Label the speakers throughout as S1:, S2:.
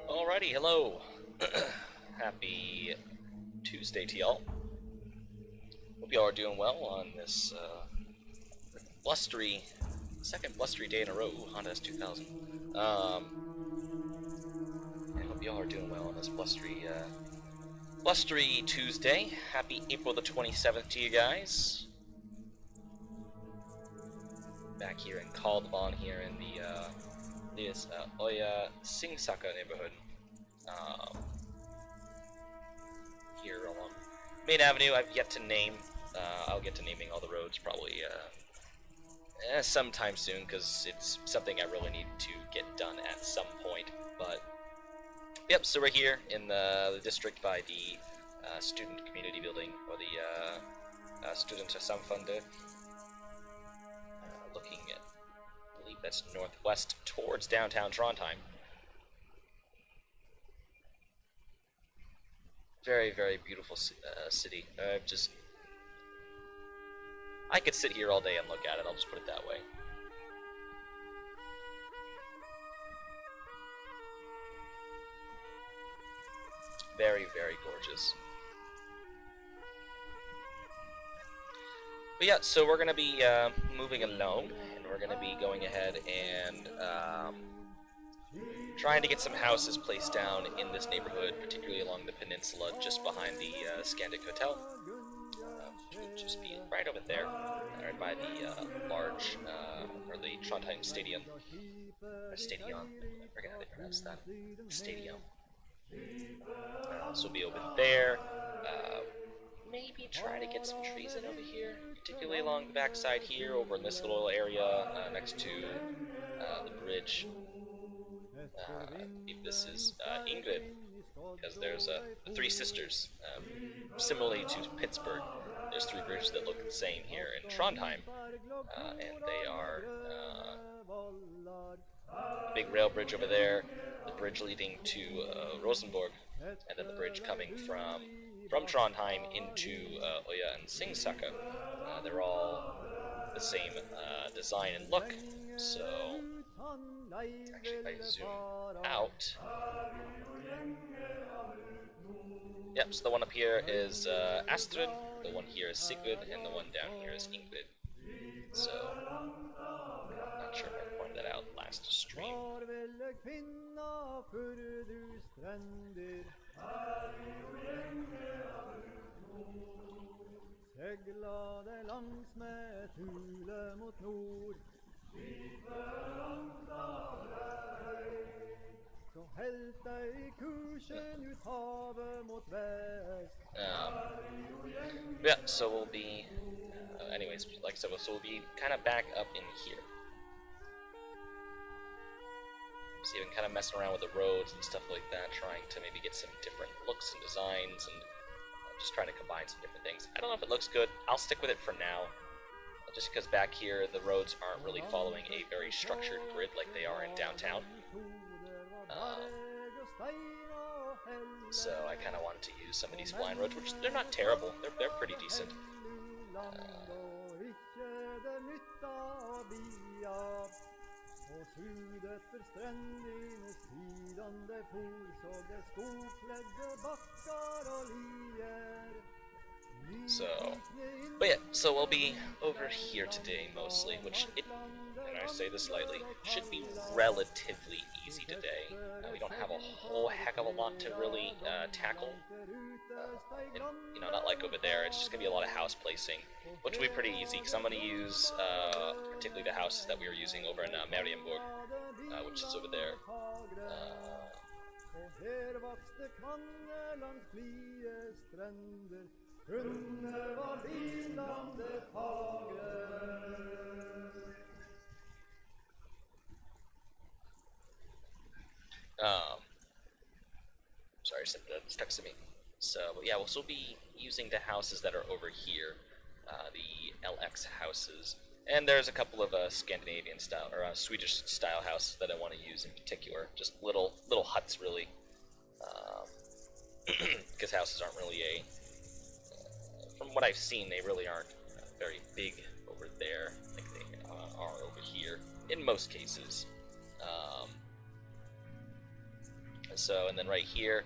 S1: Alrighty, hello. Happy Tuesday to y'all. Hope y'all are doing well on this second blustery day in a row. Ooh, Honda S2000. I hope y'all are doing well on this blustery Tuesday. Happy April the 27th to you guys. Back here in Kaldvann, here in the Øya Singsaker neighborhood. Here along Main Avenue. I've yet to name. I'll get to naming all the roads probably sometime soon, because it's something I really need to get done at some point. But yep, so we're here in the district by the student community building, or the student samfundet, looking at, I believe that's northwest towards downtown Trondheim. Very, very beautiful city. I could sit here all day and look at it, I'll just put it that way. Very, very gorgeous. But yeah, so we're going to be moving along, and we're going to be going ahead and trying to get some houses placed down in this neighborhood, particularly along the peninsula just behind the Scandic Hotel. Which would just be right over there, right by the large, or the Trondheim Stadium. Stadion, I forget how they pronounce that. Stadium. So we'll be over there. Maybe try to get some trees in over here, particularly along the backside here, over in this little area next to the bridge. If this is Ingrid, because there's the Three Sisters. Similarly to Pittsburgh, there's three bridges that look the same here in Trondheim, and they are the big rail bridge over there, the bridge leading to Rosenborg, and then the bridge coming from Trondheim into Øya and Singsaker. They're all the same design and look, so actually if I zoom out, yep, so the one up here is Astrid, the one here is Sigrid, and the one down here is Ingrid. So, I'm not sure if I pointed that out last stream. Yeah, so we'll be, anyways, like I said, so we'll be kind of back up in here. So even kind of messing around with the roads and stuff like that, trying to maybe get some different looks and designs, and just trying to combine some different things. I don't know if it looks good. I'll stick with it for now, just because back here the roads aren't really following a very structured grid like they are in downtown. So I kind of wanted to use some of these blind roads, which they're not terrible. They're pretty decent. So, but yeah, so we'll be over here today mostly, which, and I say this lightly, should be relatively easy today. We don't have a whole heck of a lot to really tackle. And, not like over there. It's just gonna be a lot of house placing, which will be pretty easy because I'm gonna use particularly the houses that we were using over in Marienburg, which is over there. Sorry, something's texting me. So yeah, we'll still be using the houses that are over here, the LX houses, and there's a couple of Scandinavian style or Swedish style houses that I want to use in particular. Just little huts, really, because houses aren't really from what I've seen, they really aren't very big over there like they are over here in most cases. And then right here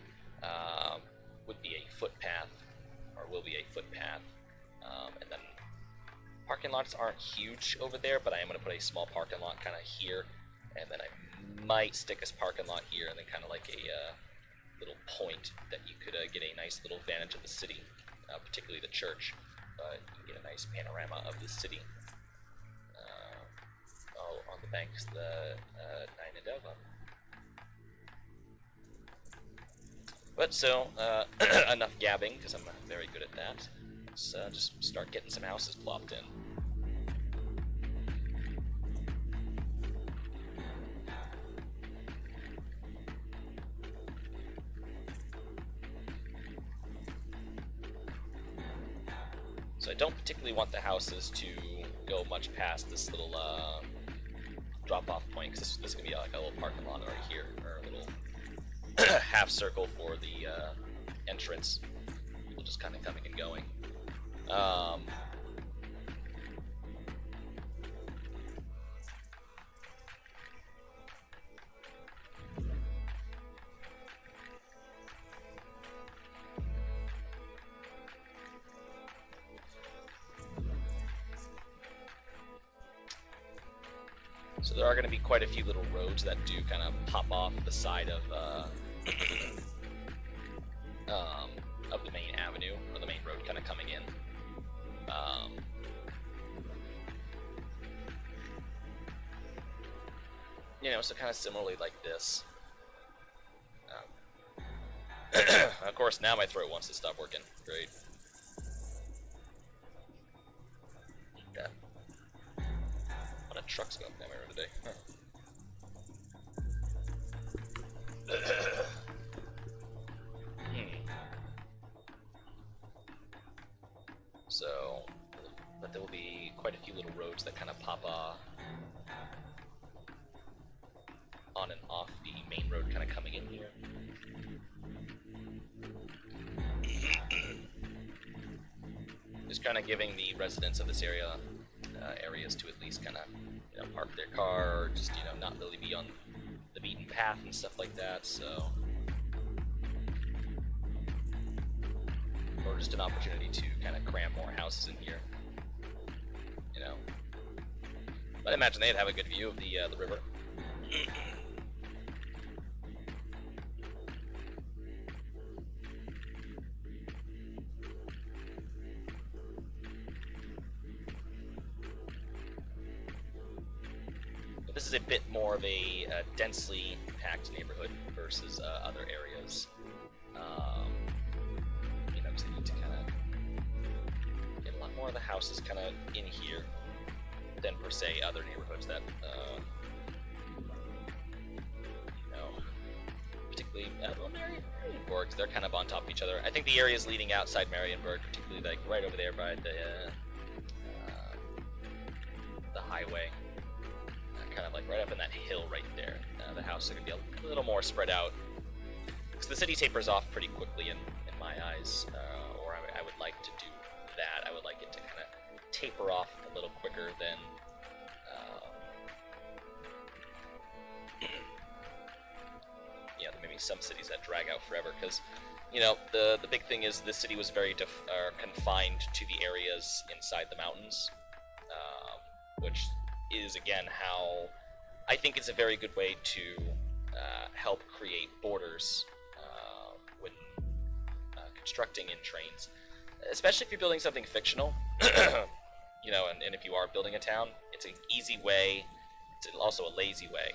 S1: would be a footpath, or will be a footpath, and then parking lots aren't huge over there, but I am going to put a small parking lot kind of here, and then I might stick a parking lot here, and then kind of like a little point that you could get a nice little vantage of the city, particularly the church, but you get a nice panorama of the city. On the banks of the Nainadeva. But so, enough gabbing, because I'm very good at that. Let's just start getting some houses plopped in. So I don't particularly want the houses to go much past this little drop-off point, because this is going to be like a little parking lot right here, or a little half circle for the entrance. People just kind of coming and going. So there are going to be quite a few little roads that do kind of pop off the side of the main avenue, or the main road kind of coming in. So kind of similarly like this. Of course, now my throat wants to stop working. Great. Okay. A lot of trucks going down my road today. So, but there will be quite a few little roads that kind of pop on and off the main road kind of coming in here. Just kind of giving the residents of this area areas to at least kind of park their car, or just not really be on the beaten path and stuff like that. So, or just an opportunity to kind of cram more houses in here. But I imagine they'd have a good view of the river. This is a bit more of a densely packed neighborhood versus other areas. Because they need to kind of get a lot more of the houses kind of in here than per se other neighborhoods that, particularly Marienburg, they're kind of on top of each other. I think the areas leading outside Marienburg, particularly like right over there by the highway. Kind of like right up in that hill right there. The houses are going to be a little more spread out. Because the city tapers off pretty quickly in my eyes. Or I would like to do that. I would like it to kind of taper off a little quicker than... maybe some cities that drag out forever. Because, the big thing is this city was very confined to the areas inside the mountains. Which is again how I think it's a very good way to help create borders when constructing in trains, especially if you're building something fictional. You know, and if you are building a town, it's an easy way, it's also a lazy way,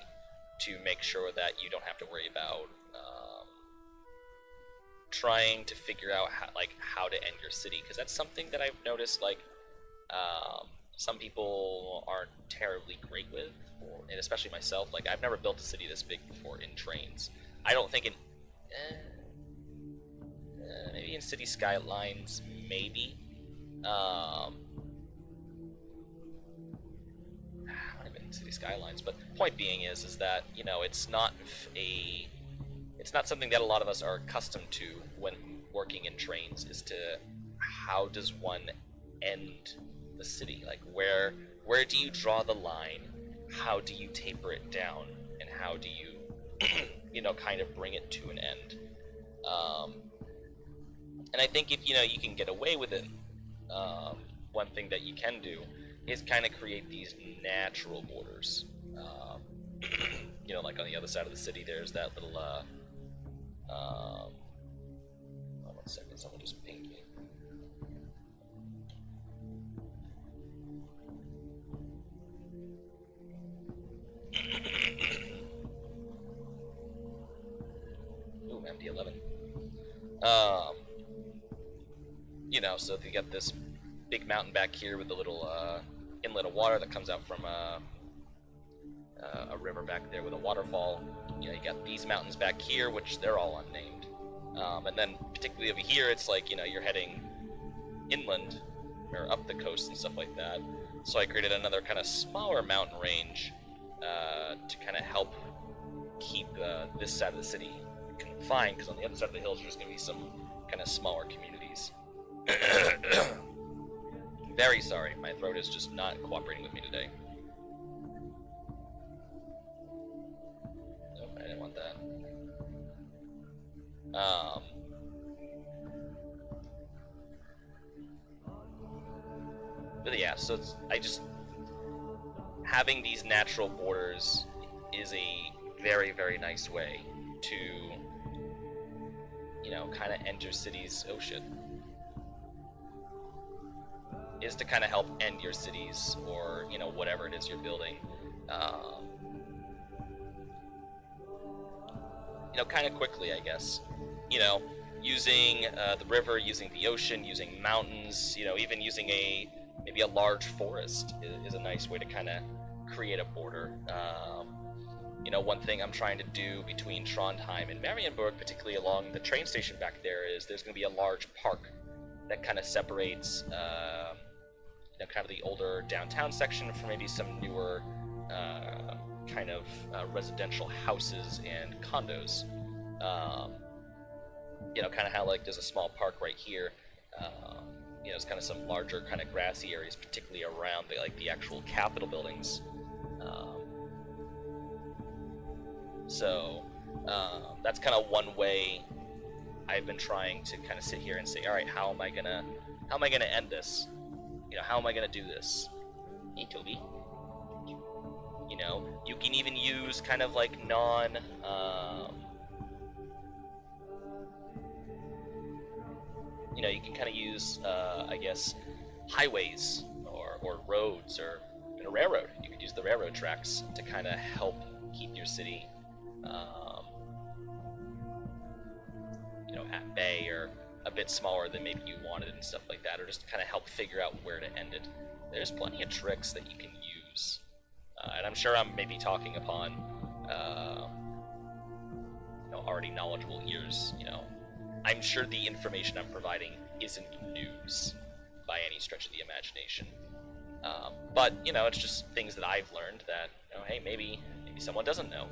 S1: to make sure that you don't have to worry about trying to figure out how to end your city, because that's something that I've noticed, like, some people aren't terribly great with, and especially myself. Like, I've never built a city this big before in trains. I don't think maybe in City Skylines, maybe. Not even in City Skylines, but point being is that, you know, it's not something that a lot of us are accustomed to when working in trains, is to how does one end the city? Like, where do you draw the line? How do you taper it down? And how do you, you know, kind of bring it to an end? And I think if, you know, you can get away with it, one thing that you can do is kind of create these natural borders. You know, like on the other side of the city, there's that little, oh, 1 second, someone just pinged me. Ooh, MD11. You know, so if you get this big mountain back here with the little inlet of water that comes out from a river back there with a waterfall, you know, you got these mountains back here, which they're all unnamed. And then particularly over here, it's like, you know, you're heading inland or up the coast and stuff like that. So I created another kind of smaller mountain range to kind of help keep this side of the city confined, because on the other side of the hills there's going to be some kind of smaller communities. Very sorry, my throat is just not cooperating with me today. Nope, I didn't want that. But yeah, so having these natural borders is a very, very nice way to, you know, kind of enter cities. Oh shit. Is to kind of help end your cities, or, you know, whatever it is you're building. You know, kind of quickly, I guess. You know, using the river, using the ocean, using mountains, you know, even using maybe a large forest is a nice way to kind of create a border. You know, one thing I'm trying to do between Trondheim and Marienburg, particularly along the train station back there, is there's going to be a large park that kind of separates, you know, kind of the older downtown section from maybe some newer kind of residential houses and condos. You know, kind of how, like, there's a small park right here. You know, it's kind of some larger kind of grassy areas, particularly around the actual Capitol buildings. So that's kind of one way I've been trying to kind of sit here and say, all right, how am I gonna end this? You know, how am I gonna do this? Hey, Toby. You know, you can even use kind of like you know, you can kind of use, I guess, highways or roads, or a railroad. You could use the railroad tracks to kind of help keep your city, you know, at bay, or a bit smaller than maybe you wanted and stuff like that, or just kind of help figure out where to end it. There's plenty of tricks that you can use, and I'm sure I'm maybe talking upon, you know, already knowledgeable ears. You know, I'm sure the information I'm providing isn't news by any stretch of the imagination. But, you know, it's just things that I've learned that, you know, hey, maybe someone doesn't know.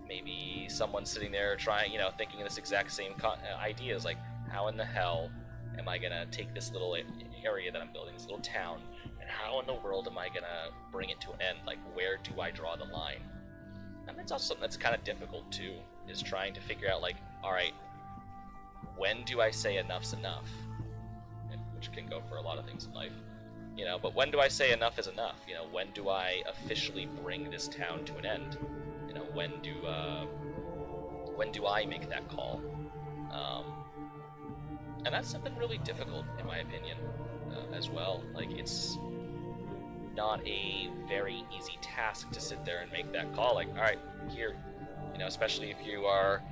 S1: Maybe someone's sitting there trying, you know, thinking of this exact same idea. Is like, how in the hell am I gonna take this little area that I'm building, this little town, and how in the world am I gonna bring it to an end? Like, where do I draw the line? And that's also something that's kind of difficult too, is trying to figure out, like, all right, when do I say enough's enough? Which can go for a lot of things in life, you know, but when do I say enough is enough? You know, when do I officially bring this town to an end? You know, when do when do I make that call? And that's something really difficult, in my opinion, as well. Like, it's not a very easy task to sit there and make that call. Like, all right, here, you know, especially if you are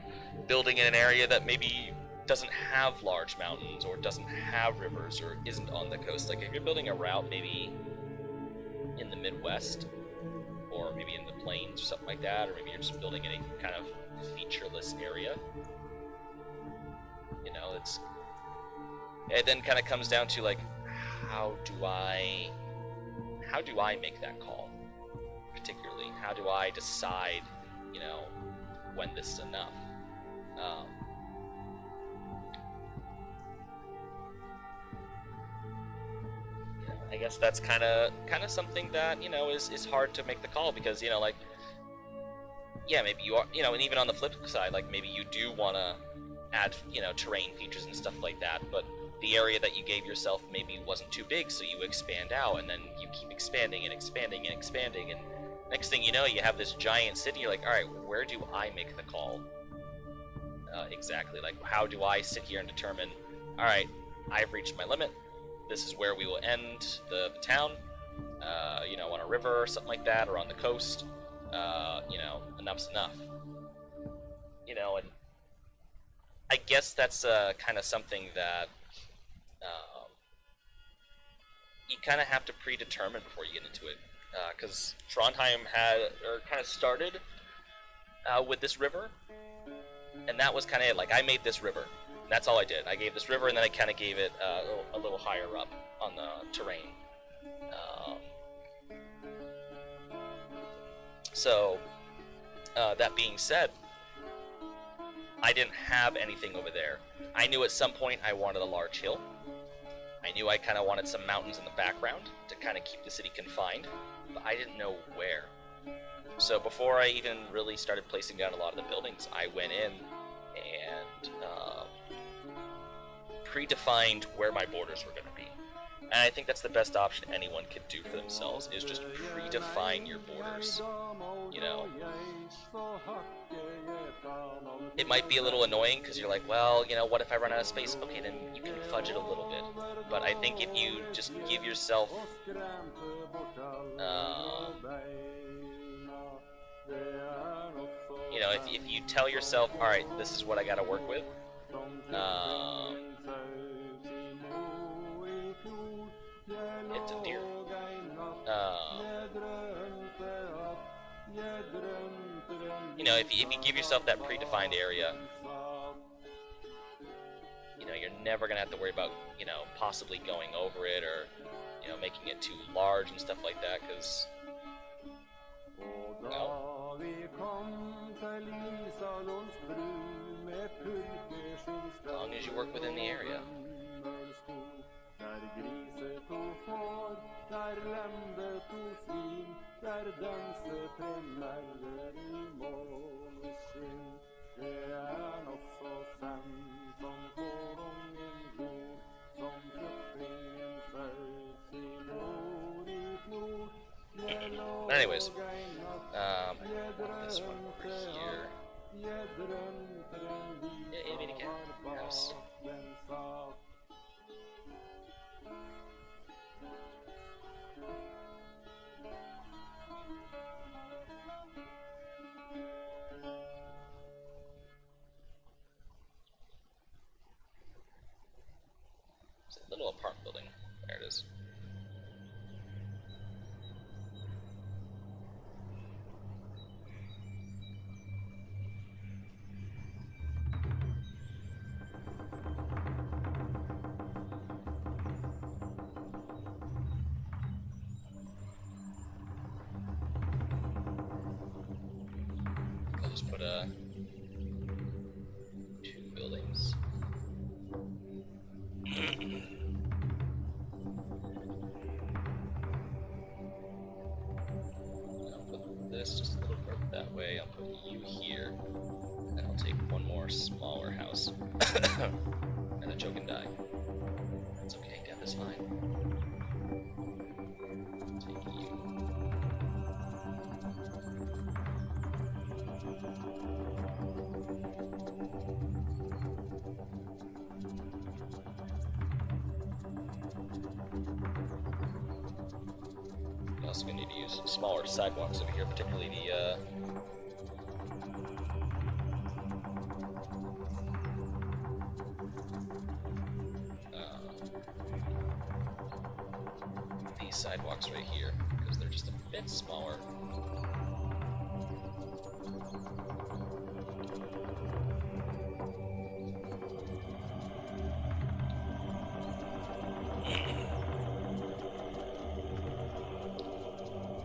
S1: building in an area that maybe doesn't have large mountains or doesn't have rivers or isn't on the coast. Like, if you're building a route maybe in the Midwest or maybe in the plains or something like that, or maybe you're just building in a kind of featureless area, you know, it then kind of comes down to, like, how do I make that call? Particularly, how do I decide, you know, when this is enough? I guess that's kind of something that, you know, is hard to make the call, because, you know, like, yeah, maybe you are, you know, and even on the flip side, like, maybe you do want to add, you know, terrain features and stuff like that, but the area that you gave yourself maybe wasn't too big, so you expand out, and then you keep expanding and expanding and expanding, and next thing you know, you have this giant city. You're like, all right, where do I make the call? Exactly. Like, how do I sit here and determine, all right, I've reached my limit. This is where we will end the town, you know, on a river or something like that, or on the coast. You know, enough's enough. You know, and I guess that's kind of something that you kind of have to predetermine before you get into it, because Trondheim kind of started with this river, and that was kind of it. Like, I made this river, and that's all I did. I gave this river, and then I kind of gave it a little higher up on the terrain. So that being said, I didn't have anything over there. I knew at some point I wanted a large hill. I knew I kind of wanted some mountains in the background to kind of keep the city confined, but I didn't know where. So before I even really started placing down a lot of the buildings, I went in and predefined where my borders were going to be. And I think that's the best option anyone could do for themselves, is just predefine your borders. You know, it might be a little annoying because you're like, well, you know, what if I run out of space? Okay, then you can fudge it a little bit. But I think if you just give yourself, you know, if you tell yourself, all right, this is what I got to work with, it's a deer. You know, if you give yourself that predefined area, you know, you're never gonna have to worry about, you know, possibly going over it, or, you know, making it too large and stuff like that, because, well, as long as you work within the area. But anyways, this one over here. Yeah, enemy again. House. It's a little apartment building. There it is. I'll just put 2 buildings. I'll put this just a little further that way. I'll put you here, and then I'll take one more smaller house, and then choke and die. That's okay. Death is fine. Take you. also going to need to use smaller sidewalks over here, particularly these sidewalks right here, because they're just a bit smaller.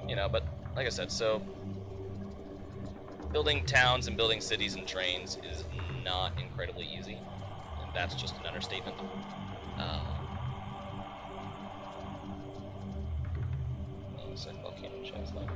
S1: You know, but like I said, so building towns and building cities and trains is not incredibly easy, and that's just an understatement. Volcano checks like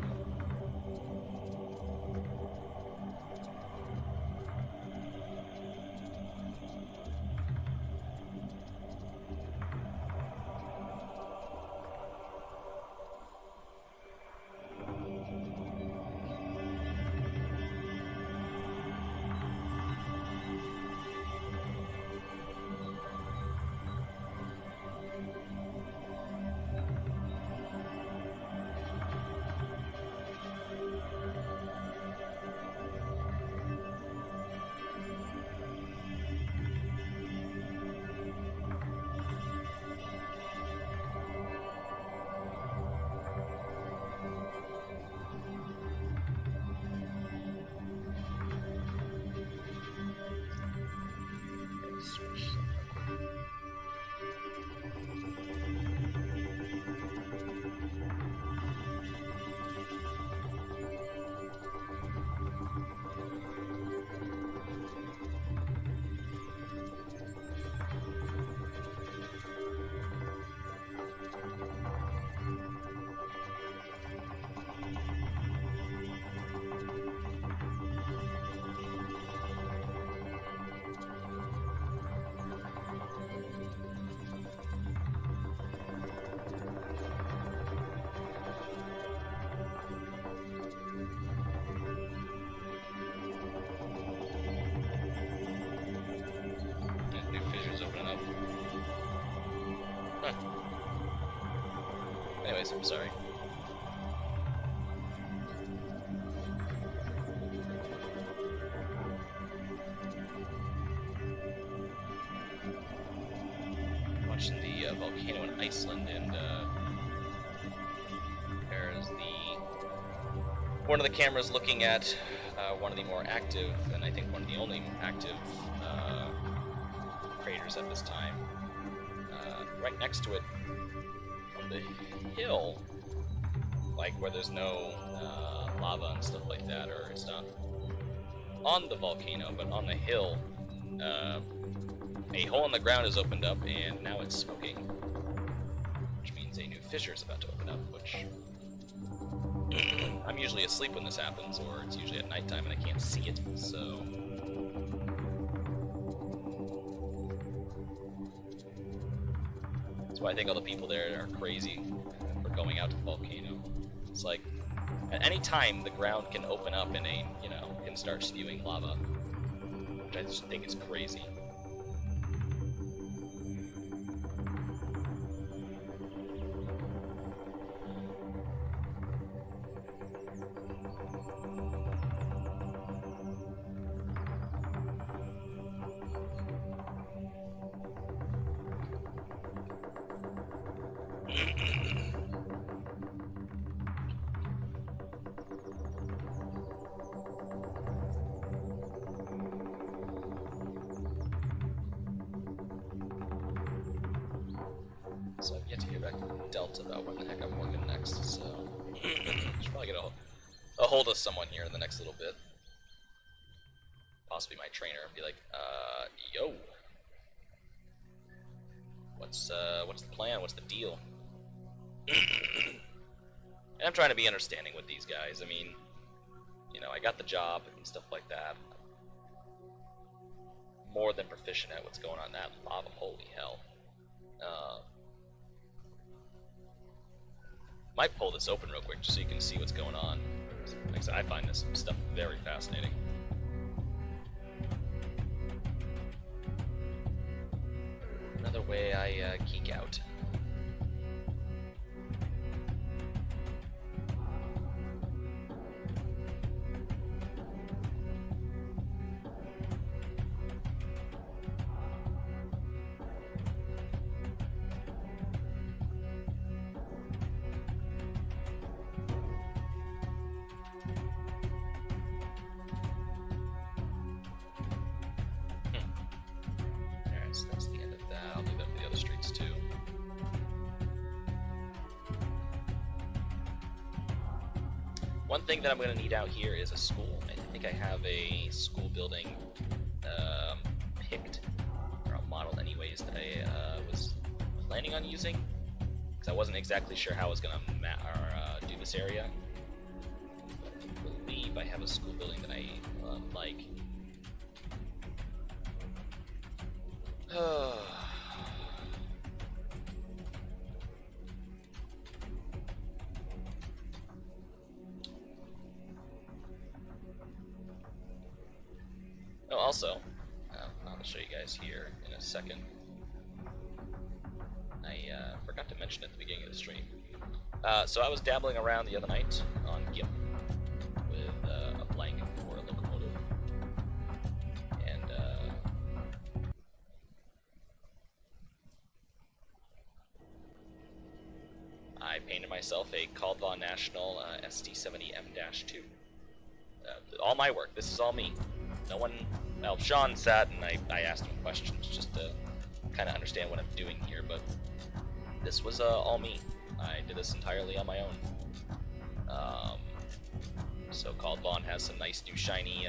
S1: anyways, I'm sorry. Watching the volcano in Iceland, and there's one of the cameras looking at one of the more active, and I think one of the only active craters at this time. Right next to it, on the hill, like where there's no lava and stuff like that, or it's not on the volcano, but on the hill, a hole in the ground has opened up, and now it's smoking, which means a new fissure is about to open up, which I'm usually asleep when this happens, or it's usually at nighttime and I can't see it, so... That's why I think all the people there are crazy for going out to the volcano. It's like, at any time the ground can open up and can start spewing lava, which I just think is crazy. So I've yet to hear back from Delta about when the heck I'm working next, so should probably get a hold of someone here in the next little bit. Possibly my trainer, and be like, yo, what's the plan? What's the deal? And I'm trying to be understanding with these guys. I mean, I got the job and stuff like that. More than proficient at what's going on in that lava. Holy hell. Might pull this open real quick just so you can see what's going on. Like I said, I find this stuff very fascinating. Another way I geek out. One thing that I'm going to need out here is a school. I think I have a school building picked, or a model anyways, that I was planning on using, because I wasn't exactly sure how I was going to do this area. But I believe I have a school building that I like. Oh, also, I'll show you guys here in a second. I forgot to mention at the beginning of the stream. So I was dabbling around the other night on GIMP with a blank for a locomotive, and I painted myself a Kaldvann National ST70M-2. All my work. This is all me. No one. Well, Sean sat and I asked him questions just to kind of understand what I'm doing here, but this was all me. I did this entirely on my own. So Kaldvann has some nice new shiny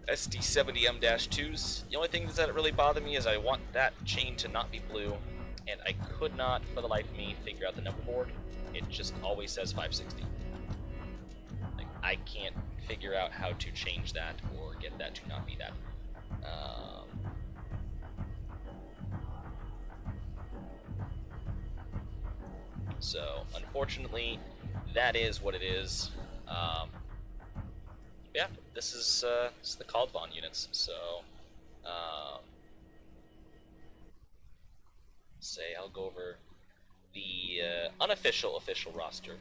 S1: SD70M-2s. The only thing that really bothered me is I want that chain to not be blue, and I could not, for the life of me, figure out the number board. It just always says 560. Like, I can't figure out how to change that or get that to not be that. So, unfortunately, that is what it is. Yeah, this is the Kaldvann units. So, say I'll go over the unofficial official roster.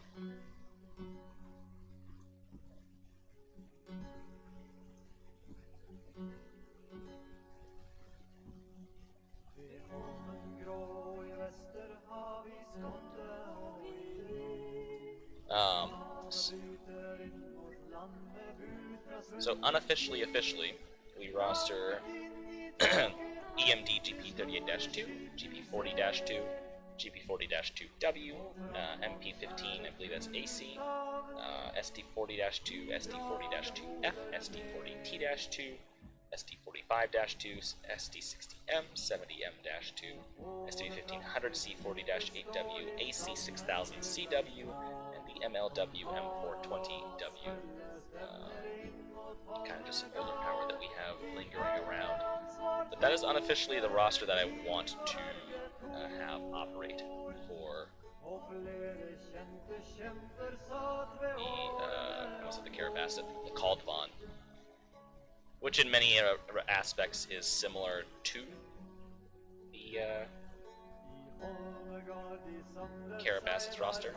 S1: So officially, we roster EMD GP38-2, GP40-2, GP40-2W, MP15, I believe that's AC, ST40-2, ST40-2F, ST40T-2, ST45-2, ST60M, 70M-2, ST1500 C40-8W, AC6000CW, and the MLW M420W. Kind of just some older power that we have lingering around. But that is unofficially the roster that I want to have operate for the Carabasset, the Kaldvann, which in many aspects is similar to the Carabasset's roster.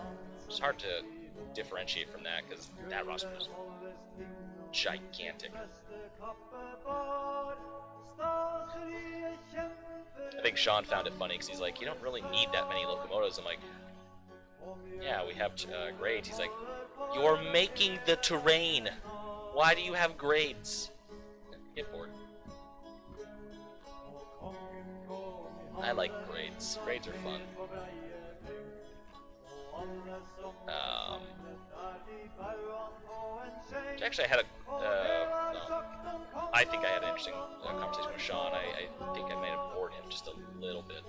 S1: It's hard to differentiate from that because that roster is gigantic. I think Sean found it funny because he's like, you don't really need that many locomotives. I'm like, yeah, we have grades. He's like, you're making the terrain. Why do you have grades? Get bored. I like grades. Grades are fun. Actually, I had I think I had an interesting conversation with Sean. I think I might have bored him just a little bit,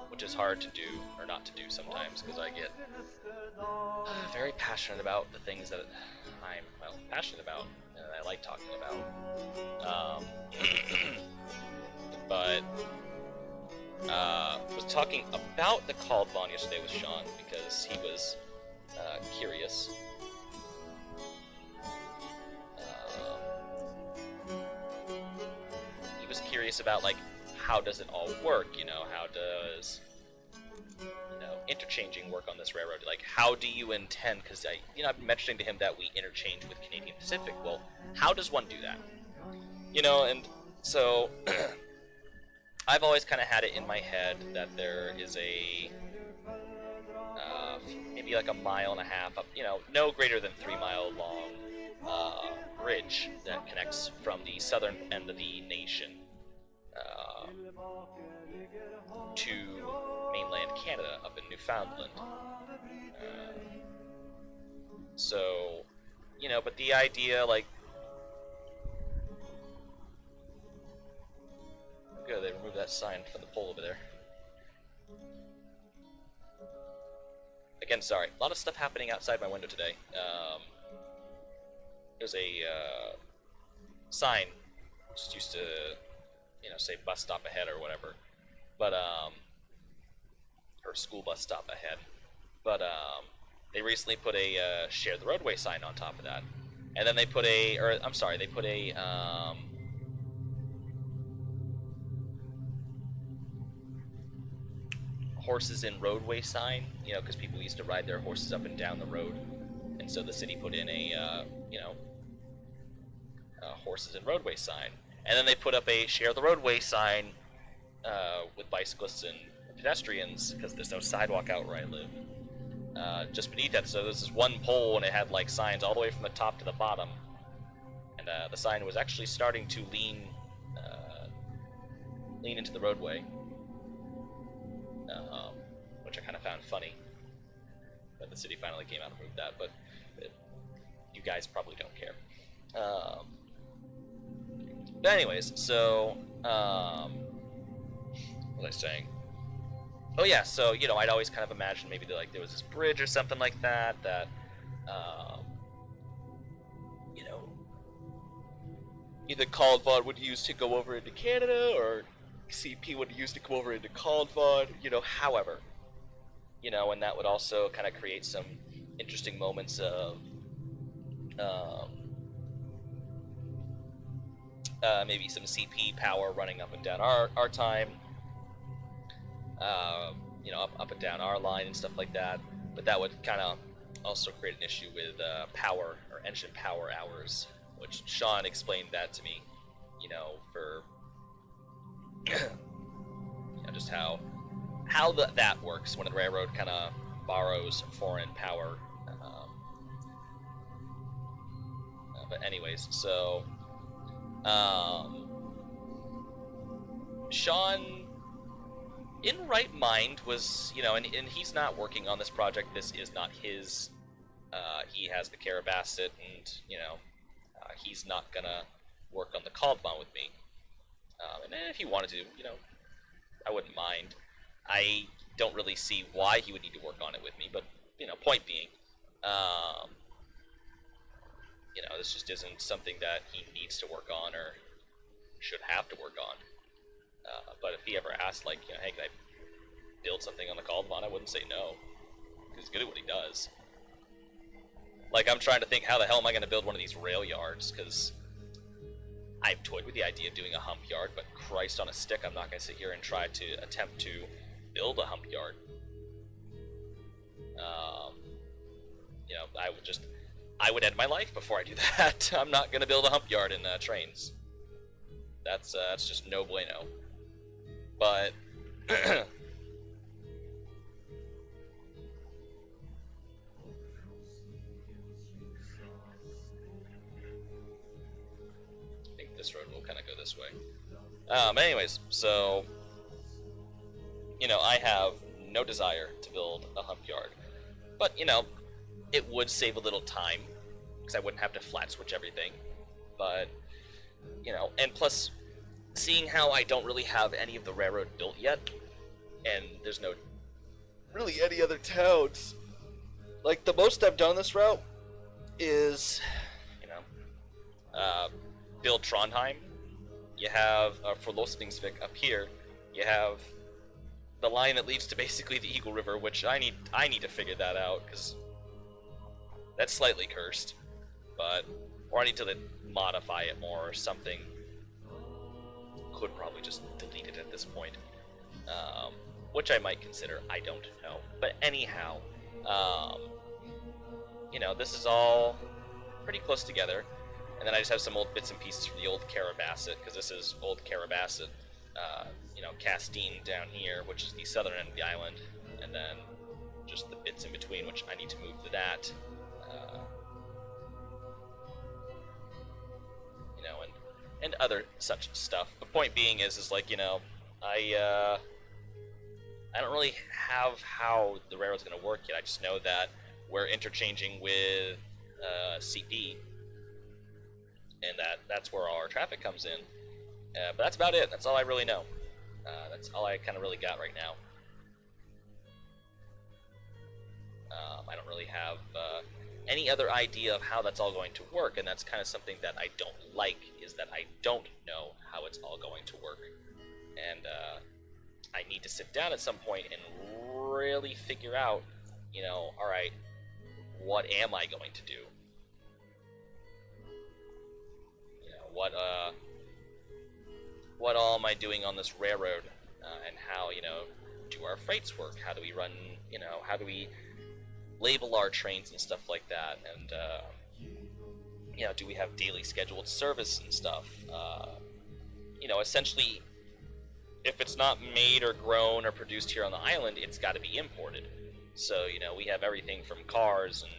S1: which is hard to do or not to do sometimes because I get very passionate about the things that I'm passionate about and I like talking about. But was talking about the Kaldvann yesterday with Sean because he was curious. He was curious about like how does it all work? You know, how does interchanging work on this railroad? Like, how do you intend? Because I've been mentioning to him that we interchange with Canadian Pacific. Well, how does one do that? And so I've always kind of had it in my head that there is a maybe like 1.5 miles up, no greater than 3 mile long bridge that connects from the southern end of the nation to mainland Canada up in Newfoundland. So, but the idea, like, good, they removed that sign from the pole over there. Again, sorry, a lot of stuff happening outside my window today. There's a sign, just used to, say bus stop ahead or whatever, but or school bus stop ahead. But they recently put a share the roadway sign on top of that, and then they put a, or I'm sorry, they put a horses in roadway sign, because people used to ride their horses up and down the road, and so the city put in a horses in roadway sign, and then they put up a share the roadway sign with bicyclists and pedestrians, because there's no sidewalk out where I live. Just beneath that, so there's this one pole, and it had like signs all the way from the top to the bottom, and the sign was actually starting to lean into the roadway, which I kind of found funny. But the city finally came out and moved that, but you guys probably don't care. But anyways, so what was I saying? Oh yeah, so I'd always kind of imagined maybe there was this bridge or something like that either Kaldvann would use to go over into Canada, or CP would use to come over into Kaldvann, however, and that would also kind of create some interesting moments of maybe some CP power running up and down our time, up and down our line and stuff like that. But that would kind of also create an issue with power, or engine power hours, which Sean explained that to me, for just how that works when the railroad kind of borrows foreign power. But anyways, so Sean, in right mind, was, and he's not working on this project. This is not his. He has the Carabasset, and he's not gonna work on the Kaldvann with me. And if he wanted to, I wouldn't mind. I don't really see why he would need to work on it with me, but point being, this just isn't something that he needs to work on or should have to work on. But if he ever asked, like, hey, can I build something on the Kaldvann, I wouldn't say no, because he's good at what he does. Like, I'm trying to think, how the hell am I going to build one of these rail yards, because I've toyed with the idea of doing a hump yard, but Christ on a stick, I'm not going to sit here and try to attempt to build a hump yard. I would end my life before I do that. I'm not going to build a hump yard in trains. That's just no bueno. But I think this road will kind of go this way. Anyways, so I have no desire to build a hump yard, but it would save a little time because I wouldn't have to flat switch everything. But and plus, seeing how I don't really have any of the railroad built yet, and there's no really any other towns. Like, the most I've done on this route is, build Trondheim. You have, for Lostingsvik up here, you have the line that leads to basically the Eagle River, which I need to figure that out, because that's slightly cursed. Or I need to modify it more or something. Could probably just delete it at this point, which I might consider. I don't know. But anyhow, this is all pretty close together. And then I just have some old bits and pieces from the old Carabasset, because this is old Carabasset. Castine down here, which is the southern end of the island, and then just the bits in between, which I need to move to that. And other such stuff. The point being is like, I don't really have how the railroad's going to work yet. I just know that we're interchanging with CP, and that's where all our traffic comes in. But that's about it. That's all I really know. That's all I kind of really got right now. I don't really have any other idea of how that's all going to work, and that's kind of something that I don't like, is that I don't know how it's all going to work. And I need to sit down at some point and really figure out, you know, alright, what am I going to do? You know, what all am I doing on this railroad, and how, you know, do our freights work? How do we run, you know, how do we label our trains and stuff like that? And, you know, do we have daily scheduled service and stuff? You know, essentially, if it's not made or grown or produced here on the island, it's got to be imported. So, you know, we have everything from cars and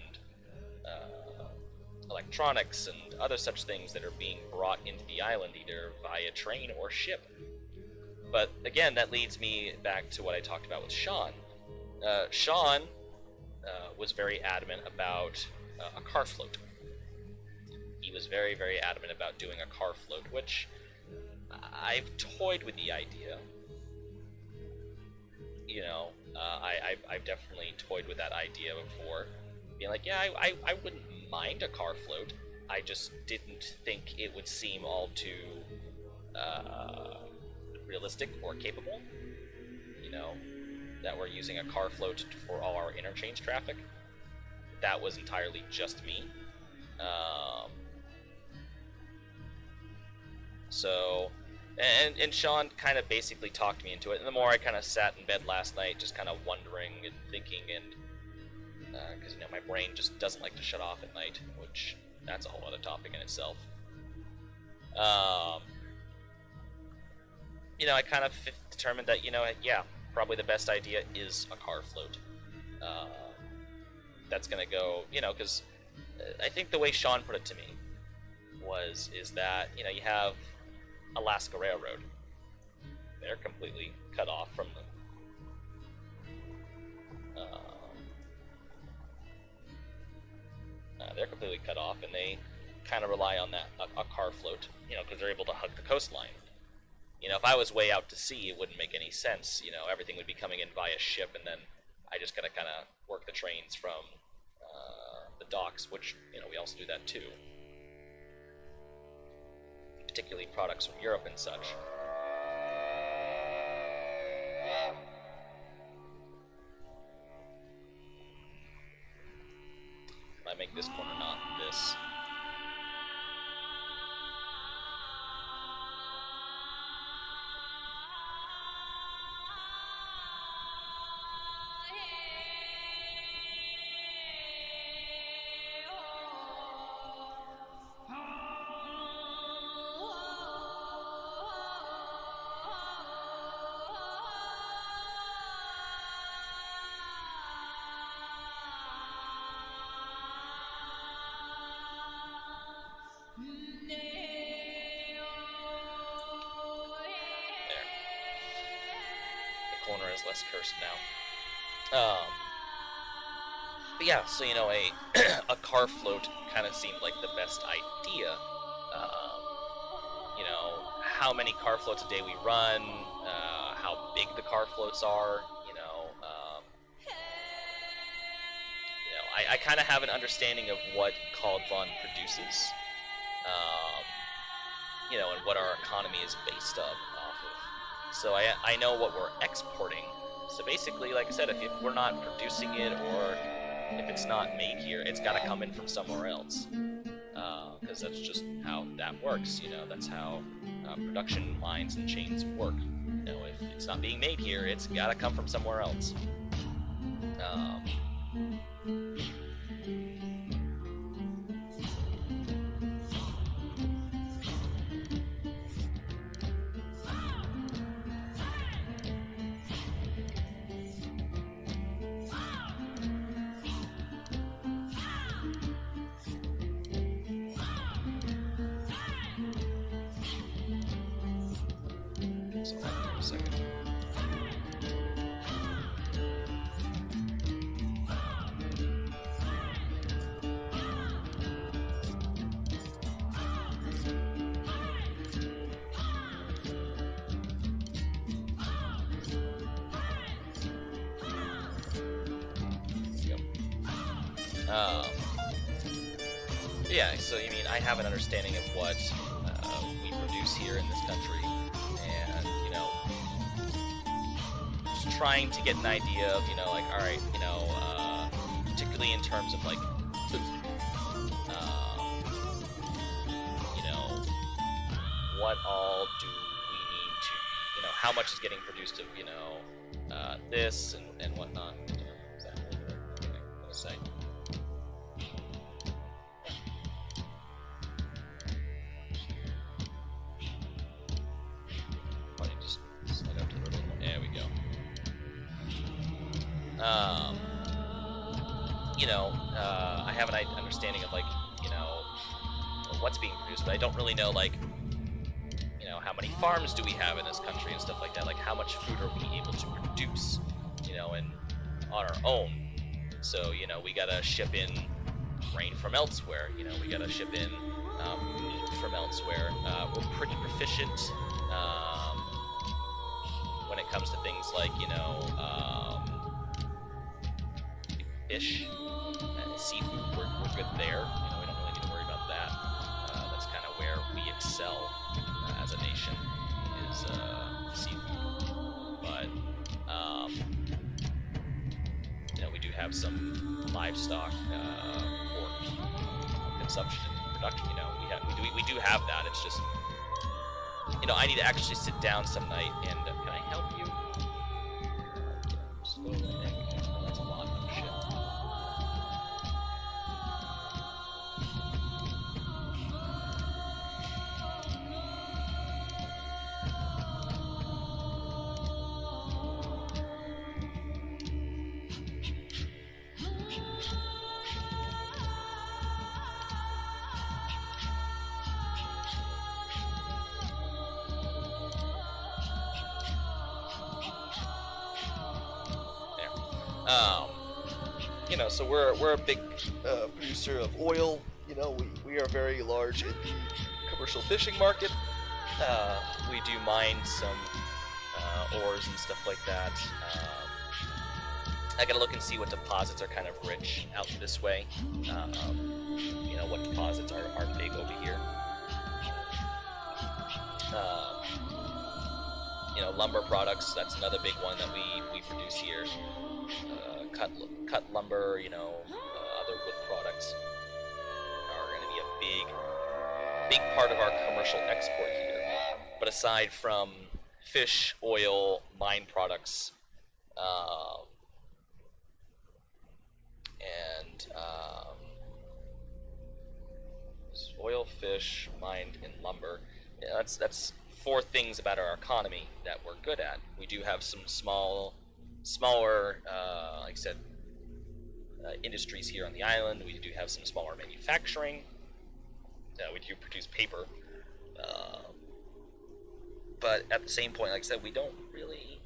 S1: electronics and other such things that are being brought into the island either via train or ship. But again, that leads me back to what I talked about with Sean. Sean was very adamant about a car float. He was very, very adamant about doing a car float, which I've toyed with the idea. You know, I've definitely toyed with that idea before. Being like, yeah, I wouldn't mind a car float. I just didn't think it would seem all too realistic or capable. You know, that we're using a car float for all our interchange traffic. That was entirely just me. So, and Sean kind of basically talked me into it. And the more I kind of sat in bed last night, just kind of wondering and thinking, and because, you know, my brain just doesn't like to shut off at night, which that's a whole other topic in itself. You know, I kind of determined that, you know, yeah, probably the best idea is a car float. That's gonna go, you know, because I think the way Sean put it to me is that, you know, you have Alaska Railroad. They're completely cut off from the they're completely cut off, and they kind of rely on that a car float, you know, because they're able to hug the coastline. You know, if I was way out to sea, it wouldn't make any sense. You know, everything would be coming in via ship, and then I just gotta kind of work the trains from the docks, which, you know, we also do that too. Particularly products from Europe and such. I make this corner, not this. Corner is less cursed now. But yeah, so, you know, a car float kind of seemed like the best idea. You know, how many car floats a day we run, how big the car floats are, you know. I kind of have an understanding of what Kaldvann produces, you know, and what our economy is based off of. So I know what we're exporting. So basically, like I said, if we're not producing it, or if it's not made here, it's got to come in from somewhere else. Because that's just how that works, you know. That's how production lines and chains work. You know, if it's not being made here, it's got to come from somewhere else. Um, yeah, so I mean, I have an understanding of what we produce here in this country, and just trying to get an idea of like, all right, particularly in terms of like food, what all do we need to, how much is getting produced of this and whatnot. Is that what I'm gonna say? There we go. I have an understanding of like, what's being produced, but I don't really know like, how many farms do we have in this country and stuff like that. Like, how much food are we able to produce, and on our own. So, we gotta ship in grain from elsewhere. We gotta ship in meat from elsewhere. We're pretty proficient. When it comes to things like, fish and seafood, we're good there. We don't really need to worry about that. That's kind of where we excel as a nation, is seafood. But, we do have some livestock for consumption and production. We do have that. It's just, I need to actually sit down some night and can I help you? That's a lot of shit. So we're a big producer of oil. We are very large in the commercial fishing market. We do mine some ores and stuff like that. I gotta look and see what deposits are kind of rich out this way. What deposits are big over here. Lumber products, that's another big one that we produce here. Cut lumber, other wood products are going to be a big part of our commercial export here. But aside from fish, oil, mine products, and oil, fish, mined, and lumber, that's four things about our economy that we're good at. We do have some smaller, like I said, industries here on the island. We do have some smaller manufacturing. We do produce paper. But at the same point, like I said, we don't really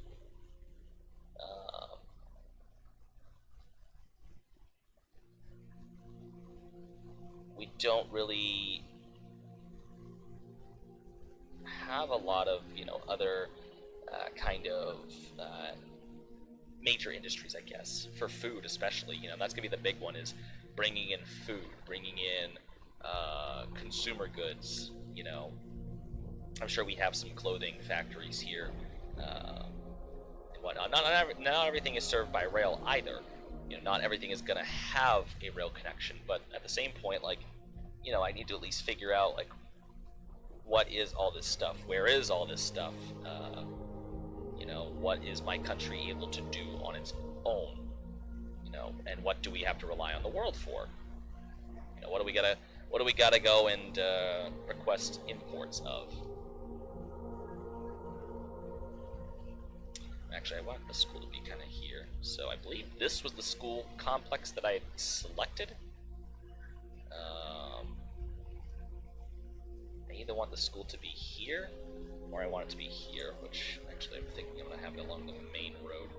S1: have a lot of other kind of major industries, I guess, for food especially. That's gonna be the big one, is bringing in food, bringing in consumer goods. I'm sure we have some clothing factories here and whatnot. Not everything is served by rail either. Not everything is gonna have a rail connection, but at the same point, like, I need to at least figure out, like, what is all this stuff? Where is all this stuff? What is my country able to do on its own? And what do we have to rely on the world for? What do we gotta go and request imports of? Actually, I want the school to be kind of here. So I believe this was the school complex that I had selected. I either want the school to be here, or I want it to be here, which actually I'm thinking I'm going to have it along the main road.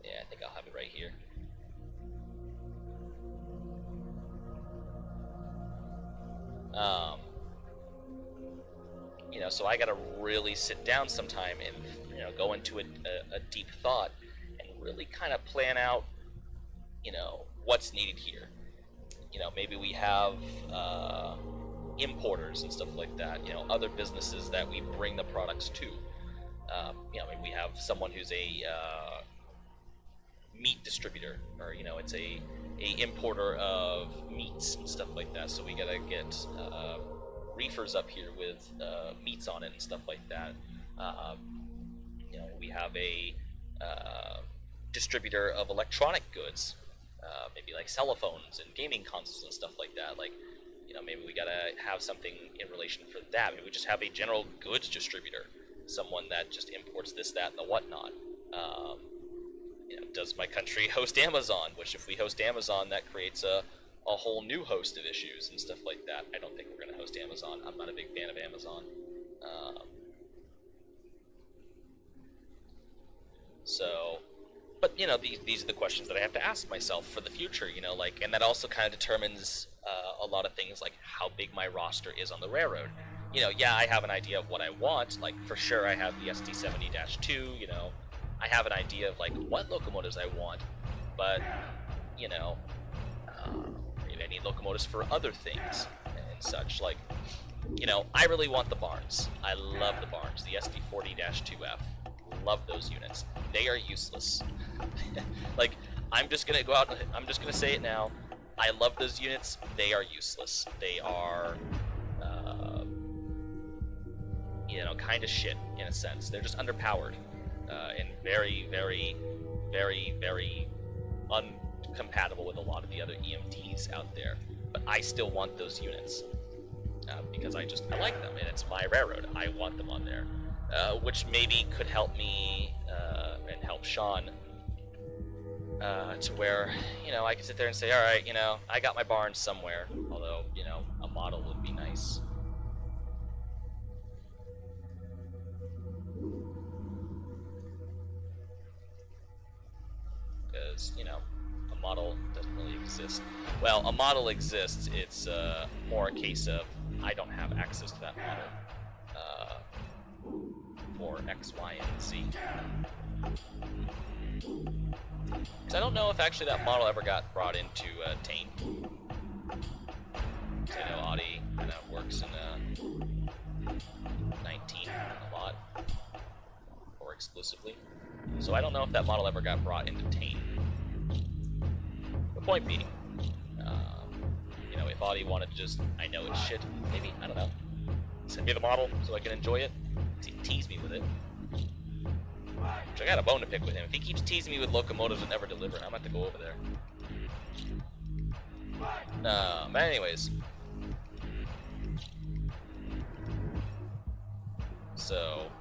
S1: Yeah, I think I'll have it right here. So I gotta really sit down sometime and go into a deep thought and really kind of plan out, what's needed here. Maybe we have importers and stuff like that, other businesses that we bring the products to. Maybe we have someone who's a meat distributor, or it's a importer of meats and stuff like that. So we gotta get reefers up here with meats on it and stuff like that. We have a distributor of electronic goods, maybe like cell phones and gaming consoles and stuff like that. Maybe we gotta have something in relation for that. Maybe we just have a general goods distributor, someone that just imports this, that, and the whatnot. Does my country host Amazon? Which, if we host Amazon, that creates a whole new host of issues and stuff like that. I don't think we're going to host Amazon. I'm not a big fan of Amazon. But these are the questions that I have to ask myself for the future. And that also kind of determines a lot of things, like how big my roster is on the railroad. I have an idea of what I want. Like, for sure, I have the SD70-2. I have an idea of what locomotives I want, but maybe I need locomotives for other things and such. I really want the barns. I love the barns. The SD40-2F. Love those units. They are useless. I'm just gonna go out and I'm just gonna say it now. I love those units. They are useless. They are, kind of shit in a sense. They're just underpowered. And very, very, very, very uncompatible with a lot of the other EMTs out there. But I still want those units because I like them, and it's my railroad. I want them on there, which maybe could help me and help Sean to where I can sit there and say, all right, I got my barns somewhere. Although a model would be nice. Because, a model doesn't really exist. Well, a model exists. It's more a case of I don't have access to that model for X, Y, and Z. Because I don't know if actually that model ever got brought into Tane. I know Audi kind of works in 19 a lot, or exclusively. So I don't know if that model ever got brought into Tane. The point being, if Audi wanted to just, I know it's shit, maybe, I don't know, send me the model so I can enjoy it, tease me with it. Which I got a bone to pick with him. If he keeps teasing me with locomotives that never deliver, I'm gonna have to go over there. But anyways. So,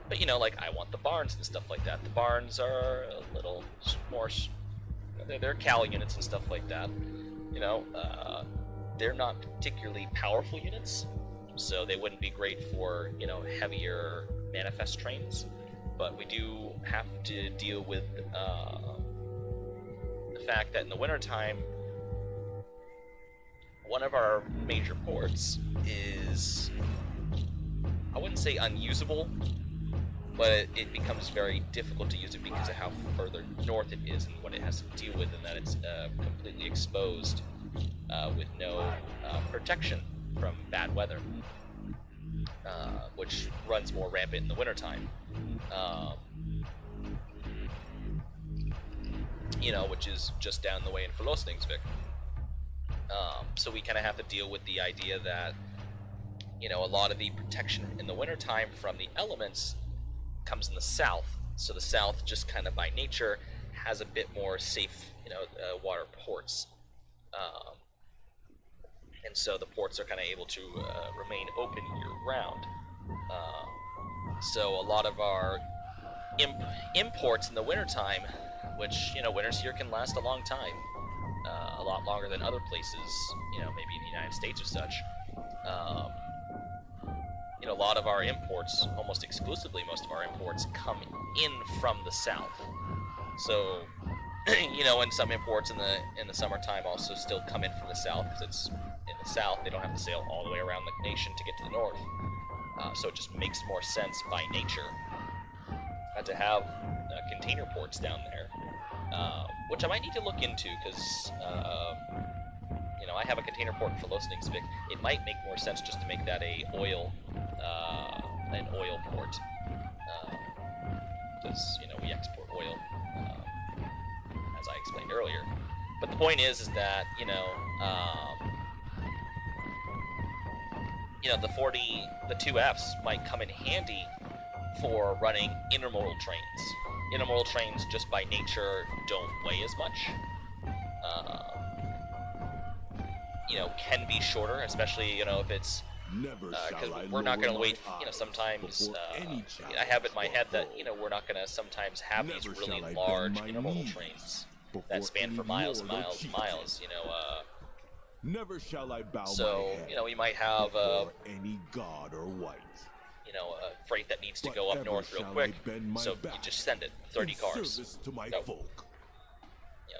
S1: but I want the barns and stuff like that. The barns are a little more, they're Cal units and stuff like that. They're not particularly powerful units, so they wouldn't be great for, heavier manifest trains. But we do have to deal with the fact that in the wintertime, one of our major ports is, I wouldn't say unusable, but it becomes very difficult to use it because of how further north it is and what it has to deal with, and that it's completely exposed with no protection from bad weather, which runs more rampant in the wintertime. Which is just down the way in Forlostingsvik. So we kind of have to deal with the idea that, a lot of the protection in the wintertime from the elements comes in the south. So the south, just kind of by nature, has a bit more safe, water ports. And so the ports are kind of able to remain open year-round. So a lot of our imports in the wintertime, which, winters here can last a long time, a lot longer than other places, maybe in the United States or such. A lot of our imports, almost exclusively most of our imports, come in from the south. So, and some imports in the summertime also still come in from the south, because it's in the south, they don't have to sail all the way around the nation to get to the north. So it just makes more sense by nature to have container ports down there, which I might need to look into because I have a container port for Singsaker. It might make more sense just to make that an oil port, because we export oil, as I explained earlier. But the point is that the 2Fs might come in handy for running intermodal trains. Intermodal trains, just by nature, don't weigh as much. Can be shorter, especially if it's because we're not going to wait. Sometimes I have it in my head that we're not going to sometimes have these really large intermodal trains that span for miles and miles and miles.
S2: Never shall I bow
S1: so
S2: my head
S1: we might have
S2: any god or white.
S1: A freight that needs to go up north real quick, so you just send it 30 cars.
S2: To my folk.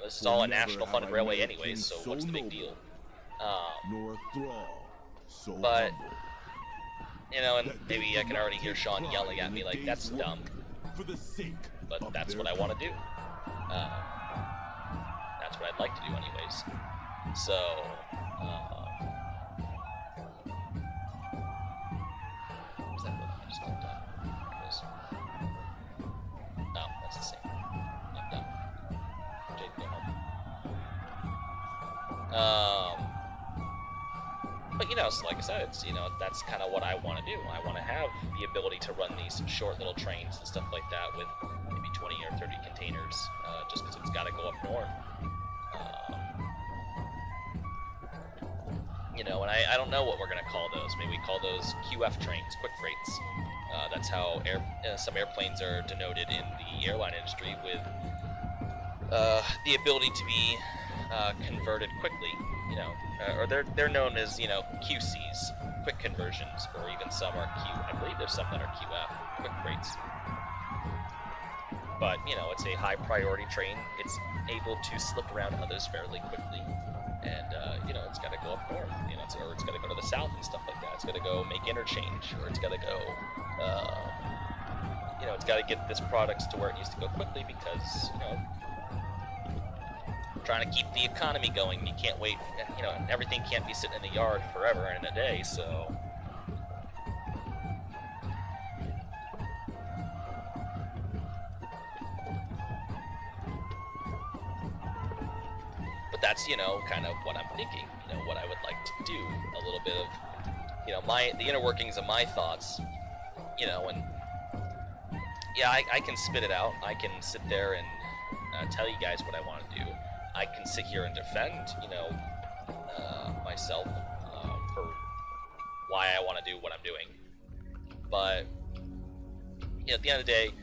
S1: This is all a national funded railway anyways, so what's the big deal?
S2: Nor thrall so
S1: but
S2: humble.
S1: and maybe I can already hear Sean yelling at me like, that's dumb,
S2: for the sake
S1: but that's what I want to do. That's what I'd like to do anyways. So is that what I just got done? No, that's the same. I'm done. Jake, go home. But so like I said, it's that's kind of what I want to do. I want to have the ability to run these short little trains and stuff like that with maybe 20 or 30 containers, just because it's got to go up north. And I don't know what we're gonna call those. Maybe we call those QF trains, quick freights. That's how some airplanes are denoted in the airline industry, with the ability to be converted quickly. Or they're known as QCs, quick conversions, or even some are I believe there's some that are QF, quick freights. But it's a high priority train. It's able to slip around others fairly quickly, and it's got to go up north. Or it's got to go to the south and stuff like that. It's got to go make interchange, or it's got to go. It's got to get this products to where it needs to go quickly because trying to keep the economy going. You can't wait. Everything can't be sitting in the yard forever and in a day. So. But that's kind of what I'm thinking. What I would like to do. A little bit of the inner workings of my thoughts. And yeah, I can spit it out. I can sit there and tell you guys what I want to do. I can sit here and defend, myself for why I want to do what I'm doing. But at the end of the day,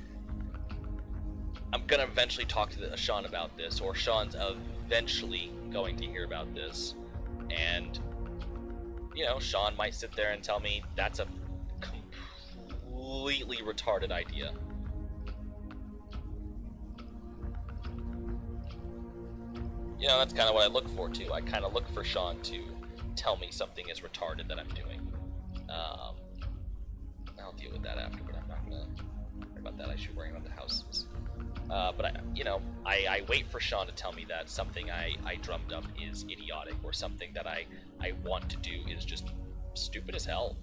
S1: I'm gonna eventually talk to Sean about this, or Sean's eventually going to hear about this, and Sean might sit there and tell me that's a completely retarded idea. That's kind of what I look for too. I kind of look for Sean to tell me something is retarded that I'm doing. I'll deal with that afterward. I'm not gonna worry about that. I should worry about the houses. But I wait for Sean to tell me that something I drummed up is idiotic, or something that I want to do is just stupid as hell.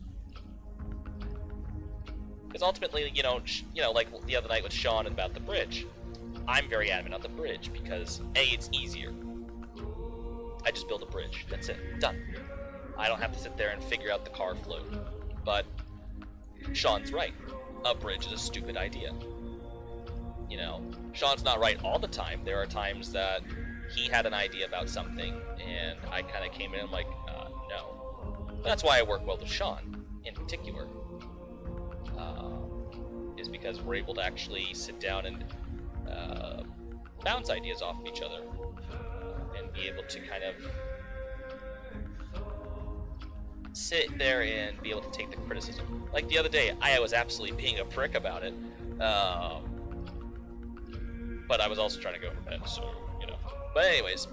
S1: Because ultimately, like the other night with Sean about the bridge, I'm very adamant on the bridge because A, it's easier. I just build a bridge. That's it. Done. I don't have to sit there and figure out the car float. But Sean's right. A bridge is a stupid idea. Sean's not right all the time. There are times that he had an idea about something, and I kind of came in and I'm like, no. But that's why I work well with Sean, in particular. Is because we're able to actually sit down and bounce ideas off of each other, and be able to kind of sit there and be able to take the criticism. Like the other day, I was absolutely being a prick about it, but I was also trying to go for bed, so, But anyways,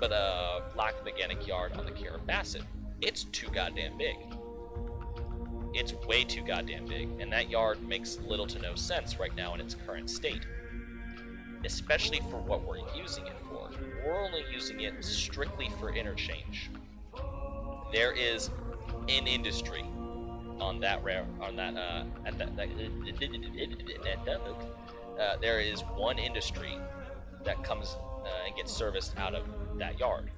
S1: Lac Mechanic Yard on the Karen Bassett, it's too goddamn big. It's way too goddamn big, and that yard makes little to no sense right now in its current state. Especially for what we're using it for. We're only using it strictly for interchange. There is an industry on that there is one industry that comes and gets serviced out of that yard.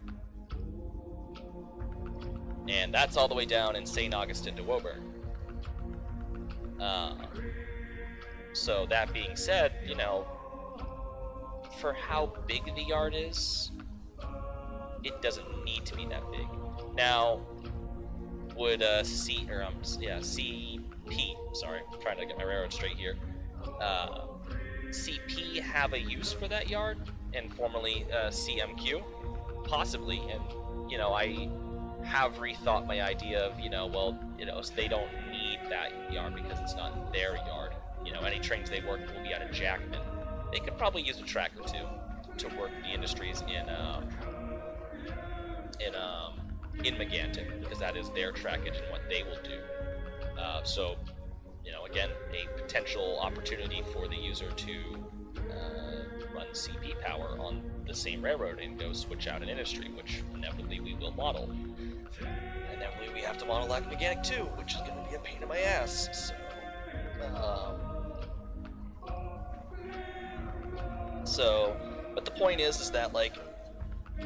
S1: And that's all the way down in St. Augustine to Woburn. So that being said, you know, for how big the yard is, it doesn't need to be that big. Now, would CP, sorry, I'm trying to get my railroad straight here, CP have a use for that yard, and formerly CMQ? Possibly, and, you know, I have rethought my idea of, you know, well, you know, they don't need that yard because it's not their yard. You know, any trains they work will be out of Jackman. They could probably use a track or two to work the industries in Megantic, because that is their trackage and what they will do. So, you know, again, a potential opportunity for the user to run CP power on the same railroad and go switch out an industry, which inevitably we will model. And inevitably we have to model like Meganic too, which is going to be a pain in my ass. So, but the point is that, like, you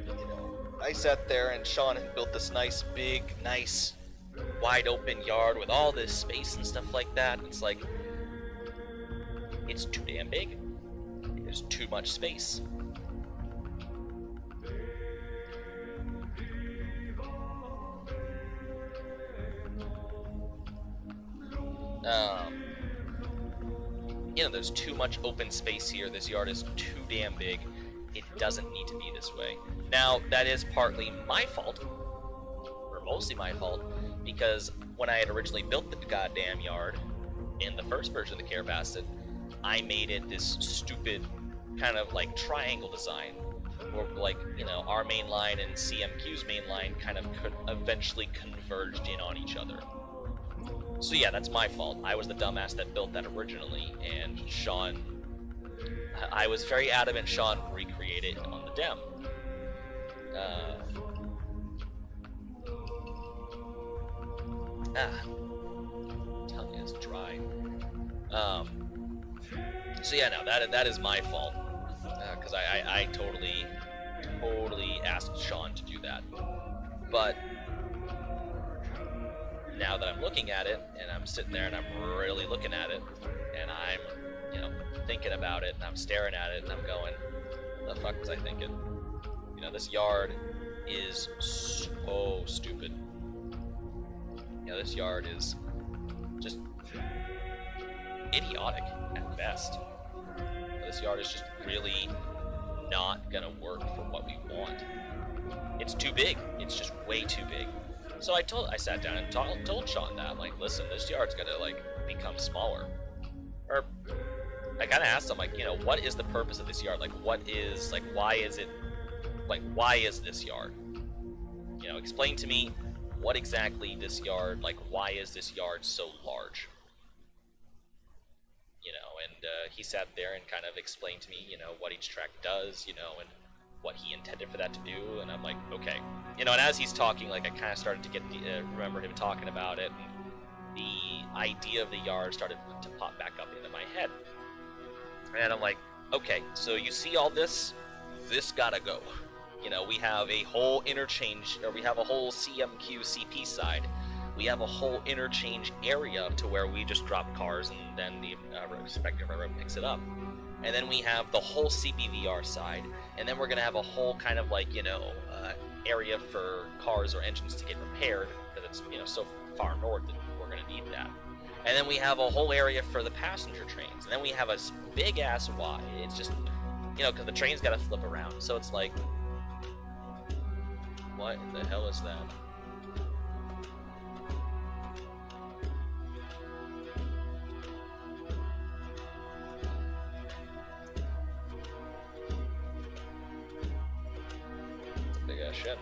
S1: know, I sat there and Sean had built this nice, big, nice, wide open yard with all this space and stuff like that. It's like, it's too damn big. There's too much space. You know, there's too much open space here. This yard is too damn big. It doesn't need to be this way. Now, that is partly my fault, or mostly my fault, because when I had originally built the goddamn yard in the first version of the Carabasset, I made it this stupid kind of like triangle design, where, like, you know, our main line and CMQ's main line kind of eventually converged in on each other. So yeah, that's my fault. I was the dumbass that built that originally, and Sean, I was very adamant Sean recreate it on the dem. I'm telling you, it's dry. So yeah, no, that is my fault, because I totally asked Sean to do that. But now that I'm looking at it, and I'm sitting there and I'm really looking at it, and I'm, you know, thinking about it, and I'm staring at it, and I'm going, what the fuck was I thinking? You know, this yard is so stupid. You know, this yard is just idiotic at best. This yard is just really not gonna work for what we want. It's too big. It's just way too big. So I sat down and told Sean that, like, listen, this yard's gonna, like, become smaller. Or I kind of asked him, like, you know, what is the purpose of this yard? Like, what is, like, why is this yard? You know, explain to me what exactly this yard, like, why is this yard so large? You know, and he sat there and kind of explained to me, you know, what each track does, you know, and what he intended for that to do, and I'm like, okay. You know, and as he's talking, like, I kind of started to get remember him talking about it, and the idea of the yard started to pop back up into my head. And I'm like, okay, so you see all this? This gotta go. You know, we have a whole interchange, or we have a whole CMQ CP side. We have a whole interchange area to where we just drop cars and then the respective railroad picks it up. And then we have the whole CBVR side, and then we're going to have a whole kind of, like, you know, area for cars or engines to get repaired, because it's, you know, so far north that we're going to need that. And then we have a whole area for the passenger trains, and then we have a big-ass Y. It's just, you know, because the train's got to flip around, so it's like, what in the hell is that? Big ass shit.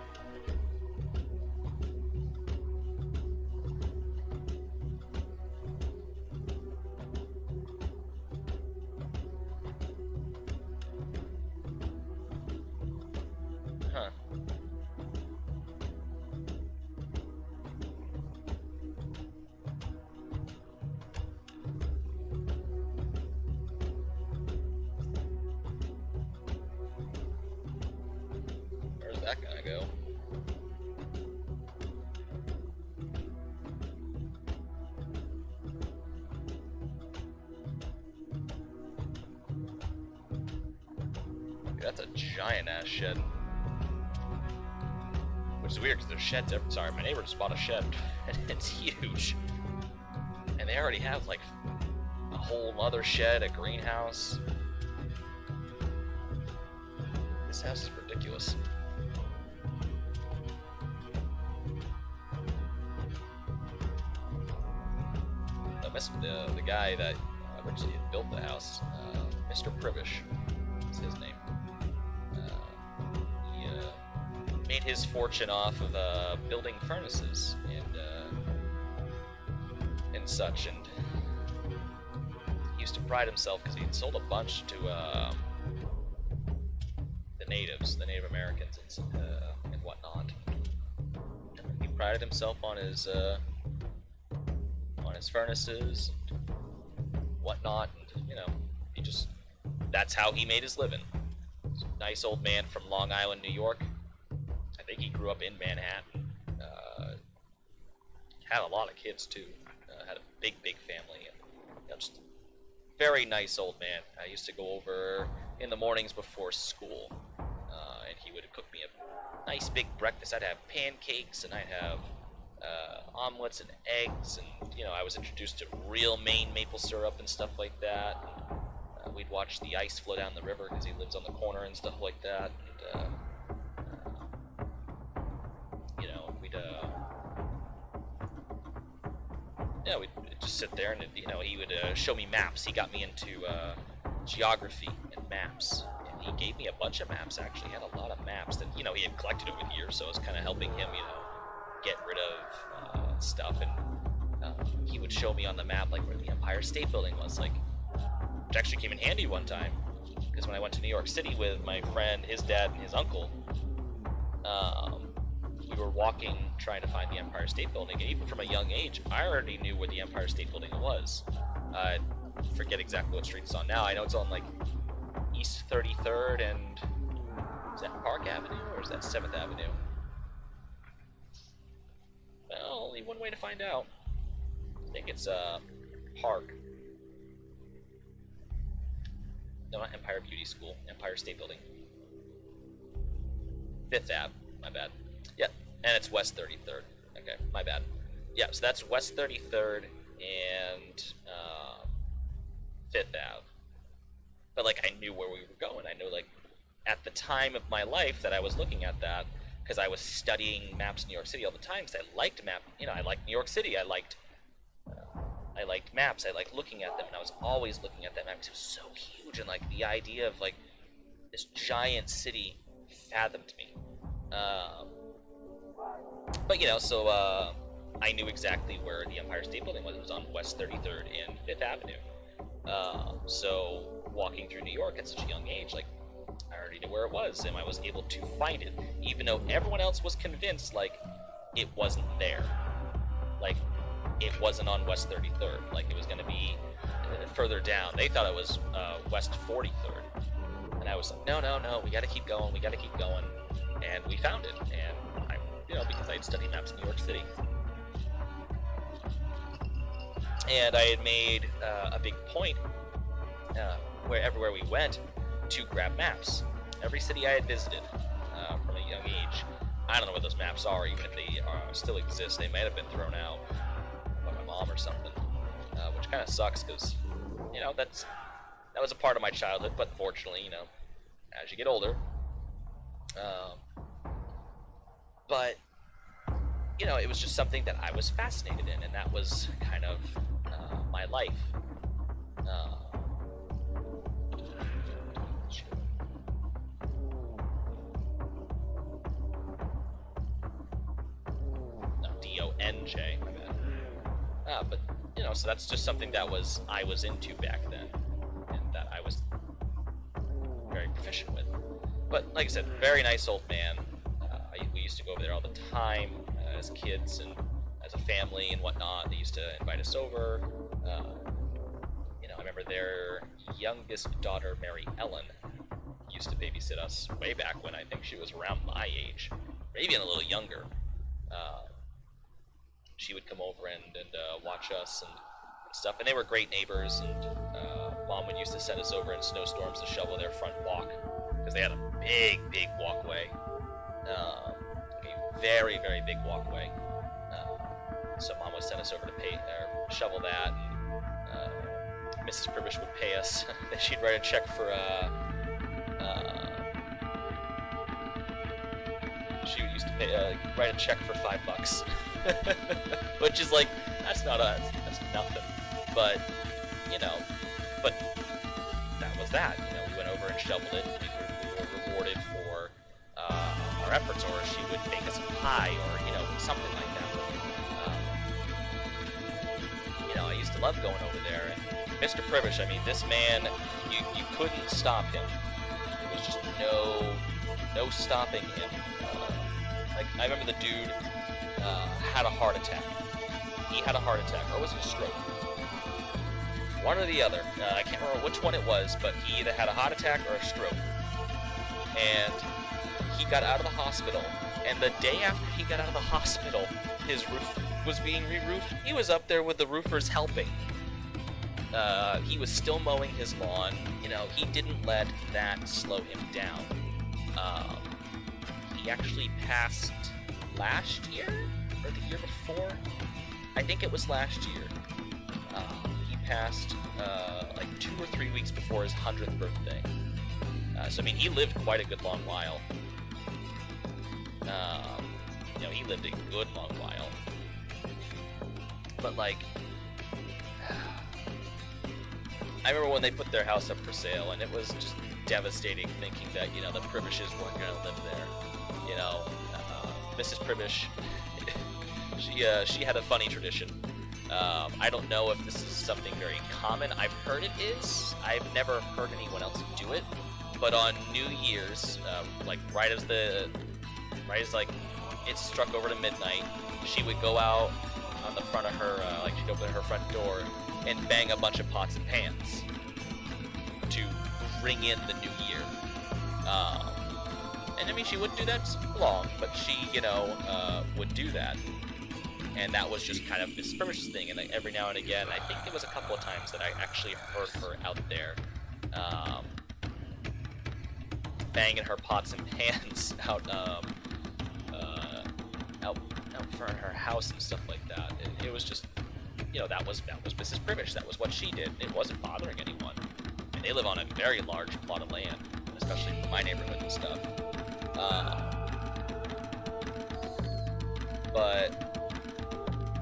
S1: ago. That's a giant-ass shed. Which is weird, because there's sheds every... Sorry, my neighbor just bought a shed, and it's huge. And they already have, like, a whole other shed, a greenhouse. This house is ridiculous. The guy that originally had built the house, Mr. Privish is his name. He made his fortune off of building furnaces and such, and he used to pride himself because he had sold a bunch to the natives, the Native Americans, and whatnot. He prided himself on his furnaces and whatnot, and you know, he just, that's how he made his living. He's a nice old man from Long Island, New York. I think he grew up in Manhattan. Had a lot of kids too. Had a big family, and you know, just very nice old man. I used to go over in the mornings before school, and he would cook me a nice big breakfast. I'd have pancakes, and I'd have omelets and eggs, and you know, I was introduced to real Maine maple syrup and stuff like that. And, we'd watch the ice flow down the river because he lives on the corner and stuff like that. And, you know, we'd just sit there, and you know, he would show me maps. He got me into geography and maps, and he gave me a bunch of maps. Actually, he had a lot of maps that, you know, he had collected over the years, so it was kind of helping him, you know, get rid of stuff. And he would show me on the map like where the Empire State Building was, like, which actually came in handy one time, because when I went to New York City with my friend, his dad, and his uncle, we were walking trying to find the Empire State Building, and even from a young age, I already knew where the Empire State Building was. I forget exactly what street it's on now. I know it's on like East 33rd and, is that Park Avenue or is that 7th Avenue? Well, only one way to find out. I think it's Park. No, not Empire Beauty School. Empire State Building. 5th Ave. My bad. Yeah, and it's West 33rd. Okay, my bad. Yeah, so that's West 33rd and 5th Ave. But like, I knew where we were going. I knew, like, at the time of my life that I was looking at that, because I was studying maps in New York City all the time, because I liked map. You know, I liked New York City. I liked maps. I liked looking at them, and I was always looking at that map because it was so huge, and like the idea of like this giant city fathomed me. But you know, so I knew exactly where the Empire State Building was. It was on West 33rd and 5th Avenue. So walking through New York at such a young age, like, I already knew where it was, and I was able to find it, even though everyone else was convinced, like, it wasn't there. Like, it wasn't on West 33rd. Like, it was going to be further down. They thought it was West 43rd. And I was like, no, we got to keep going. And we found it. And I, you know, because I had studied maps in New York City. And I had made a big point everywhere we went to grab maps. Every city I had visited from a young age. I don't know what those maps are, even if they still exist. They might have been thrown out by my mom or something, which kind of sucks because, you know, that was a part of my childhood. But fortunately, you know, as you get older, but you know, it was just something that I was fascinated in, and that was kind of my life. DONJ, my bad. But you know, so that's just something that I was into back then, and that I was very proficient with. But like I said, very nice old man. We used to go over there all the time as kids and as a family and whatnot. They used to invite us over. You know, I remember their youngest daughter, Mary Ellen, used to babysit us way back when I think she was around my age. or even a little younger, she would come over and watch us and stuff. And they were great neighbors, and Mom would used to send us over in snowstorms to shovel their front walk, because they had a big walkway. A very, very big walkway. So Mom would send us over to shovel that, and Mrs. Pribish would pay us. She'd write a check for, she used to write a check for $5, which is like, that's nothing. But, but that was that. We went over and shoveled it. We were rewarded for our efforts, or she would make us a pie, or something like that. I used to love going over there. And Mr. Pribish, I mean, this man, you couldn't stop him. There was just no stopping him. I remember the dude had a heart attack. He had a heart attack, or was it a stroke? One or the other. I can't remember which one it was, but he either had a heart attack or a stroke. And he got out of the hospital, and the day after he got out of the hospital, his roof was being re-roofed. He was up there with the roofers helping. He was still mowing his lawn. He didn't let that slow him down. He actually passed last year, or the year before? I think it was last year. He passed like 2 or 3 weeks before his 100th birthday. So, I mean, he lived quite a good long while. He lived a good long while. But, like, I remember when they put their house up for sale, and it was just devastating thinking that, the Pribishes weren't going to live there. Mrs. Pribish, she had a funny tradition. I don't know if this is something very common. I've heard it is. I've never heard anyone else do it. But on New Year's, right as it struck over to midnight, she would go out on the front of her, she'd open her front door and bang a bunch of pots and pans to ring in the new year. And I mean, she wouldn't do that long, but she, would do that. And that was just kind of Mrs. Primish's thing. And every now and again, I think there was a couple of times that I actually heard her out there, banging her pots and pans out front of her house and stuff like that. It was just, that was Mrs. Pribish. That was what she did. It wasn't bothering anyone. And they live on a very large plot of land, especially for my neighborhood and stuff. But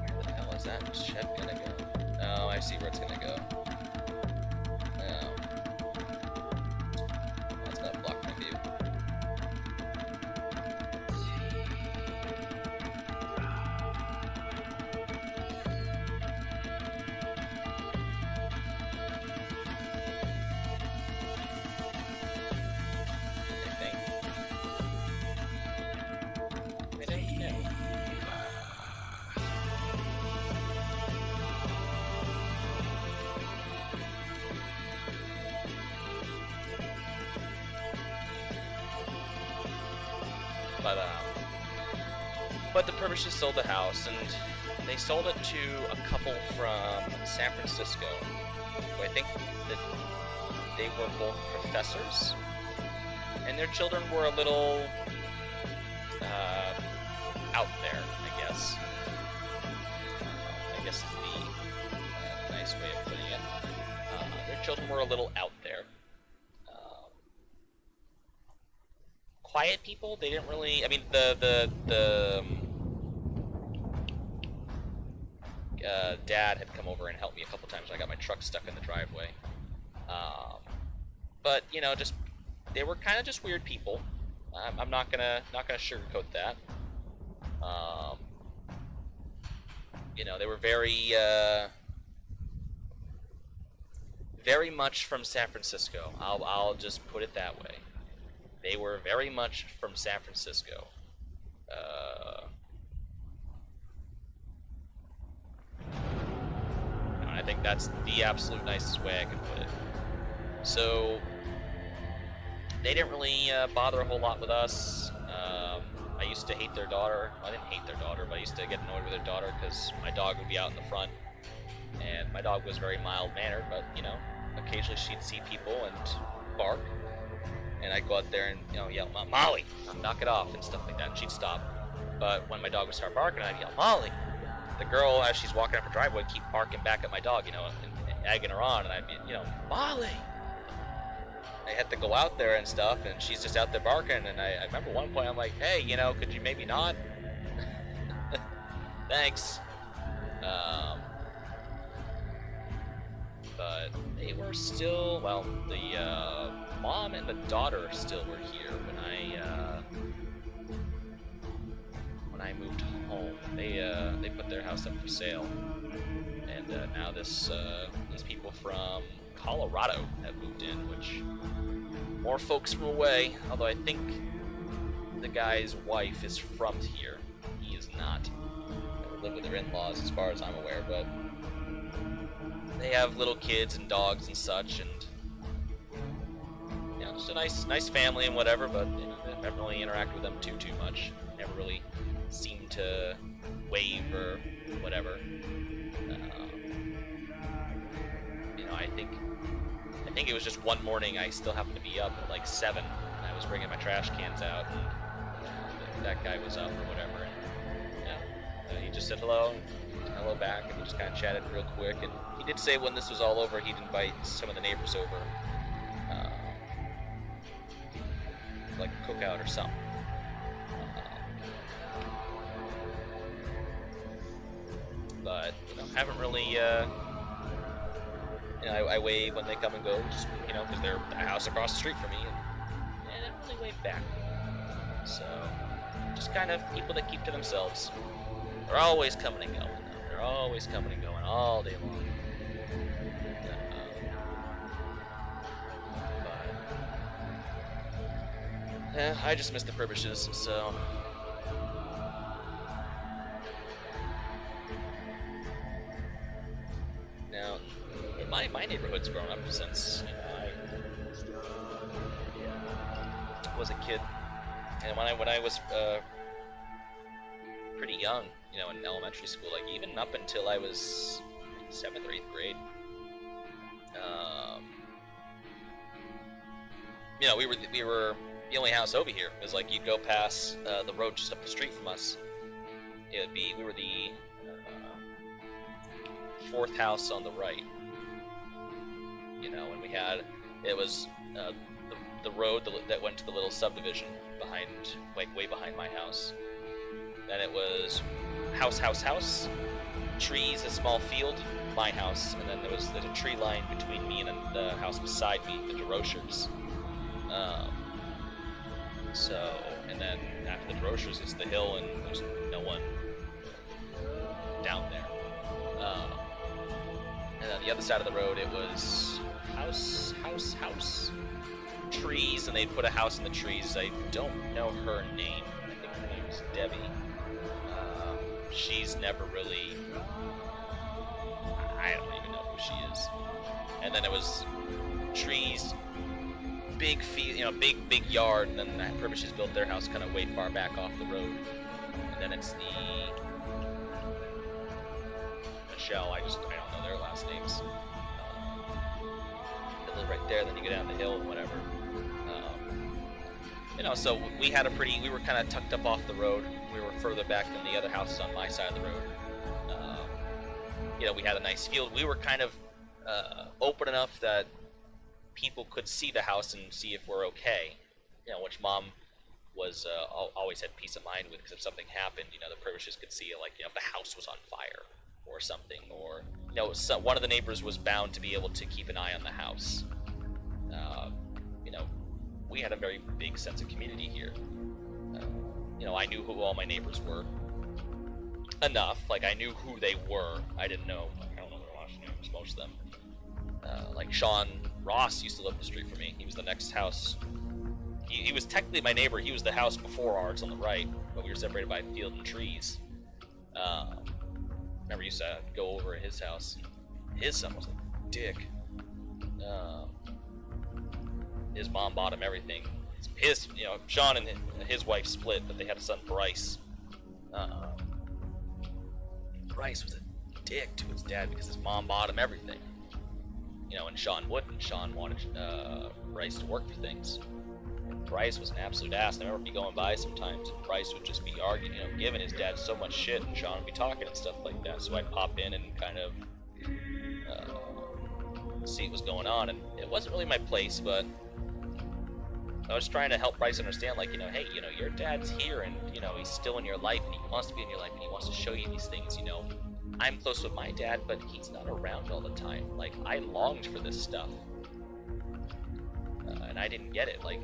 S1: where the hell is that shed gonna go? Oh, I see where it's gonna go. That's gonna block my view. But the Privishes sold the house, and they sold it to a couple from San Francisco, who I think that they were both professors, and their children were a little out there, I guess. I guess is the nice way of putting it. Their children were a little out there. Quiet people. They didn't really. I mean, the dad had come over and helped me a couple times when I got my truck stuck in the driveway. But just they were kind of just weird people. I'm not gonna sugarcoat that. They were very much from San Francisco. I'll just put it that way. They were very much from San Francisco. I think that's the absolute nicest way I can put it. So they didn't really bother a whole lot with us. I I used to hate their daughter. I didn't hate their daughter, but I used to get annoyed with their daughter because my dog would be out in the front, and my dog was very mild-mannered, but, you know, occasionally she'd see people and bark, and I'd go out there and, you know, yell, "Molly, knock it off," and stuff like that, and she'd stop. But when my dog would start barking, I'd yell, "Molly." The girl, as she's walking up her driveway, would keep barking back at my dog, you know, and egging her on, and I'd be, you know, "Molly!" I had to go out there and stuff, and she's just out there barking, and I remember one point I'm like, "Hey, you know, could you maybe not?" Thanks. But they were still, well, the mom and the daughter still were here when I moved home. They put their house up for sale, and now these people from Colorado have moved in, which more folks from away. Although I think the guy's wife is from here. He is not. They live with their in-laws, as far as I'm aware, but they have little kids and dogs and such, and you know, just a nice family and whatever. But you know, I haven't really interacted with them too much. Never really seemed to wave or whatever. You know, I think it was just one morning I still happened to be up at like 7, and I was bringing my trash cans out, and that guy was up or whatever, and he just said hello back, and we just kind of chatted real quick, and he did say when this was all over he'd invite some of the neighbors over, like a cookout or something. But you know, haven't really you know, I wave when they come and go, just, you know, because they're a house across the street from me, and I don't really wave back. So, just kind of people that keep to themselves. They're always coming and going. They're always coming and going all day long. But I just miss the Pribbishes, so. Now, my neighborhood's grown up since, you know, I was a kid, and when I was pretty young, you know, in elementary school, like even up until I was 7th or 8th grade, you know, we were the only house over here. It was like you'd go past the road just up the street from us. We were the 4th house on the right. You know, and it was the road that went to the little subdivision behind, like way behind my house. Then it was house, trees, a small field, my house, and then there's a tree line between me and the house beside me, the DeRochers. So, and then after the DeRochers is the hill, and there's no one down there. And on the other side of the road, it was house, trees, and they'd put a house in the trees. I don't know her name. I think her name's Debbie. She's never really, I don't even know who she is. And then it was trees, big field, you know, big yard, and then that Pribbishes built their house kind of way far back off the road. And then it's Michelle, I don't know their last names. They live right there, then you go down the hill and whatever. You know, so we were kind of tucked up off the road. We were further back than the other houses on my side of the road. You know, we had a nice field. We were kind of open enough that people could see the house and see if we're okay. You know, which Mom was always had peace of mind with, because if something happened, you know, the Pribbishes could see, like, you know, if the house was on fire or something, or, you know, one of the neighbors was bound to be able to keep an eye on the house. You know, we had a very big sense of community here. You know, I knew who all my neighbors were enough. Like, I knew who they were. I don't know their last names, most of them. Like Sean Ross used to live up the street from me. He was the next house. He was technically my neighbor. He was the house before ours on the right, but we were separated by a field and trees. Remember, used to go over at his house. His son was a dick. His mom bought him everything. Sean and his wife split, but they had a son, Bryce. Bryce was a dick to his dad because his mom bought him everything. And Sean wouldn't. Sean wanted Bryce to work for things. Bryce was an absolute ass. I remember me going by sometimes, and Bryce would just be arguing, giving his dad so much shit, and Sean would be talking and stuff like that. So I'd pop in and kind of see what was going on, and it wasn't really my place, but I was trying to help Bryce understand, like, hey, your dad's here, and, he's still in your life, and he wants to be in your life, and he wants to show you these things, I'm close with my dad, but he's not around all the time. Like, I longed for this stuff, and I didn't get it, like,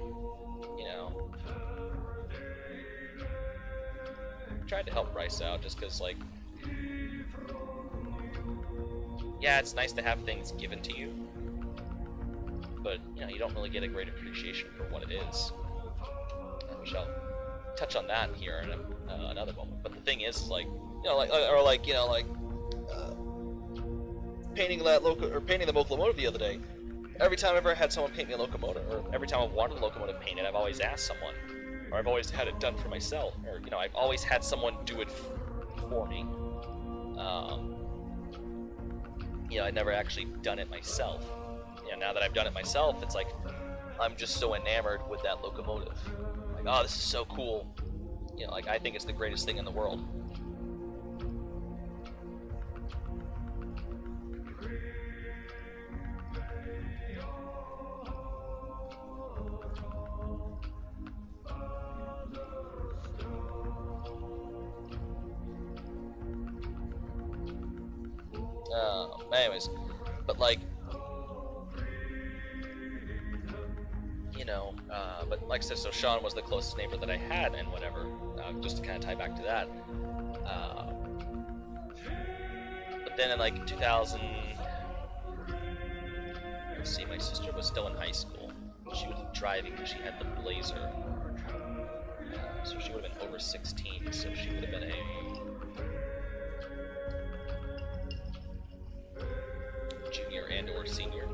S1: I tried to help Bryce out, just because, like, yeah, it's nice to have things given to you, but you don't really get a great appreciation for what it is. Which I'll touch on that here in another moment. But the thing is, like, painting painting the locomotive the other day. Every time I've ever had someone paint me a locomotive, or every time I've wanted a locomotive painted, I've always asked someone, or I've always had it done for myself, or I've always had someone do it for me. I never actually done it myself. Now that I've done it myself, it's like I'm just so enamored with that locomotive. Like, oh, this is so cool. Like, I think it's the greatest thing in the world. Anyways, but like, but like I said, so Sean was the closest neighbor that I had, and whatever, just to kind of tie back to that. But then in like 2000, let's see, my sister was still in high school. She was driving because she had the Blazer. So she would have been over 16, so she would have been a junior and or senior.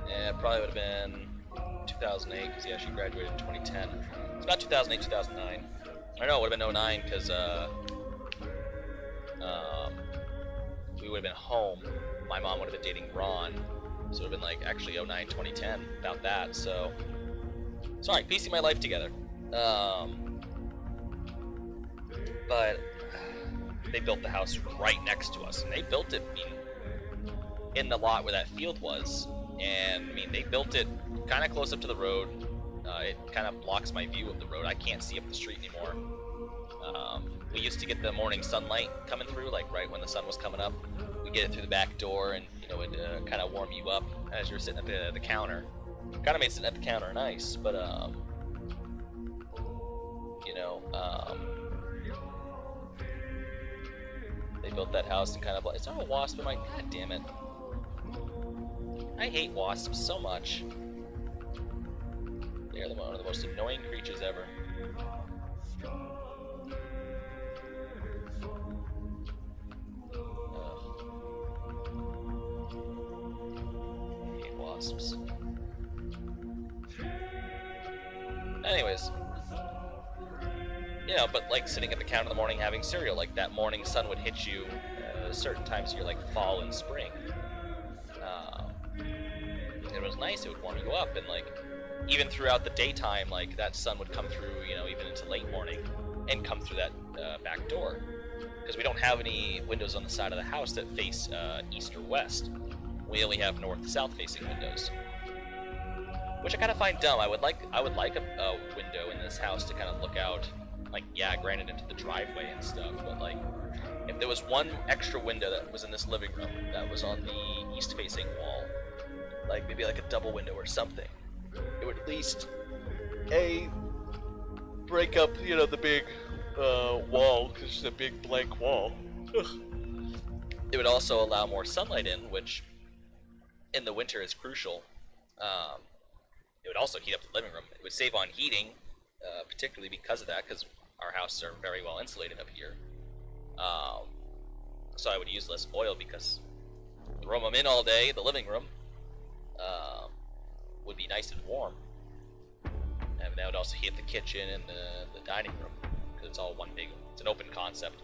S1: Yeah, it probably would have been 2008, because yeah, she graduated in 2010. It's about 2008, 2009. I know it would have been 09, because we would have been home. My mom would have been dating Ron, so it would have been like actually 09, 2010, about that. So, sorry, piecing my life together. But they built the house right next to us, and they built it, in the lot where that field was. And they built it kind of close up to the road. It kind of blocks my view of the road. I can't see up the street anymore. We used to get the morning sunlight coming through, like right when the sun was coming up. We get it through the back door, and it would kind of warm you up as you're sitting at the counter. Kind of made sitting at the counter nice, but they built that house and kind of, it's not a wasp. I'm like, God damn it. I hate wasps so much. They're one of the most annoying creatures ever. I hate wasps. Anyways. But like sitting at the counter in the morning having cereal, like that morning sun would hit you certain times here, like fall and spring. It was nice, it would warm you up, and like even throughout the daytime, like that sun would come through, even into late morning, and come through that back door, because we don't have any windows on the side of the house that face east or west. We only have north-south facing windows, which I kind of find dumb. I would like a window in this house to kind of look out, like, yeah, granted, into the driveway and stuff, but like if there was one extra window that was in this living room that was on the east-facing wall, like maybe like a double window or something, it would at least break up the big wall, because it's a big blank wall. It would also allow more sunlight in, which in the winter is crucial. It would also heat up the living room. It would save on heating, particularly because of that, because our houses are very well insulated up here. So I would use less oil because the room I'm in all day, the living room, would be nice and warm. And that would also heat the kitchen and the dining room, because it's all it's an open concept.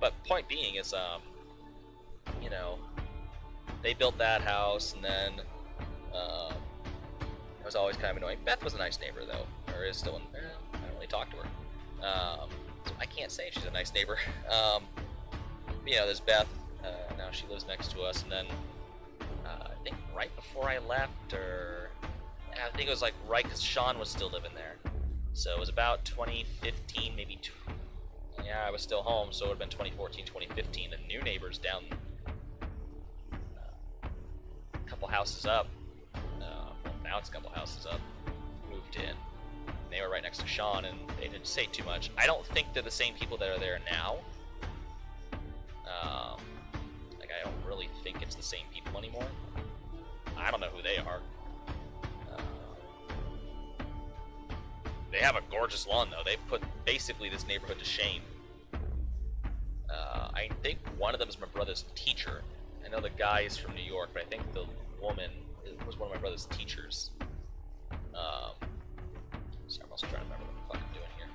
S1: But point being is, you know, they built that house, and then it was always kind of annoying. Beth was a nice neighbor, though, or is still. I don't really talk to her, so I can't say she's a nice neighbor. You know, there's Beth. Now she lives next to us, and then I think right before I left, or I think it was like right because Sean was still living there. So it was about 2015, maybe. Yeah, I was still home, so it would have been 2014, 2015. The new neighbors down a couple houses up, well, now it's a couple houses up, moved in. They were right next to Sean, and they didn't say too much. I don't think they're the same people that are there now. Like, I don't really think it's the same people anymore. I don't know who they are. They have a gorgeous lawn, though. They put basically this neighborhood to shame. I think one of them is my brother's teacher. I know the guy is from New York, but I think the woman was one of my brother's teachers. Sorry, I'm also trying to remember what the fuck I'm doing here.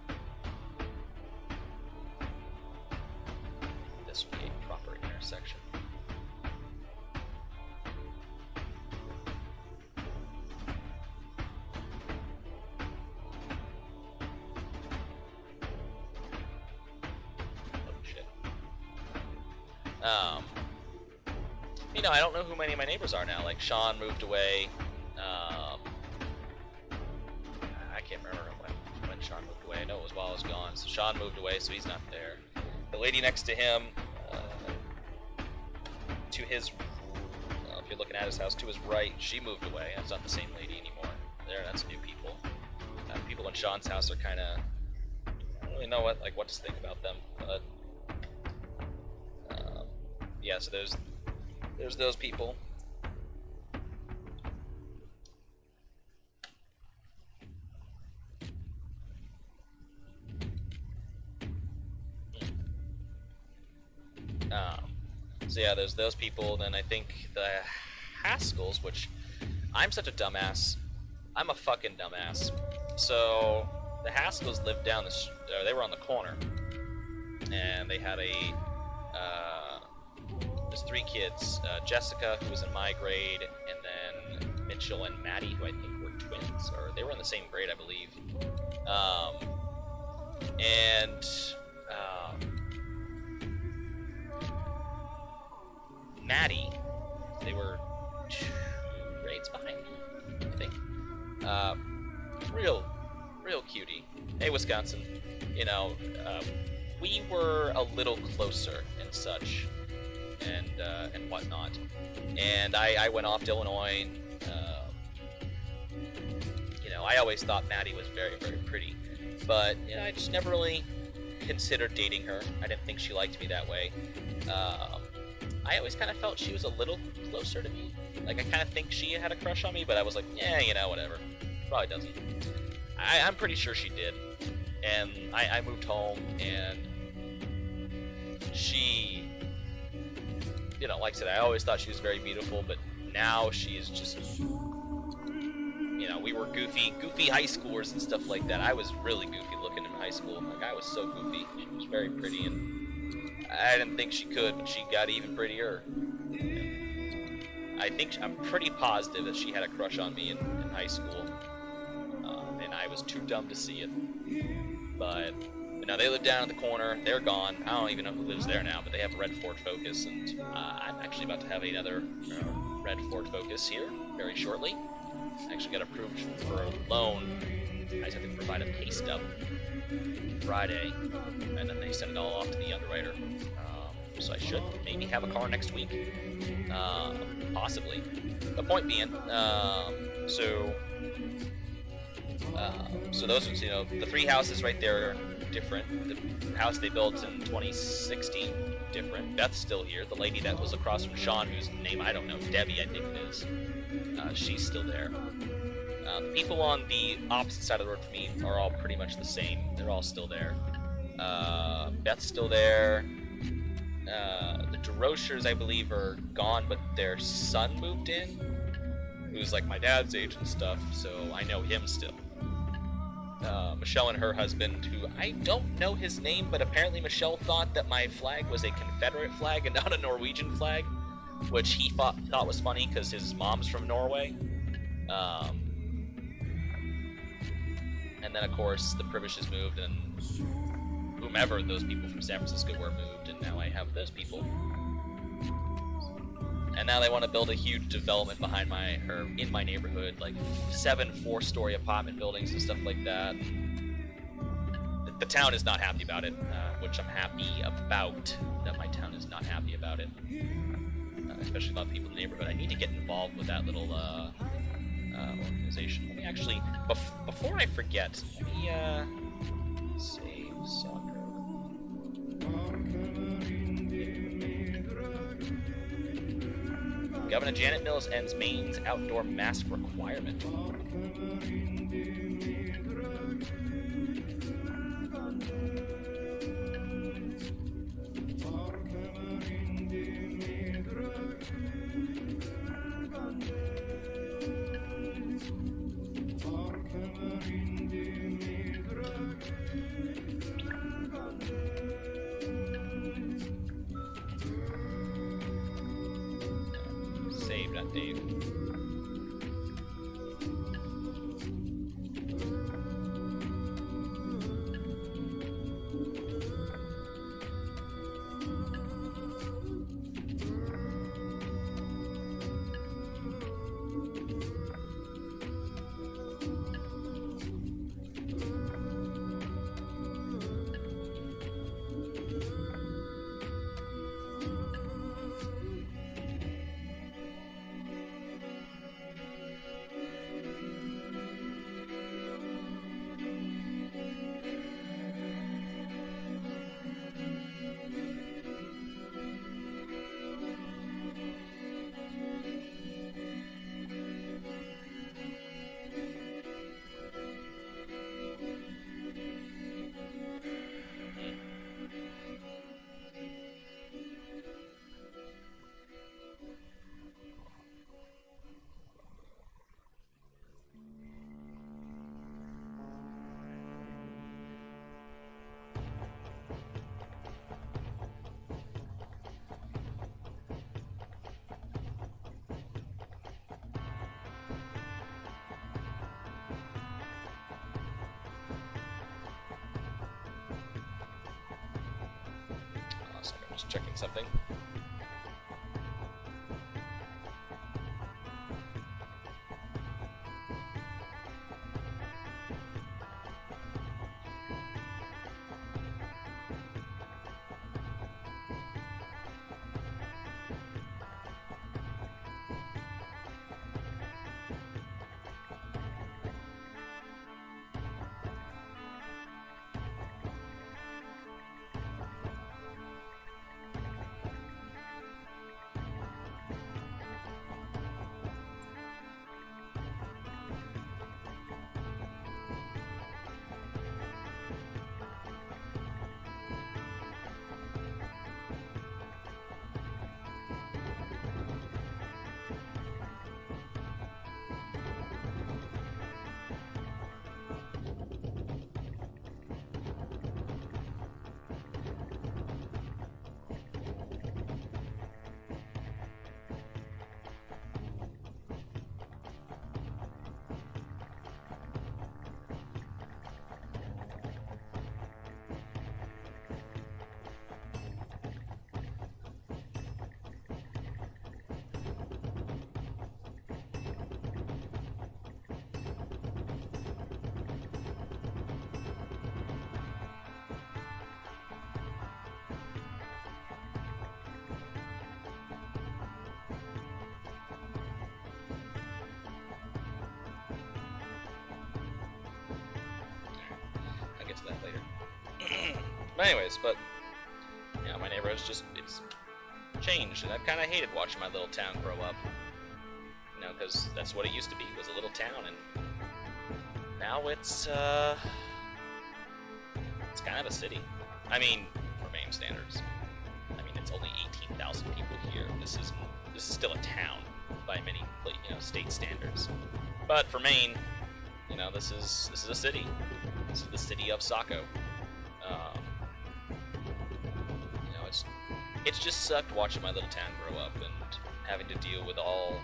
S1: This would be a proper intersection. You know, I don't know who many of my neighbors are now. Like, Sean moved away. I can't remember when Sean moved away. I know it was while I was gone. So Sean moved away, so he's not there. The lady next to him, to his, if you're looking at his house, to his right, she moved away. That's not the same lady anymore. That's new people. People in Sean's house are kind of, I don't really know what to think about them, but yeah, so there's those people. So yeah, there's those people. Then I think the Haskells, which I'm such a dumbass. I'm a fucking dumbass. So the Haskells lived down they were on the corner, and they had there's 3 kids, Jessica, who was in my grade, and then Mitchell and Maddie, who I think were twins, or they were in the same grade, I believe. Maddie, they were 2 grades behind me, I think. Real cutie. Hey, Wisconsin. You know, we were a little closer and such, and whatnot. And I went off to Illinois. You know, I always thought Maddie was very, very pretty, but you know, I just never really considered dating her. I didn't think she liked me that way. I always kind of felt she was a little closer to me. Like, I kind of think she had a crush on me, but I was like, yeah, you know, whatever. Probably doesn't. I'm pretty sure she did. And I moved home, and she, you know, like I said, I always thought she was very beautiful, but now she is just, you know, we were goofy high schoolers and stuff like that. I was really goofy looking in high school. Like, I was so goofy. She was very pretty, and I didn't think she could, but she got even prettier. I'm pretty positive that she had a crush on me in high school, and I was too dumb to see it. But now they live down at the corner. They're gone. I don't even know who lives there now, but they have a red Ford Focus, and I'm actually about to have another red Ford Focus here very shortly. I actually got approved for a loan. I just have to provide a pay stub Friday, and then they send it all off to the underwriter. So I should maybe have a car next week, possibly. The point being, so those, you know, the 3 houses right there are different. The house they built in 2016, different. Beth's still here. The lady that was across from Sean, whose name I don't know, Debbie, I think it is. She's still there. The people on the opposite side of the road from me are all pretty much the same. They're all still there. Beth's still there. The DeRochers, I believe, are gone, but their son moved in, who's like my dad's age and stuff, so I know him still. Michelle and her husband, who I don't know his name, but apparently Michelle thought that my flag was a Confederate flag and not a Norwegian flag, which he thought was funny because his mom's from Norway. And then, of course, the Privishes moved, and whomever those people from San Francisco were moved, and now I have those people. And now they want to build a huge development behind in my neighborhood, like 7 4-story apartment buildings and stuff like that. The town is not happy about it, which I'm happy about that my town is not happy about it. Especially about people in the neighborhood. I need to get involved with that little organization. Let me actually, before I forget, let me save soccer. Governor Janet Mills ends Maine's outdoor mask requirement. Save, not Dave. Just checking something. To that later. But anyways, yeah, my neighborhood's it's changed, and I've kind of hated watching my little town grow up. You know, because that's what it used to be, was a little town, and now it's kind of a city. I mean, for Maine standards. I mean, it's only 18,000 people here. This is still a town by many, state standards. But for Maine, this is a city. This is the city of Saco. It's just sucked watching my little town grow up and having to deal with all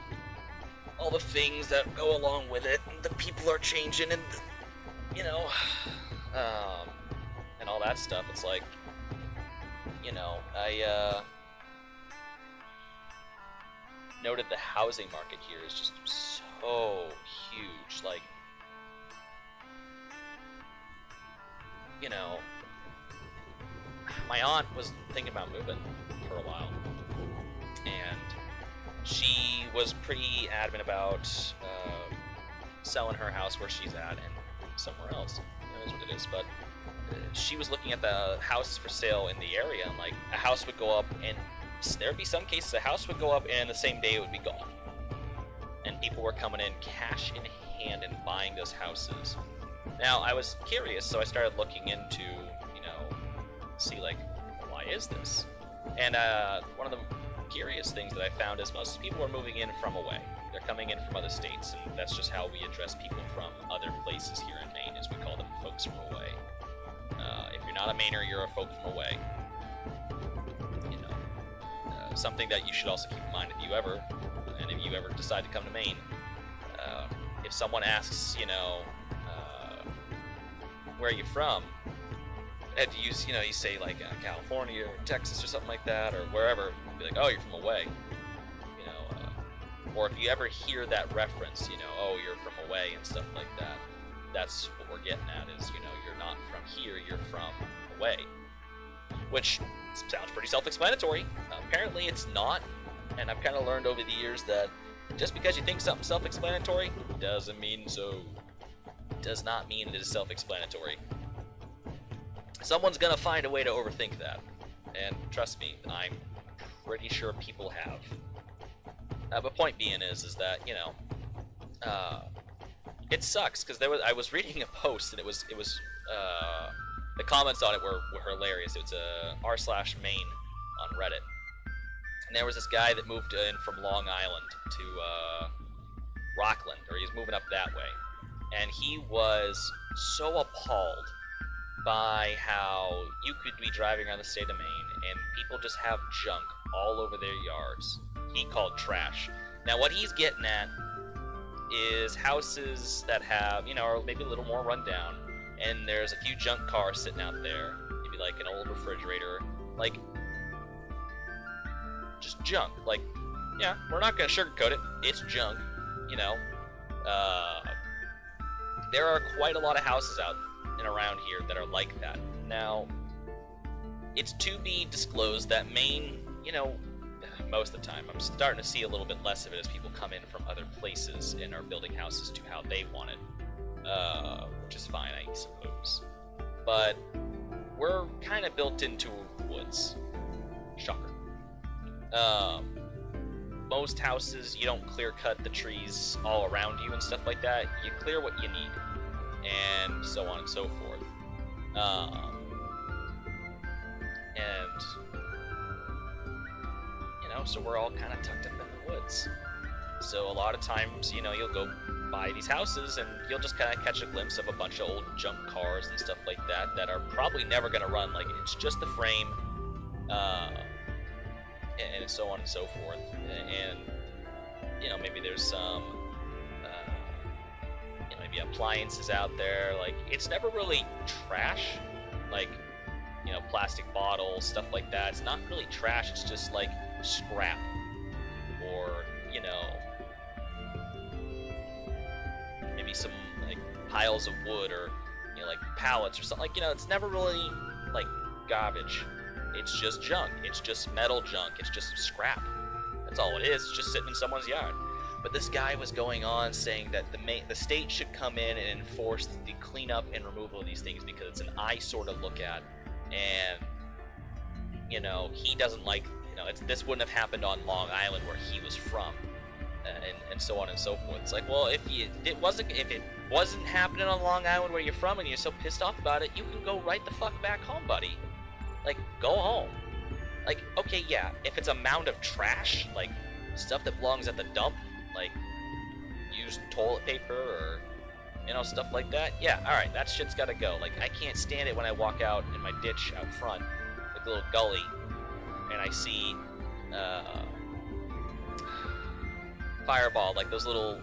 S1: the things that go along with it. And the people are changing, and and all that stuff. It's like, I noted the housing market here is just so huge. Like, my aunt was thinking about moving for a while, and she was pretty adamant about selling her house where she's at and somewhere else. It is what it is, but she was looking at the houses for sale in the area, and like a house would go up, and there would be some cases a house would go up, and the same day it would be gone. And people were coming in cash in hand and buying those houses. Now I was curious, so I started looking into, see like, why is this? And one of the curious things that I found is most people are moving in from away. They're coming in from other states, and that's just how we address people from other places here in Maine, is we call them folks from away. If you're not a Mainer, you're a folk from away. Something that you should also keep in mind if you ever decide to come to Maine. If someone asks, where are you from? And you say like California or Texas or something like that, or wherever, be like, oh, you're from away. Or if you ever hear that reference, oh, you're from away and stuff like that, that's what we're getting at is, you're not from here, you're from away. Which sounds pretty self-explanatory. Apparently it's not, and I've kind of learned over the years that just because you think something's self-explanatory doesn't mean so. Does not mean it is self-explanatory. Someone's gonna find a way to overthink that, and trust me, I'm pretty sure people have. But point being is that it sucks because I was reading a post, and it was the comments on it were hilarious. It was r/Maine on Reddit, and there was this guy that moved in from Long Island to Rockland, or he's moving up that way, and he was so appalled by how you could be driving around the state of Maine and people just have junk all over their yards. He called trash. Now what he's getting at is houses that have, are maybe a little more run down, and there's a few junk cars sitting out there, maybe like an old refrigerator, like just junk. Like, yeah, we're not gonna sugarcoat it, it's junk, there are quite a lot of houses out and around here that are like that. Now, it's to be disclosed that Maine, most of the time, I'm starting to see a little bit less of it as people come in from other places and are building houses to how they want it, which is fine, I suppose. But we're kind of built into woods. Shocker. Most houses, you don't clear cut the trees all around you and stuff like that. You clear what you need, and so on and so forth. So we're all kind of tucked up in the woods. So a lot of times, you'll go by these houses and you'll just kind of catch a glimpse of a bunch of old junk cars and stuff like that that are probably never going to run. Like, it's just the frame, and so on and so forth. And maybe there's some, maybe appliances out there. Like, it's never really trash. Like, plastic bottles, stuff like that. It's not really trash. It's just like scrap, or maybe some like piles of wood, or like pallets or something. Like, it's never really like garbage. It's just junk. It's just metal junk. It's just scrap. That's all it is. It's just sitting in someone's yard. But this guy was going on saying that the state should come in and enforce the cleanup and removal of these things because it's an eyesore to look at, and he doesn't like. This wouldn't have happened on Long Island where he was from. and so on and so forth. It's like, well, if it wasn't happening on Long Island where you're from and you're so pissed off about it, you can go right the fuck back home, buddy. Like, go home. Like, okay, yeah, if it's a mound of trash, like stuff that belongs at the dump, like used toilet paper or, you know, stuff like that, yeah, alright, that shit's gotta go. Like, I can't stand it when I walk out in my ditch out front, like the little gully, and I see Fireball, like those little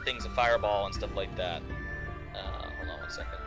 S1: things of Fireball and stuff like that. Hold on one second.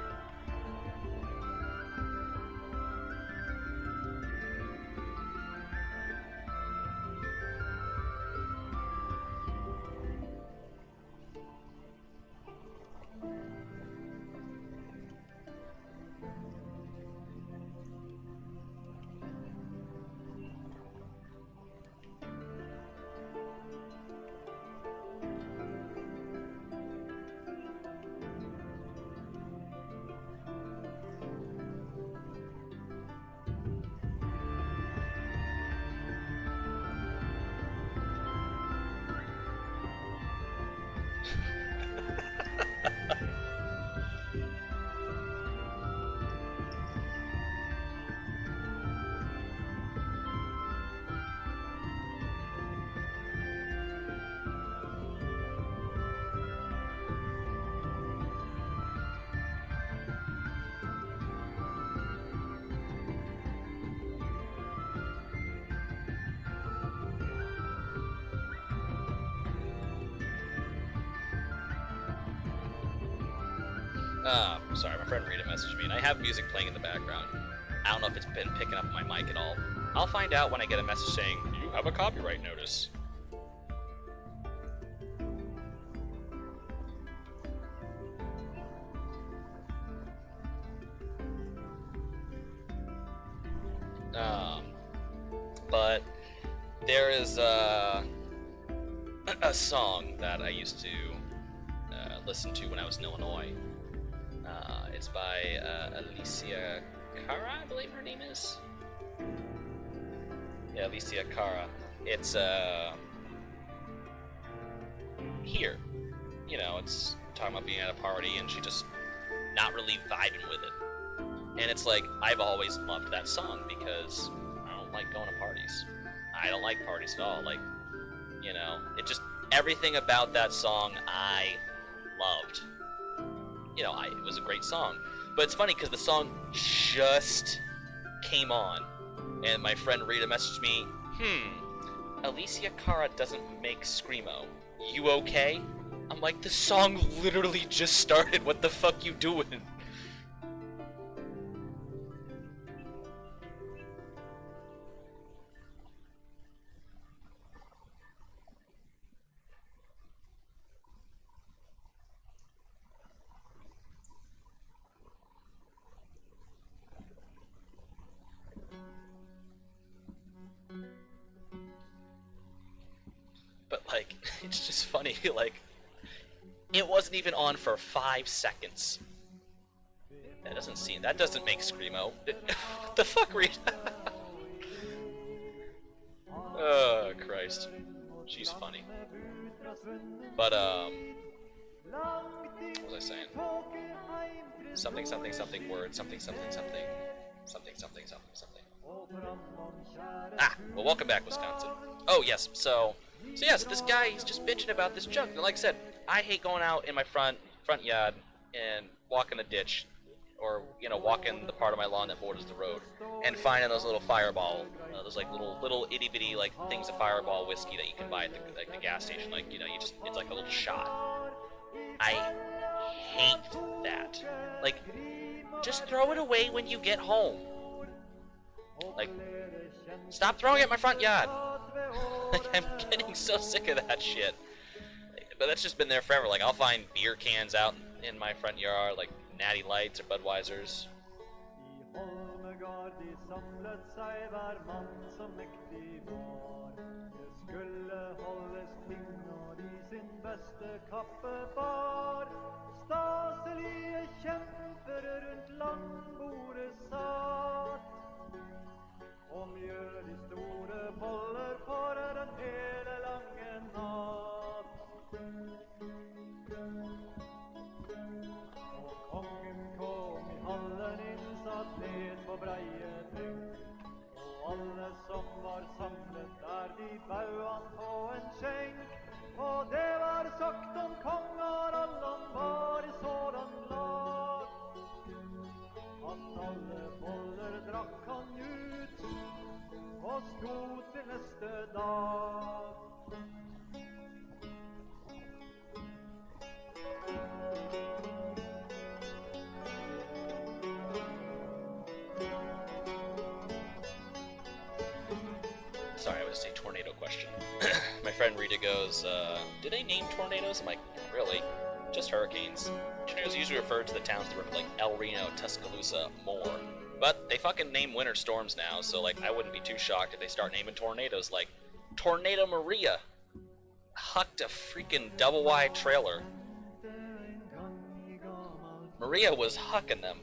S1: Sorry, my friend Rita messaged me, and I have music playing in the background. I don't know if it's been picking up my mic at all. I'll find out when I get a message saying, you have a copyright notice. But there is a song that I used to listen to when I was in Illinois. It's by Alicia Cara, I believe her name is. Yeah, Alicia Cara. It's Here. You know, it's talking about being at a party and she just not really vibing with it. And it's like, I've always loved that song because I don't like going to parties. I don't like parties at all. Like, you know, it just, everything about that song I loved. You know, it was a great song. But it's funny because the song just came on, and my friend Rita messaged me, Alicia Cara doesn't make Screamo. You okay? I'm like, the song literally just started. What the fuck you doing? But, like, it's just funny, like, it wasn't even on for 5 seconds. That doesn't make Screamo. What the fuck, Rita? Oh, Christ. She's funny. But, what was I saying? Something, something, something, word, something, something, something. Something, something, something, something. Well, welcome back, Wisconsin. Oh, yes, so yes, this guy, he's just bitching about this junk. And like I said, I hate going out in my front yard and walking a ditch, or, you know, walking the part of my lawn that borders the road, and finding those little Fireball, those like little itty bitty like things of Fireball whiskey that you can buy at the gas station. Like, you know, it's like a little shot. I hate that. Like, just throw it away when you get home. Like, stop throwing it in my front yard. Like, I'm getting so sick of that shit. But that's just been there forever. Like, I'll find beer cans out in my front yard, like Natty Lights or Budweisers.
S3: som var samlet der de bauan på en skjenk. Og det var sagt om kongar, allan var i sådan lag. At alle boller drakk han ut, og stod til neste dag.
S1: Sorry, I was a tornado question. My friend Rita goes, do they name tornadoes? I'm like, not really, just hurricanes. Tornadoes usually refer to the towns that were like El Reno, Tuscaloosa, more. But they fucking name winter storms now, so like I wouldn't be too shocked if they start naming tornadoes like Tornado Maria. Hucked a freaking double-wide trailer. Maria was hucking them.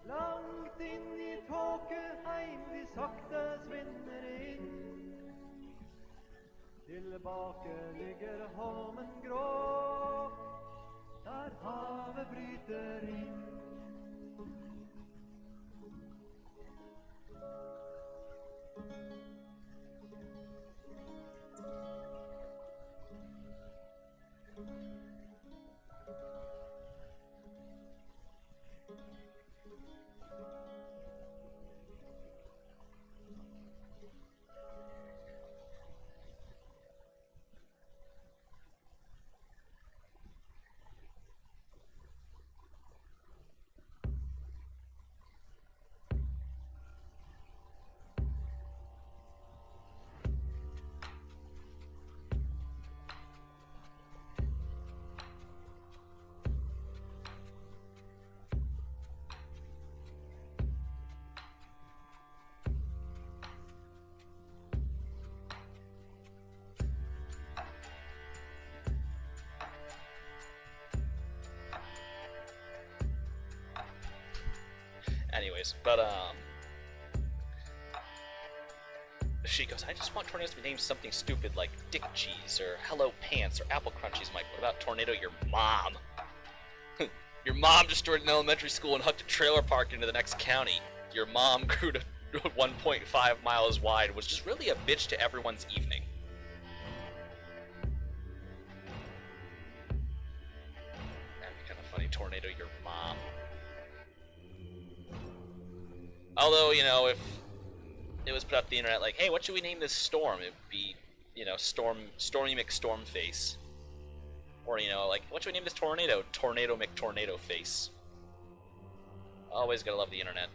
S3: Langt inn i tåkeheim de sakte svinner inn. Tilbake ligger Holmen grå, der havet bryter inn.
S1: Anyways, but she goes, I just want tornadoes to be named something stupid like Dick Cheese or Hello Pants or Apple Crunchies. I'm like, what about Tornado your mom? Your mom destroyed an elementary school and hooked a trailer park into the next county. Your mom grew to 1.5 miles wide, was just really a bitch to everyone's evening. That'd be kind of funny, Tornado your mom. Although, you know, if it was put up the internet like, hey, what should we name this storm? It would be, you know, Stormy McStormface. Or, you know, like, what should we name this tornado? Tornado McTornadoface. Always gotta love the internet.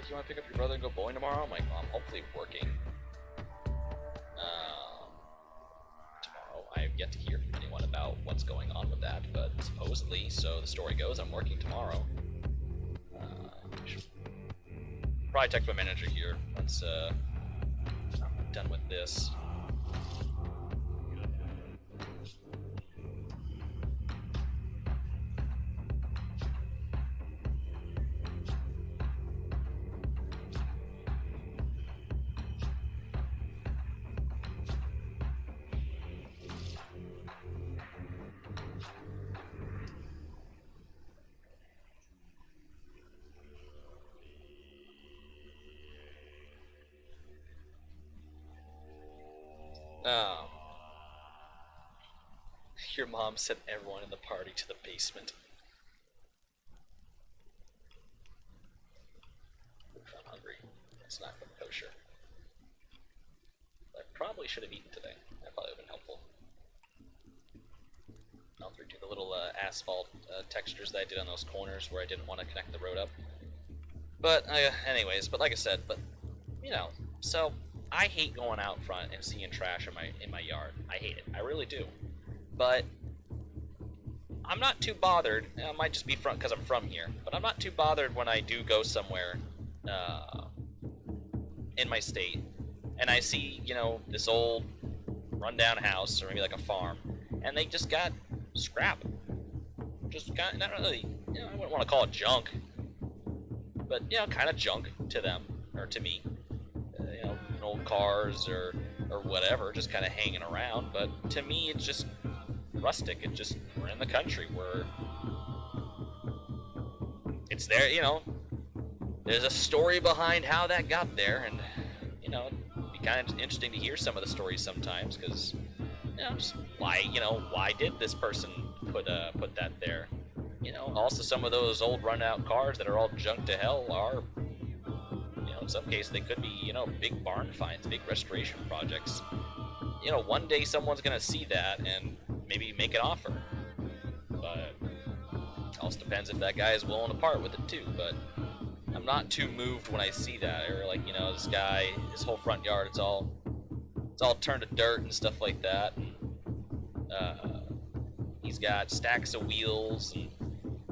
S1: You want to pick up your brother and go bowling tomorrow? I'm like, well, I'm hopefully working. Tomorrow. I have yet to hear from anyone about what's going on with that, but supposedly, so the story goes, I'm working tomorrow. Probably text my manager here once I'm done with this. Um, your mom sent everyone in the party to the basement. Oof, I'm hungry. It's not kosher. I probably should have eaten today. That probably would have been helpful. I'll redo the little asphalt textures that I did on those corners where I didn't want to connect the road up. But anyways, like I said, you know, so I hate going out front and seeing trash in my yard. I hate it. I really do. But I'm not too bothered. It might just be because I'm from here, but I'm not too bothered when I do go somewhere in my state and I see, you know, this old rundown house or maybe like a farm, and they just got scrap. Just got, not really, you know, I wouldn't want to call it junk, but, you know, kind of junk to them, or to me. You know, old cars or whatever, just kind of hanging around, but to me it's just rustic. It's just, we're in the country, it's there, you know, there's a story behind how that got there, and, you know, it'd be kind of interesting to hear some of the stories sometimes, because, you know, just why did this person put that there? You know, also some of those old run-out cars that are all junk to hell are, you know, in some cases they could be, you know, big barn finds, big restoration projects. You know, one day someone's gonna see that and maybe make an offer. But it also depends if that guy is willing to part with it too. But I'm not too moved when I see that, or like, you know, this guy, his whole front yard, it's all turned to dirt and stuff like that. He's got stacks of wheels, and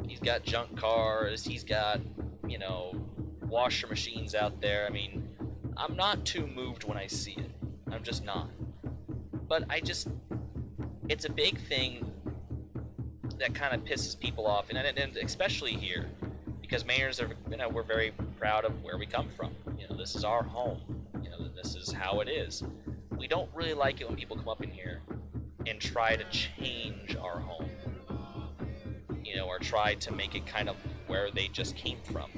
S1: he's got junk cars, he's got, you know, washer machines out there. I mean, I'm not too moved when I see it. I'm just not. But it's a big thing that kind of pisses people off, and especially here, because Mainers are, you know, we're very proud of where we come from. You know, this is our home. You know, this is how it is. We don't really like it when people come up in here and try to change our home, you know, or try to make it kind of where they just came from.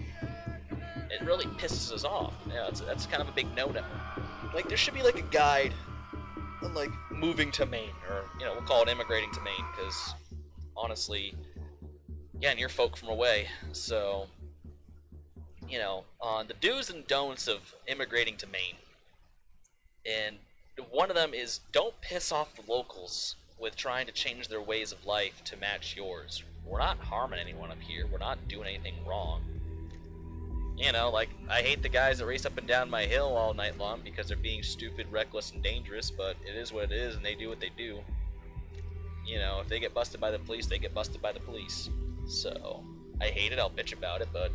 S1: It really pisses us off. Yeah, that's kind of a big no-no. Like, there should be like a guide on like moving to Maine, or, you know, we'll call it immigrating to Maine, because honestly, again, you're folk from away, so, you know, on the do's and don'ts of immigrating to Maine, and one of them is don't piss off the locals with trying to change their ways of life to match yours. We're not harming anyone up here. We're not doing anything wrong. You know, like, I hate the guys that race up and down my hill all night long because they're being stupid, reckless, and dangerous, but it is what it is, and they do what they do. You know, if they get busted by the police, they get busted by the police. So, I hate it, I'll bitch about it, but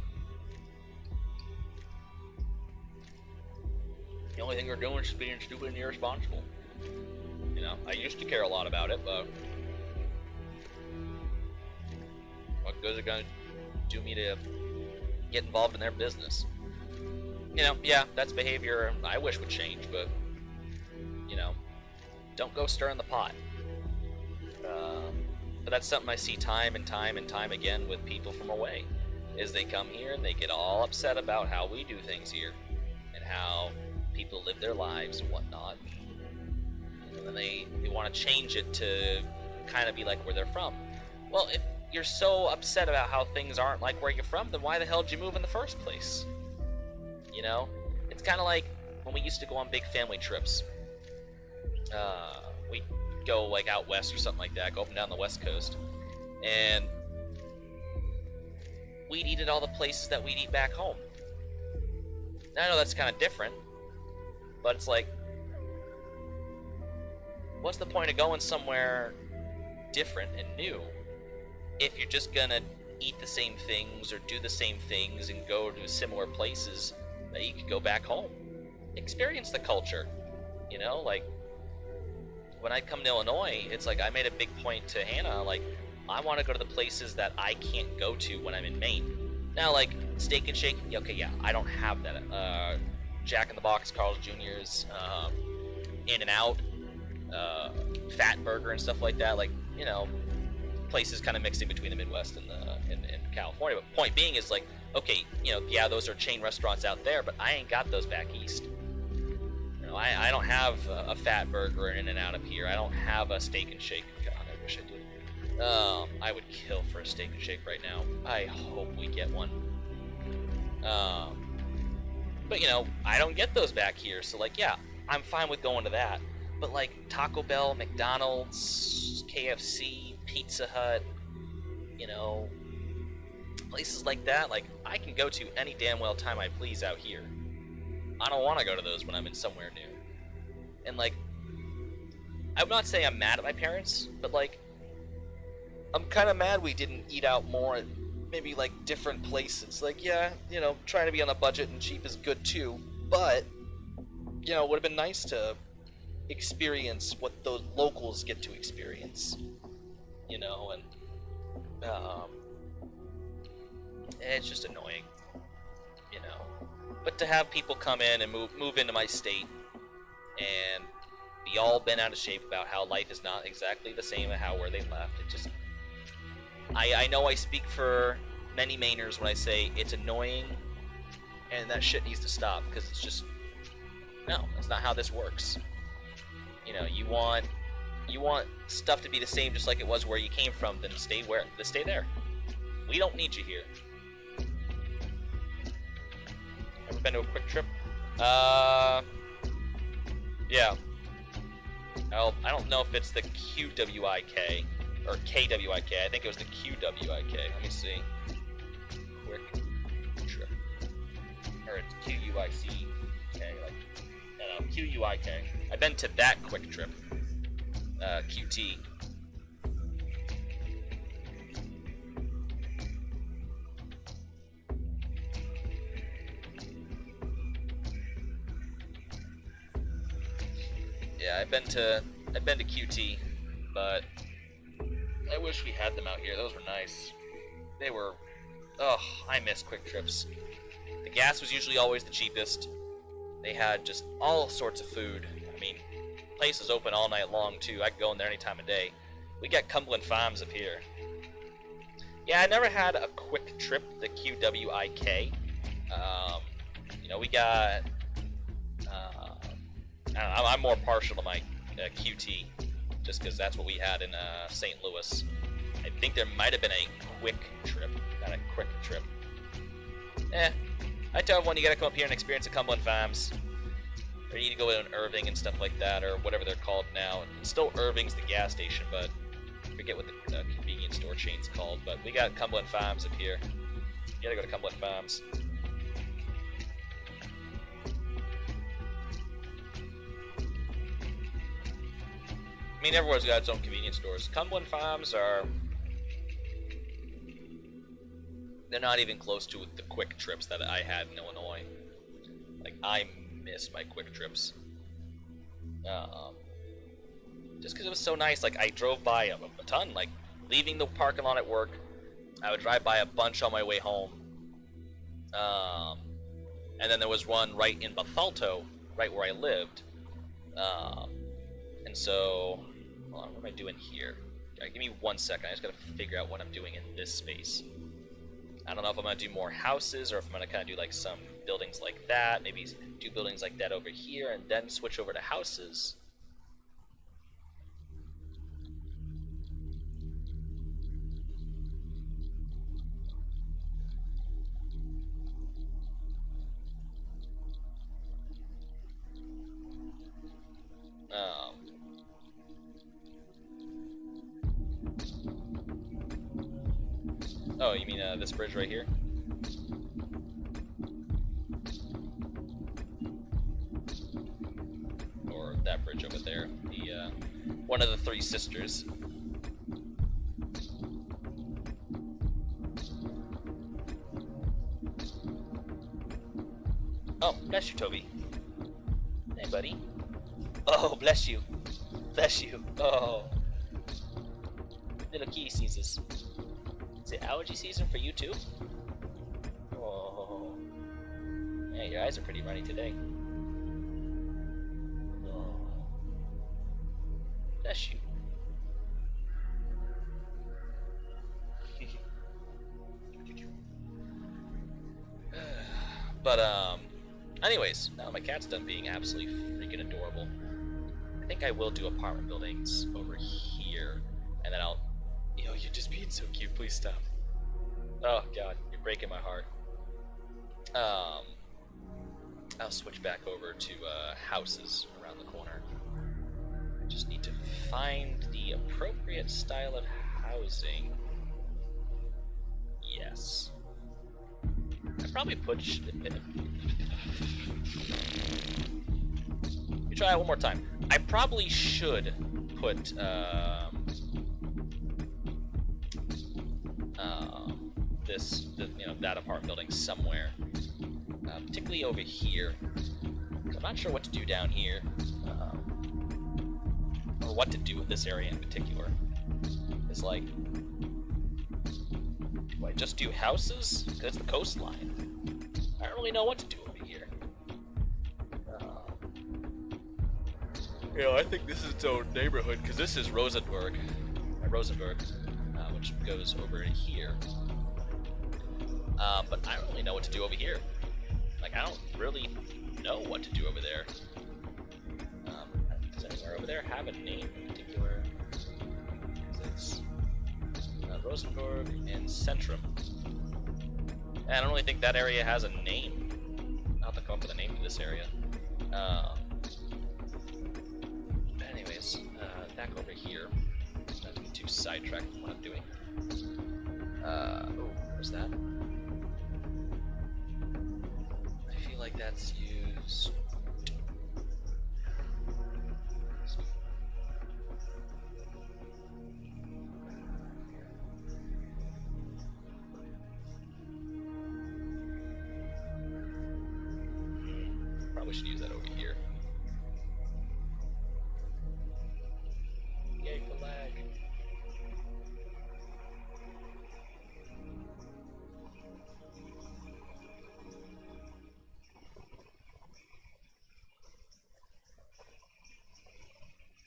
S1: the only thing we're doing is just being stupid and irresponsible. You know, I used to care a lot about it, but what good is it gonna do me to get involved in their business? You know, yeah, that's behavior I wish would change, but, you know, don't go stirring the pot. But that's something I see time and time and time again with people from away, is they come here and they get all upset about how we do things here, and how people live their lives and whatnot, and then they want to change it to kind of be like where they're from. Well, if you're so upset about how things aren't like where you're from, then why the hell did you move in the first place? You know, it's kind of like when we used to go on big family trips. We'd go like out west or something like that, go up and down the west coast, and we'd eat at all the places that we'd eat back home. Now, I know that's kind of different, but it's like, what's the point of going somewhere different and new if you're just gonna eat the same things or do the same things and go to similar places that you could go back home? Experience the culture, you know? Like, when I come to Illinois, it's like I made a big point to Hannah, like, I want to go to the places that I can't go to when I'm in Maine. Now, like, Steak and Shake, okay, yeah, I don't have that. Jack in the Box, Carl's Jr.'s, In-N-Out, Fat Burger and stuff like that, like, you know, places kind of mixing between the Midwest and California. But point being is, like, okay, you know, yeah, those are chain restaurants out there, but I ain't got those back east. You know, I don't have a fat burger in and out up here. I don't have a steak and shake. God, I wish I did. I would kill for a steak and shake right now. I hope we get one. But you know, I don't get those back here, so like, yeah, I'm fine with going to that. But like Taco Bell, McDonald's, KFC, Pizza Hut, you know, places like that, like I can go to any damn well time I please out here. I don't want to go to those when I'm in somewhere new. And like, I'm not saying I'm mad at my parents, but like, I'm kind of mad we didn't eat out more at maybe like different places. Like, yeah, you know, trying to be on a budget and cheap is good too, but you know, it would have been nice to experience what those locals get to experience. You know, and it's just annoying. You know, but to have people come in and move into my state and be all bent out of shape about how life is not exactly the same as where they left, it just. I know I speak for many Mainers when I say it's annoying and that shit needs to stop, because it's just, no, that's not how this works. You know, you want stuff to be the same just like it was where you came from, then stay there. We don't need you here. Ever been to a quick trip? Yeah. I don't know if it's the QWIK or KWIK. I think it was the QWIK. Let me see. Quick trip. Or it's QUIC. Okay, like, no, QUIK. I've been to that quick trip. QT. Yeah, I've been to QT, but I wish we had them out here. Those were nice. They were, I miss quick trips. The gas was usually always the cheapest. They had just all sorts of food. I mean, place is open all night long too. I could go in there any time of day. We got Kaldvann Farms up here. Yeah, I never had a quick trip, the QWIK. You know, we got, I don't know, I'm more partial to my QT, just because that's what we had in St. Louis. I think there might have been a quick trip, not a quick trip. I tell everyone you gotta come up here and experience the Kaldvann Farms. Or you need to go in Irving and stuff like that, or whatever they're called now. It's still Irving's the gas station, but I forget what the convenience store chain's called. But we got Kaldvann Farms up here. You gotta go to Kaldvann Farms. I mean, everyone's got its own convenience stores. Kaldvann Farms they're not even close to the quick trips that I had in Illinois. Like, I miss my quick trips. Just because it was so nice. Like, I drove by a ton. Like, leaving the parking lot at work, I would drive by a bunch on my way home. And then there was one right in Bethalto, right where I lived. And so, hold on, what am I doing here? Give me 1 second. I just gotta figure out what I'm doing in this space. I don't know if I'm gonna do more houses or if I'm gonna kind of do like some buildings like that. Maybe do buildings like that over here and then switch over to houses. Oh, you mean this bridge right here? Or that bridge over there. The one of the three sisters. Oh, bless you, Toby. Hey, buddy. Oh, bless you. Bless you. Oh. Little kitty sneezes. Is it allergy season for you too? Oh. Yeah, your eyes are pretty runny today. Oh. Bless you. But Anyways, now my cat's done being absolutely freaking adorable. I think I will do apartment buildings over here, and then I'll... Yo, you're just being so cute, please stop. Oh god, you're breaking my heart. I'll switch back over to houses around the corner. I just need to find the appropriate style of housing. Yes. I probably put... Let me try it one more time. I probably should put that apartment building somewhere, particularly over here. I'm not sure what to do down here, or what to do with this area in particular. It's like, do I just do houses? Because it's the coastline. I don't really know what to do over here. I think this is its own neighborhood, because this is Rosenberg, which goes over here. But I don't really know what to do over here. Like, I don't really know what to do over there. Does anywhere over there have a name in particular? It's Rosenberg and Centrum. And I don't really think that area has a name. I'll have to come up with a name for this area. Anyways, back over here. Not to get too sidetracked with what I'm doing. Where's that? I feel like that's used. Probably should use that over here. Yay for lag.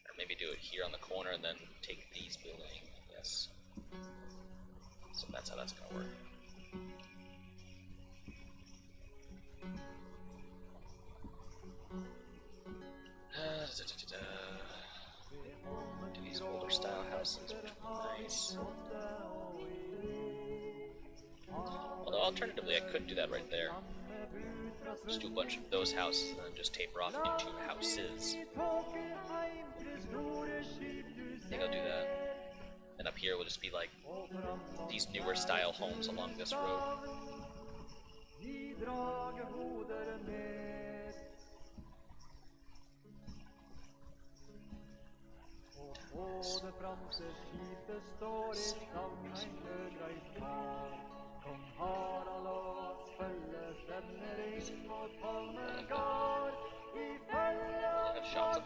S1: Or maybe do it here on the corner and then take these buildings. Yes. So that's how that's gonna work. Do these older style houses, which would be nice. Although alternatively, I could do that right there. Just do a bunch of those houses and then just taper off into houses. I think I'll do that. And up here will just be like these newer style homes along this road.
S3: Og det franske skipet står i Sandheim nødreist her. Kong Harald og hans følge stevner inn mot Holmengard. I følge av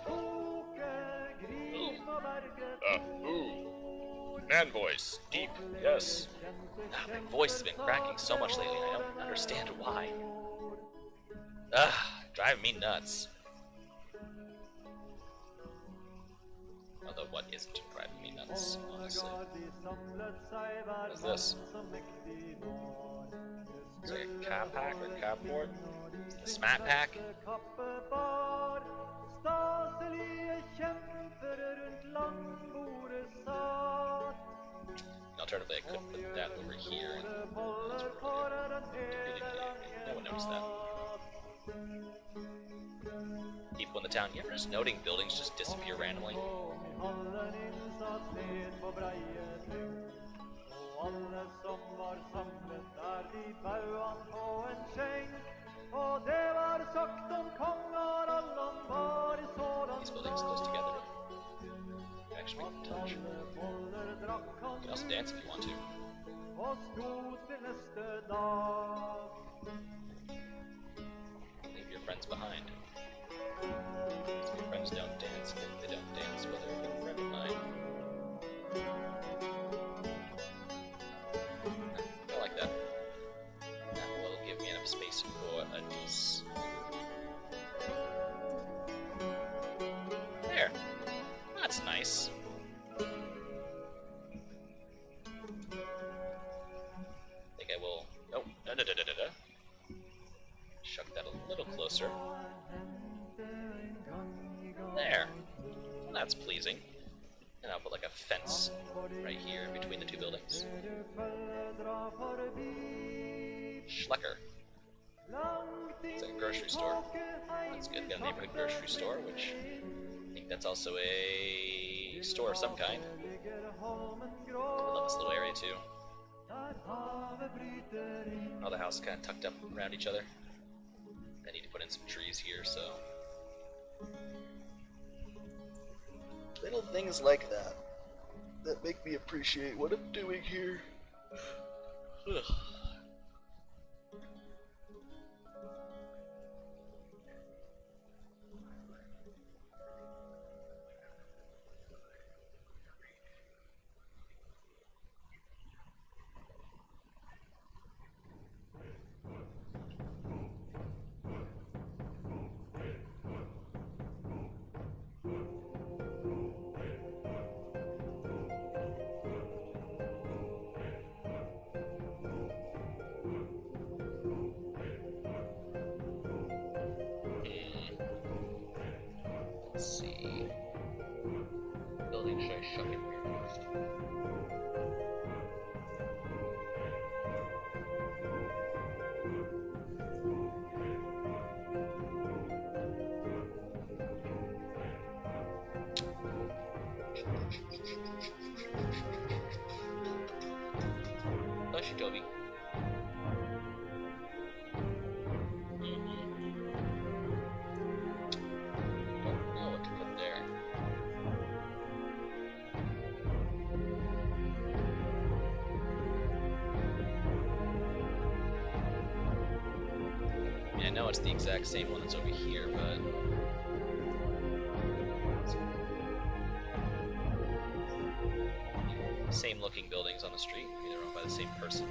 S3: Toke, Grim og Berget
S1: Man voice, deep, yes. My voice has been cracking so much lately, I don't understand why. Driving me nuts. Although what isn't driving me nuts, honestly. What is this? Is it a cab pack or cab board? A smat pack? Alternatively, I could put that over here. And no one noticed that. People in the town, you ever just noting buildings just disappear randomly? These buildings close together. Actually, make them touch. You can also dance if you want to. Leave your friends behind. So your friends don't dance, if they don't dance, well, they're a good friend of mine. I like that. That will give me enough space for a niece. There. That's nice. I think I will... Oh, no. Shuck that a little closer. closer. There. Well, that's pleasing. And I'll put like a fence right here in between the two buildings. Schlecker. It's like a grocery store. That's good. Got a neighborhood grocery store, which I think that's also a store of some kind. I love this little area too. All the houses kind of tucked up around each other. I need to put in some trees here, so. Little things like that that make me appreciate what I'm doing here. Let's see. Building should I chuck in here first? Bless you, Toby. Don't know what to put there. I mean, I know it's the exact same one that's over here, but same looking buildings on the street. Maybe they're owned by the same person.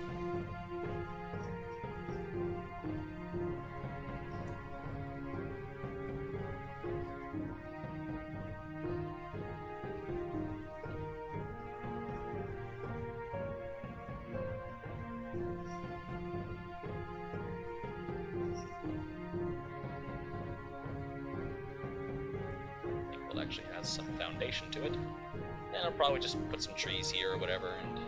S1: It actually has some foundation to it. And I'll probably just put some trees here or whatever and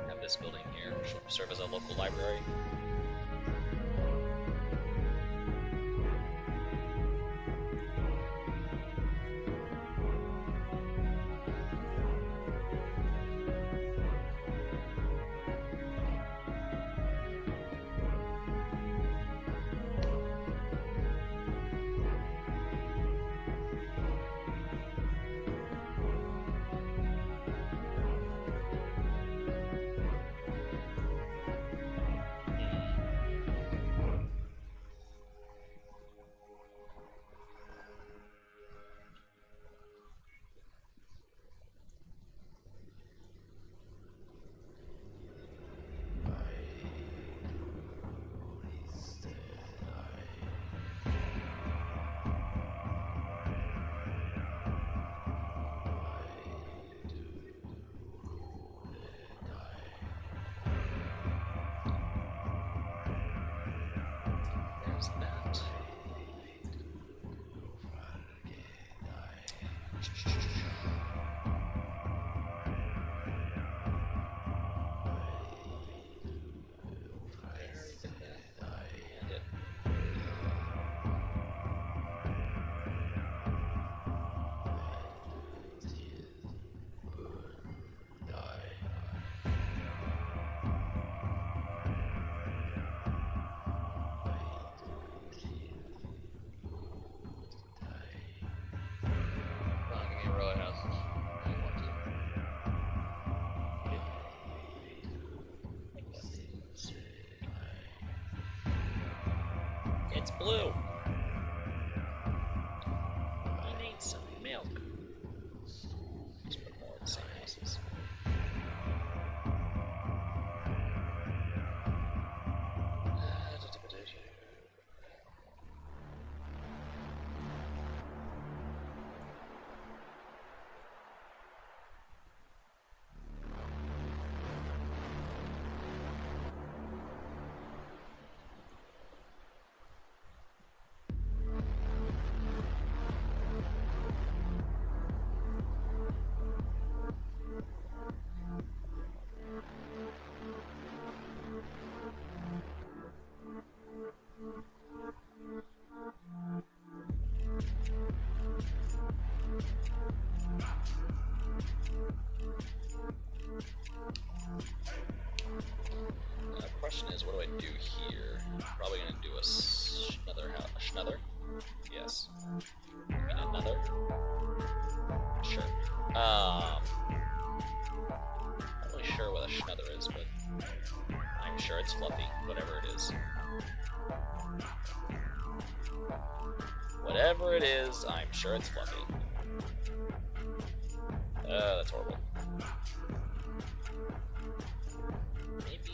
S1: have this building here serve as a local library. There's that. And it. Not gonna get row of houses. I don't want to. It's blue. I need some milk. Let's put more of the same houses. question is, what do I do here? Probably gonna do a schnother house. A schnother? Yes. I mean another? Sure. Not really sure what a schnother is, but I'm sure it's fluffy, whatever it is. Whatever it is, I'm sure it's fluffy. That's horrible. Maybe,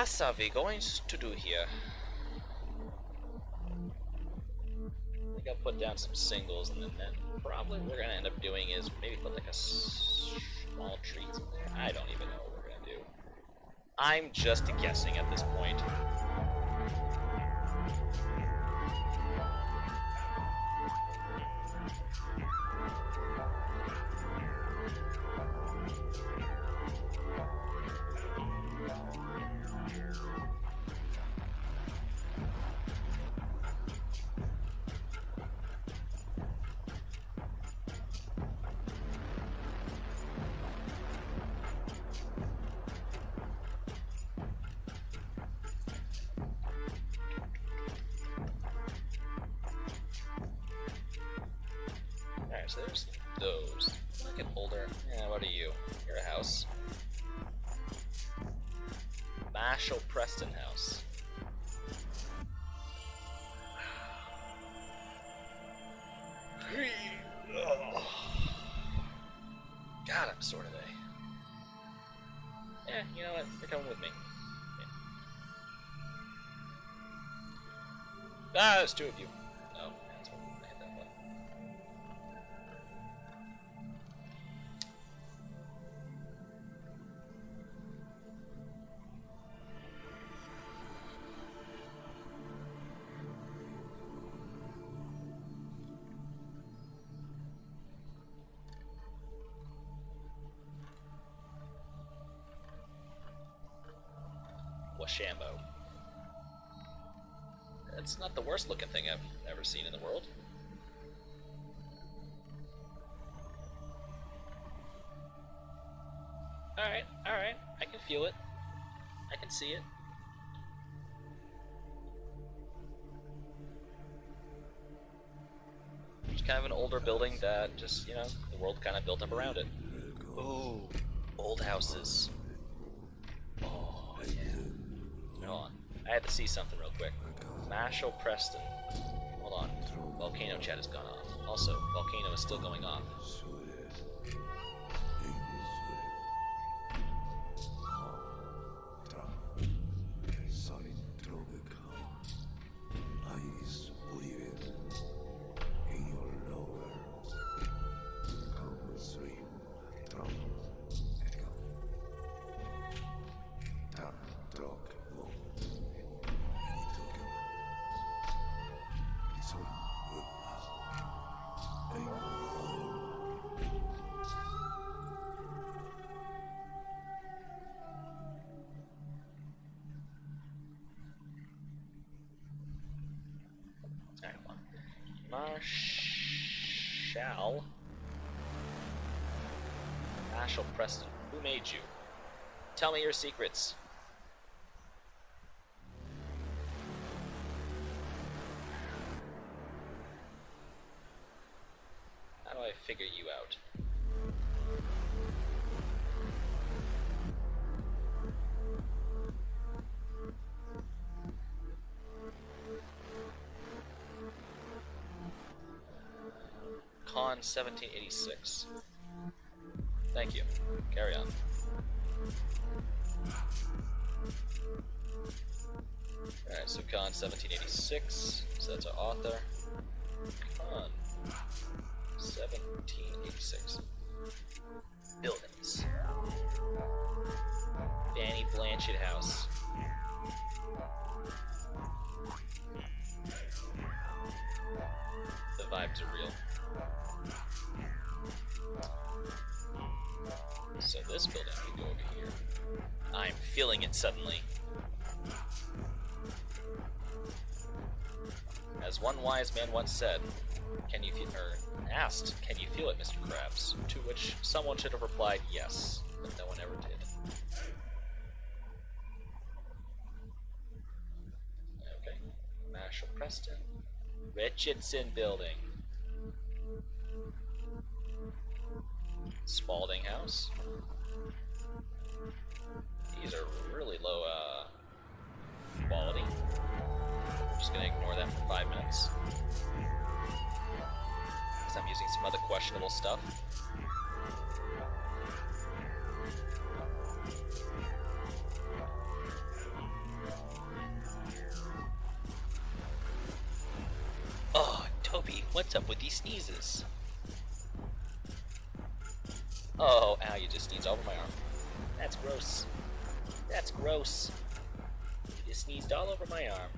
S1: what are we going to do here? I think I'll put down some singles, and then probably what we're gonna end up doing is maybe put like a small treat in there. I don't even know what we're gonna do. I'm just guessing at this point. Alright, so there's those. Look at older. Yeah, what are you? You're a house. Marshall Preston House. God, I'm sore today. Yeah, you know what? You're coming with me. Yeah. Ah, there's two of you. Oh, that's what I hit that button. Washambo. It's not the worst looking thing I've ever seen in the world. Alright, alright. I can feel it. I can see it. It's kind of an older building that just, you know, the world kind of built up around it. Oh, old houses. Oh, yeah. Hold on. I had to see something real quick. Marshall Preston. Hold on. Volcano chat has gone off. Also, volcano is still going off. Marshall Preston, who made you? Tell me your secrets. How do I figure you out? Con 1786. Thank you. Carry on. Alright, so Con 1786. So that's our author. Con 1786. Buildings. Fanny Blanchett House. The vibes are real. So this building can go over here. I'm feeling it suddenly. one wise man once said, "Can you feel?" or asked, "Can you feel it, Mr. Krabs?" To which someone should have replied, "Yes," but no one ever did. Okay, Marshall Preston, Richardson Building, Spalding House. These are really low quality. I'm just gonna ignore them for 5 minutes, because I'm using some other questionable stuff. Oh, Toby, what's up with these sneezes? Oh, ow, you just sneezed all over my arm. That's gross. That's gross. You just sneezed all over my arm.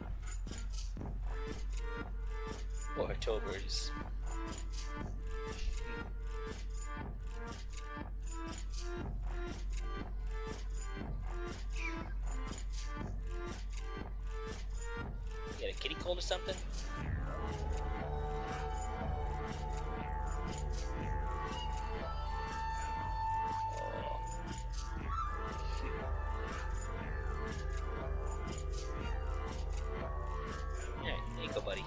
S1: Poor Tobers. You got a kitty cold or something? Buddy.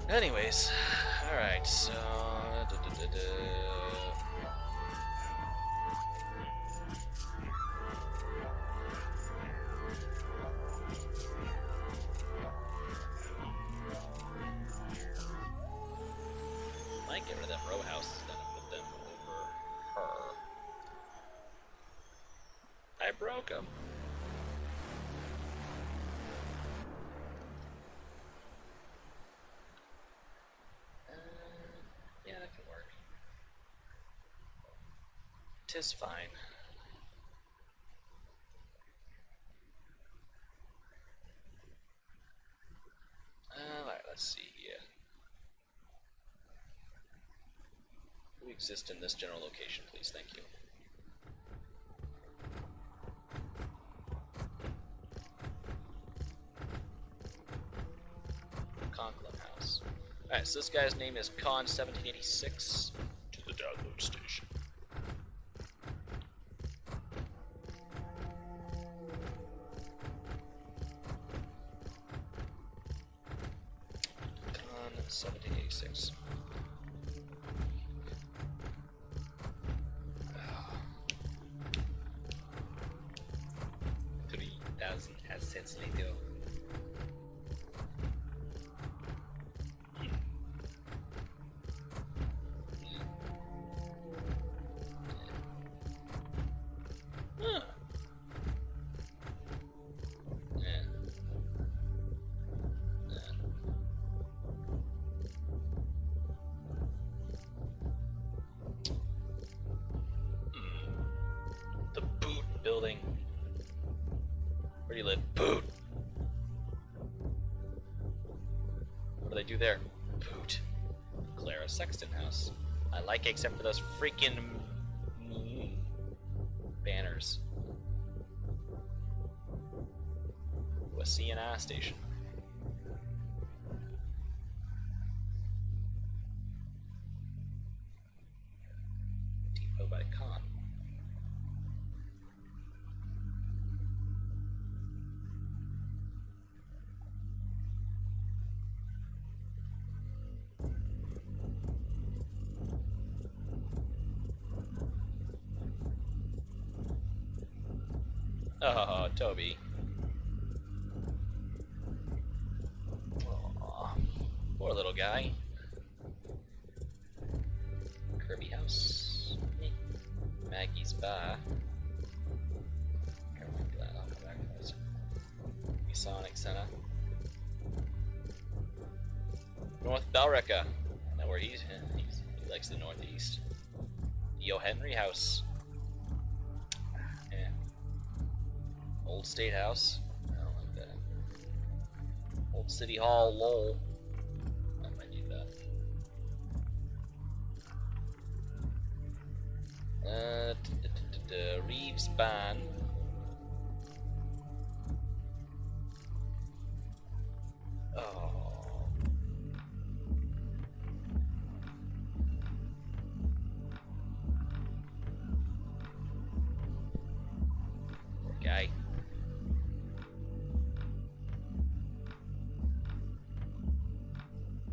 S1: Anyways, alright, so... Might get rid of them row houses then and put them over her. I broke them. Tis fine. Alright, let's see here. Who exists in this general location, please? Thank you. Conklin House. Alright, so this guy's name is Con1786. To the download station. Con1786. 3,000 assets later. Building. Where do you live? Boot! What do they do there? Boot. Clara Sexton House. I like it except for those freaking banners. Ooh, a CNI station. Depot by Con. Oh, Toby. Aww. Poor little guy. Kirby House. Maggie's Bar. Masonic Center. North Bellrica. I know where he likes the Northeast. Yo Henry House. Old State House. I don't like that. Old City Hall, lol. I might need that. Reeves Ban. Oh.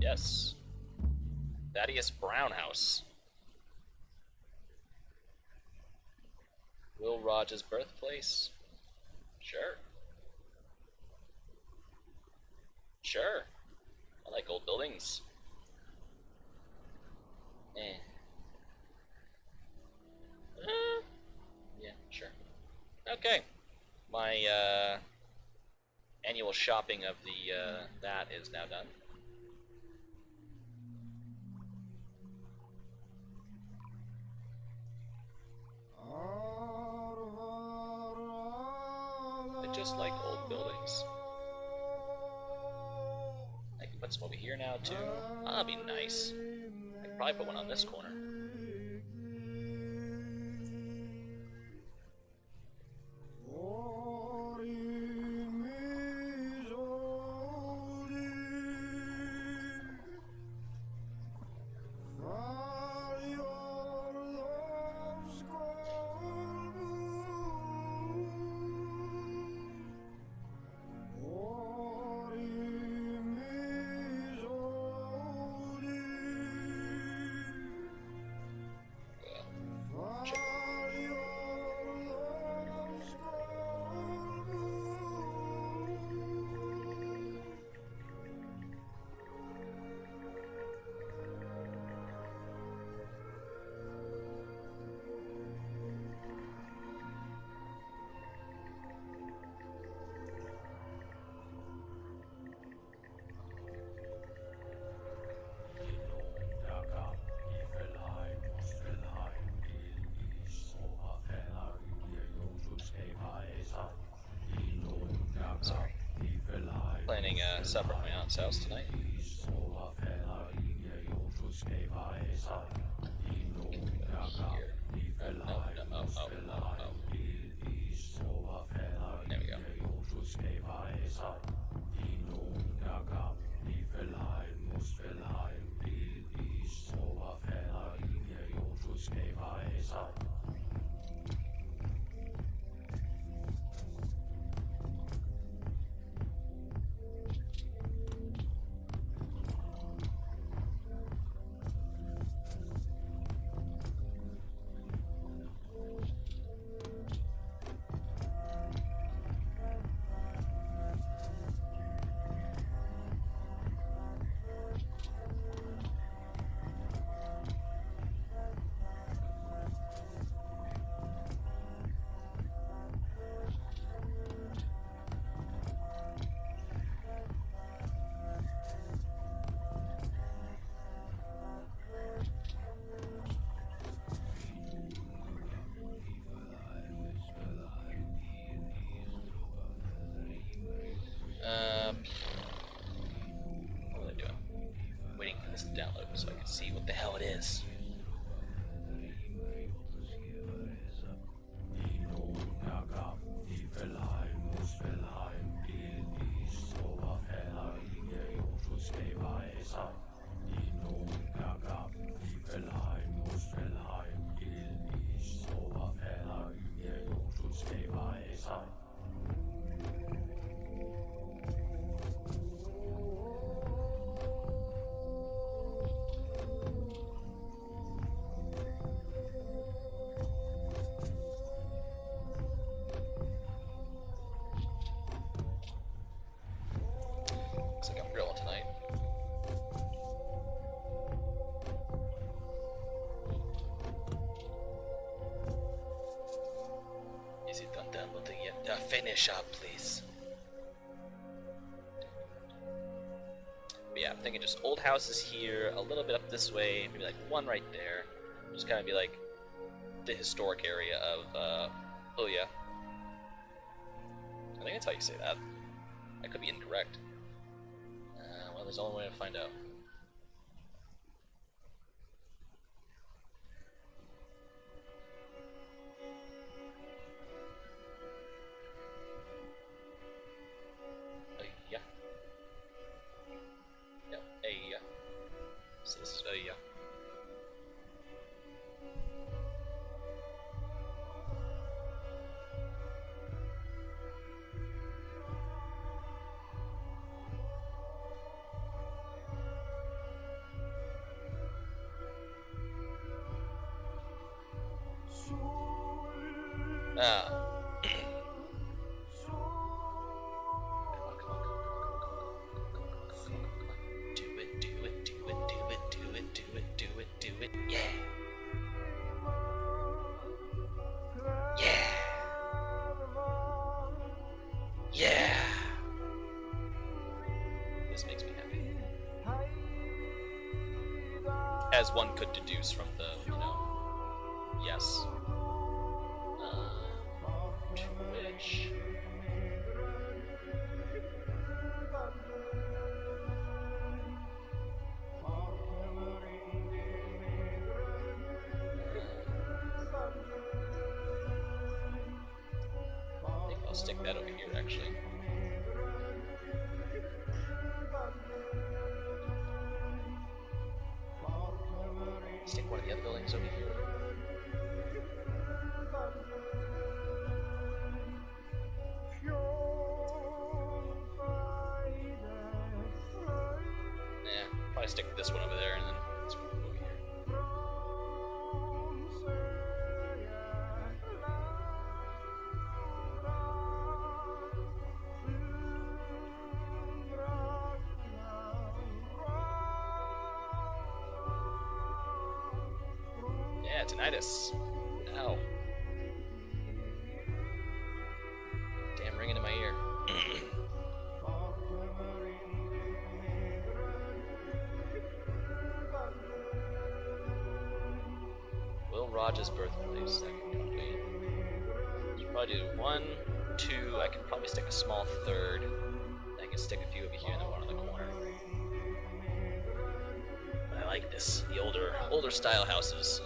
S1: Yes. Thaddeus Brown House. Will Rogers' birthplace. Sure. Sure. I like old buildings. Yeah, sure. Okay. My annual shopping of the that is now done. I just like old buildings. I can put some over here now too. That'll be nice. I could probably put one on this corner. Sorry. Planning a supper at my aunt's house tonight. Here. No. There we go. What was I doing? Waiting for this to download so I can see what the hell it is. Looks like I'm grilling tonight. Is it done downloading yet? Finish up, please. But yeah, I'm thinking just old houses here, a little bit up this way, maybe like one right there. Just kind of be like the historic area of Øya. I think that's how you say that. I could be incorrect. Well, there's only one way to find out. Øya. Yeah, Øya. So this is Øya. Ah. Do it, do it, do it, do it, do it, do it, do it, do it, yeah. Yeah. Yeah. This makes me happy. As one could deduce from the, yes. Twitch. I think I'll stick that over here, actually. Stick one of the other buildings over here. Yeah, probably stick this one over there and then this one over here. Yeah, tinnitus. Ow. Damn, ringing in my ear. Will Raj's birthplace. I can probably do 1, 2. I could probably stick a small third. I can stick a few over here and then one on the corner. But I like this. The older style houses.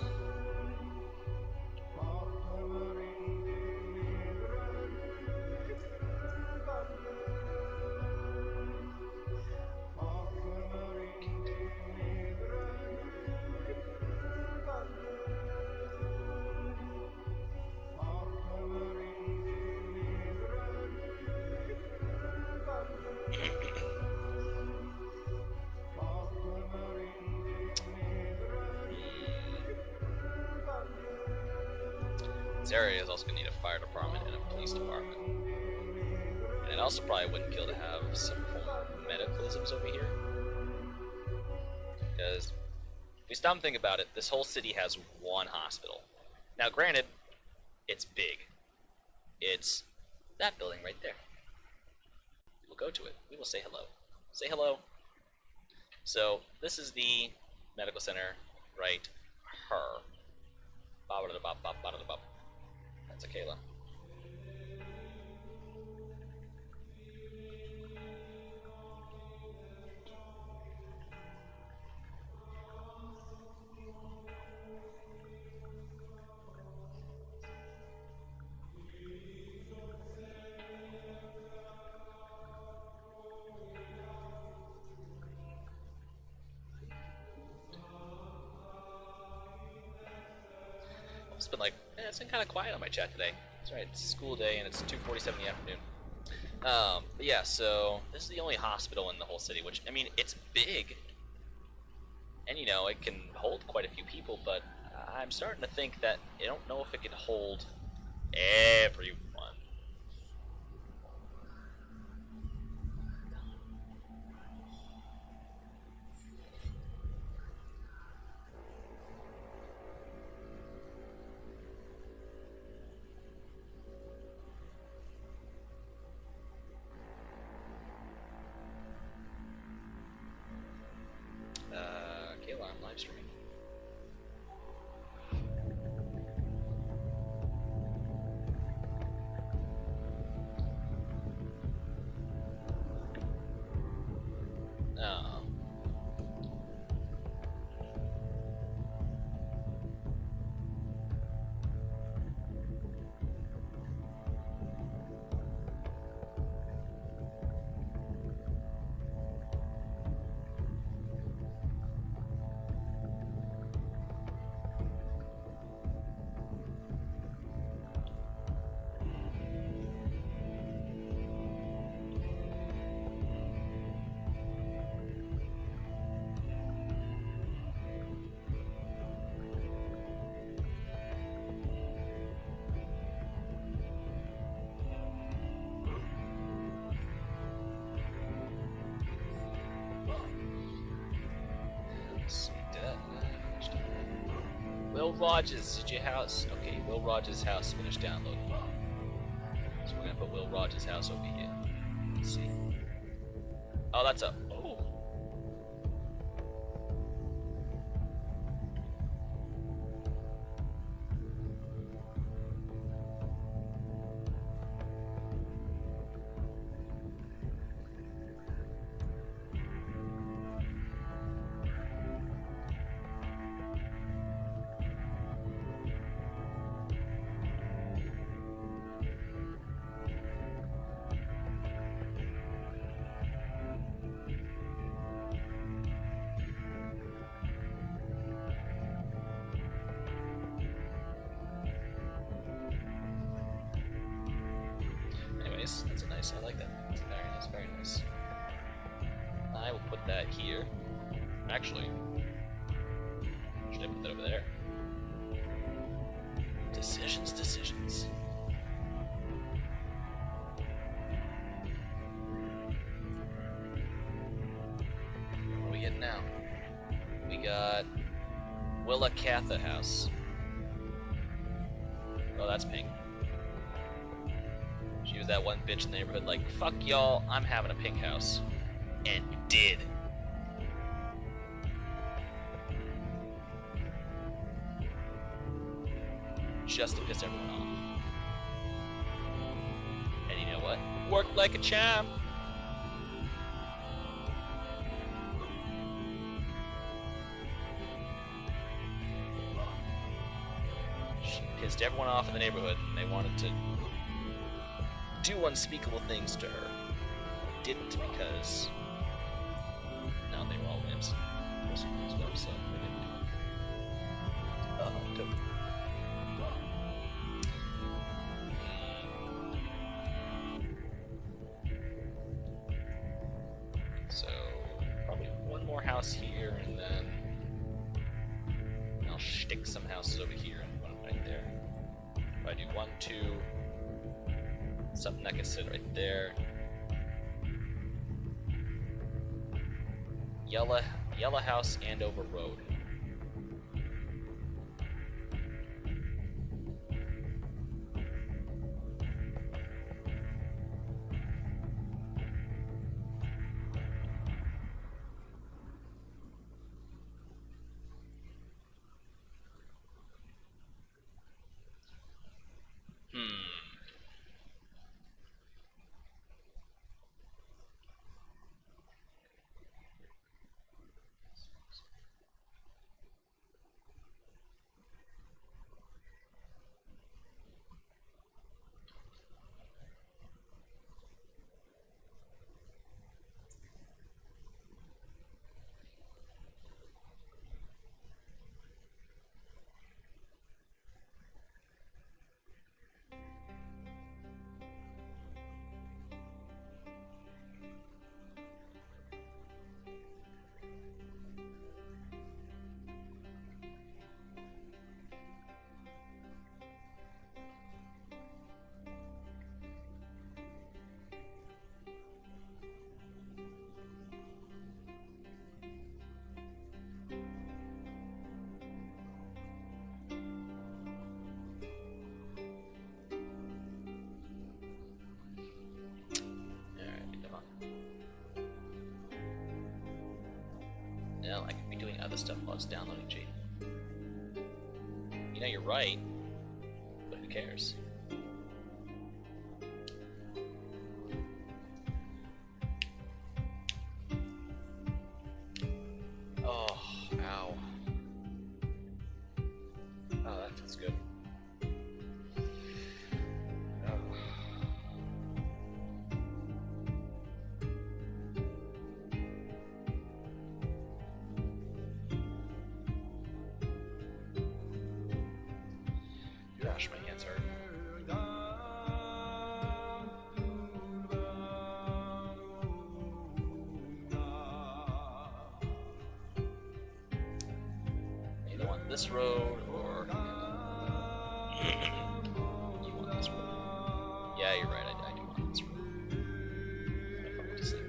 S1: This area is also going to need a fire department and a police department. And it also probably wouldn't kill to have some form of medicalisms over here. Because if we stop and think about it, this whole city has one hospital. Now granted, it's big. It's that building right there. We'll go to it. We will say hello. Say hello. So this is the medical center right here. That's a Kayla. It's been like, it's been kind of quiet on my chat today. That's right, it's a school day and it's 2:47 in the afternoon. But yeah, so this is the only hospital in the whole city, which, I mean, it's big. And, it can hold quite a few people, but I'm starting to think that I don't know if it can hold everyone. Kayla, I'm live streaming. Oh. see. Will Rogers, did your house? Okay, Will Rogers' house finished downloading. So we're gonna put Will Rogers' house over here. Let's see. Oh, that's up. Oh. That's a nice, I like that. That's very nice, very nice. I will put that here. Actually, should I put that over there? Decisions, decisions. What are we getting now? We got Willa Catha House. Oh, that's pink. She was that one bitch in the neighborhood like, fuck y'all, I'm having a pink house. And did. Just to piss everyone off. And you know what? Worked like a champ! She pissed everyone off in the neighborhood, and they wanted to do unspeakable things to her. Didn't because no, they were all wimps. Most of them as well, so they didn't do it. So probably one more house here, and then I'll stick some houses over here and one right there. If I do 1, 2. Something that can sit right there. Yellow House, Andover Road. No, I could be doing other stuff while it's downloading, G. You know, you're right, but who cares? Oh, ow. Oh, that feels good. Gosh, my hands hurt. You don't want this road, or you want this road? Yeah, you're right. I do want this road. I'm going to sleep.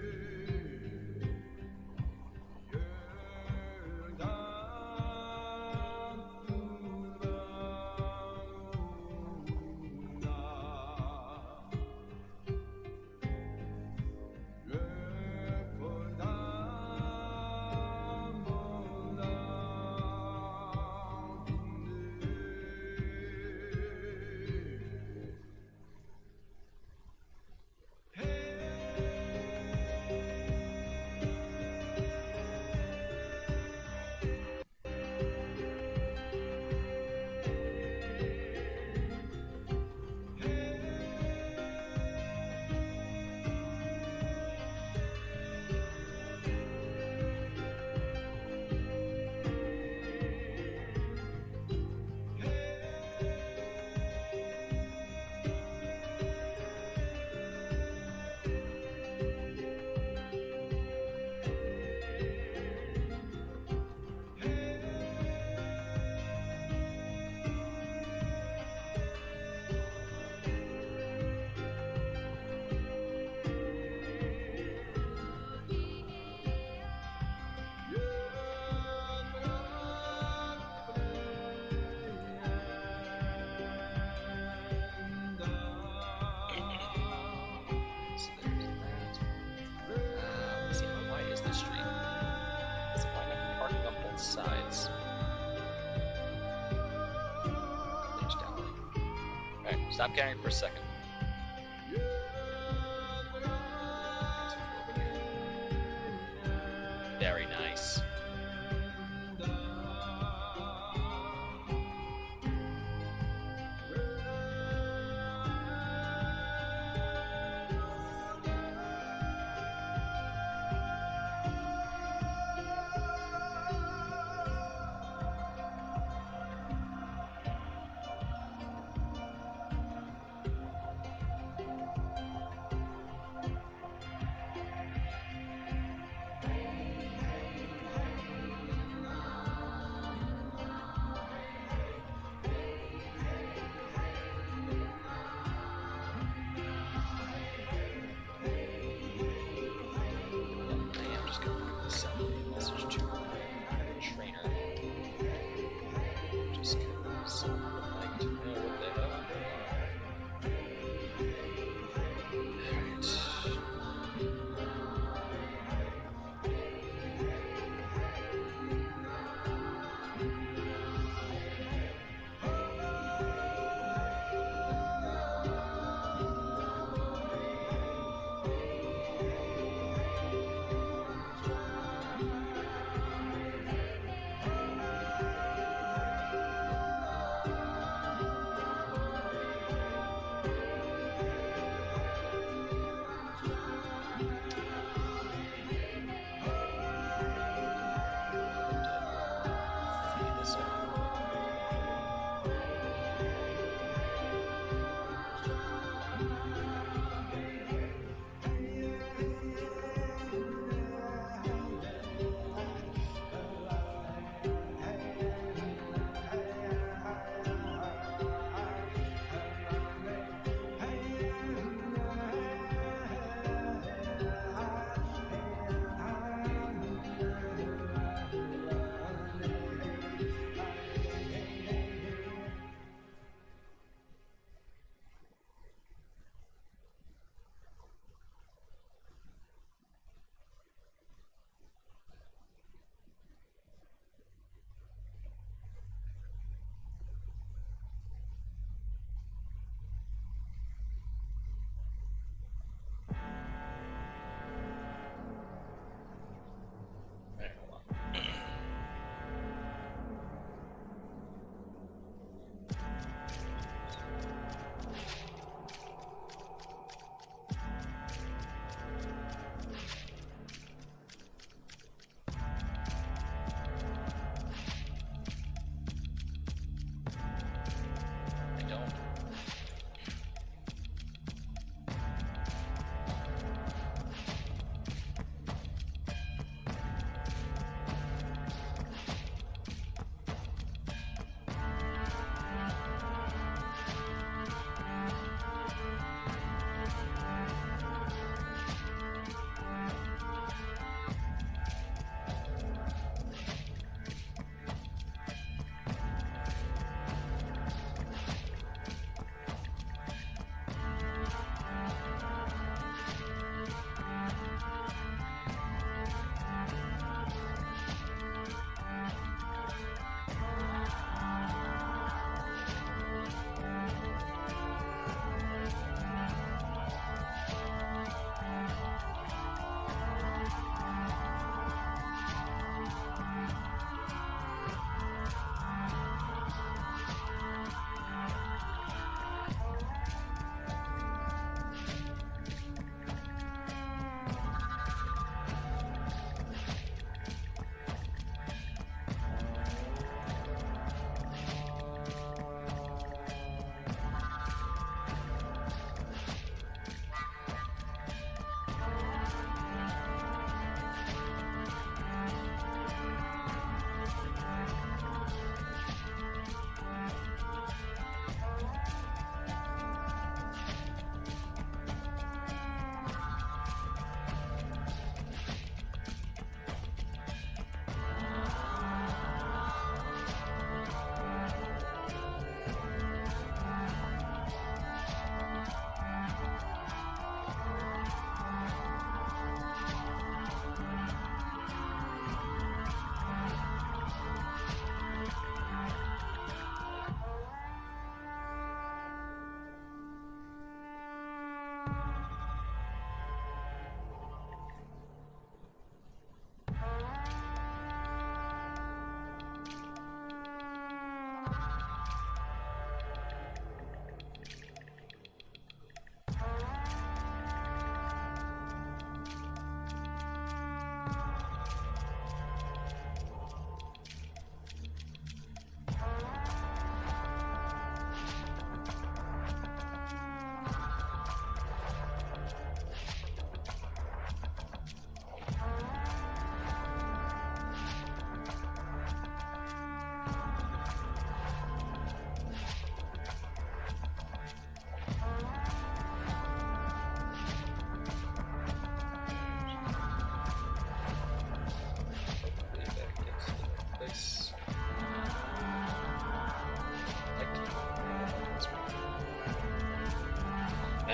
S1: Stop carrying for a second. Very nice.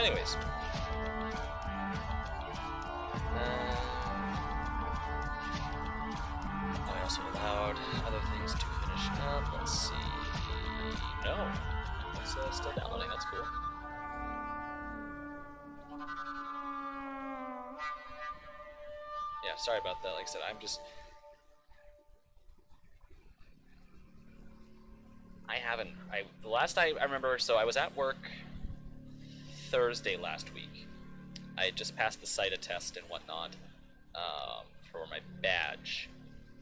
S1: Anyways. I also allowed other things to finish up. Let's see. No. It's still downloading. That's cool. Yeah, sorry about that. Like I said, the last I remember, so I was at work Thursday last week. I had just passed the CITA test and whatnot for my badge.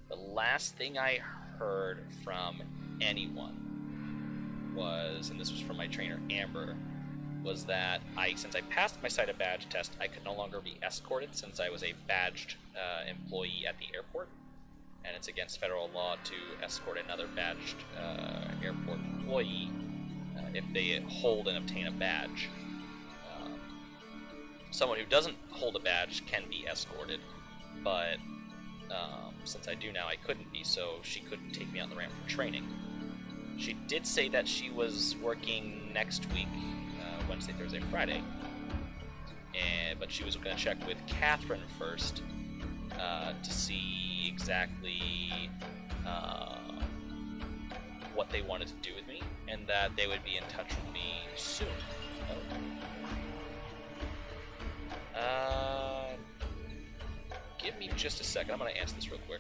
S1: The last thing I heard from anyone was, and this was from my trainer Amber, was that since I passed my CITA badge test, I could no longer be escorted since I was a badged employee at the airport, and it's against federal law to escort another badged airport employee if they hold and obtain a badge. Someone who doesn't hold a badge can be escorted, but since I do now, I couldn't be, so she couldn't take me out the ramp for training. She did say that she was working next week, Wednesday, Thursday, Friday, but she was going to check with Catherine first to see exactly what they wanted to do with me, and that they would be in touch with me soon. Give me just a second. I'm going to answer this real quick.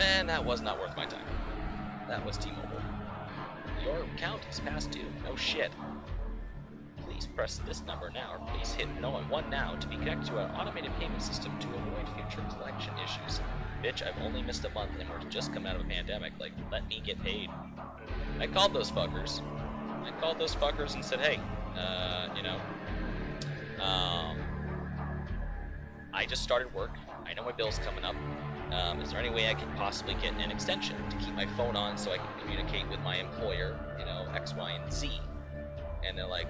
S1: And that was not worth my time. That was T-Mobile. Your account is past due. No shit. Please press this number now, or please hit 1 now to be connected to an automated payment system to avoid future collection issues. Bitch, I've only missed a month and we're just come out of a pandemic. Like, let me get paid. I called those fuckers. And said, hey, I just started work. I know my bill's coming up. Is there any way I can possibly get an extension to keep my phone on so I can communicate with my employer, X, Y, and Z? And they're like,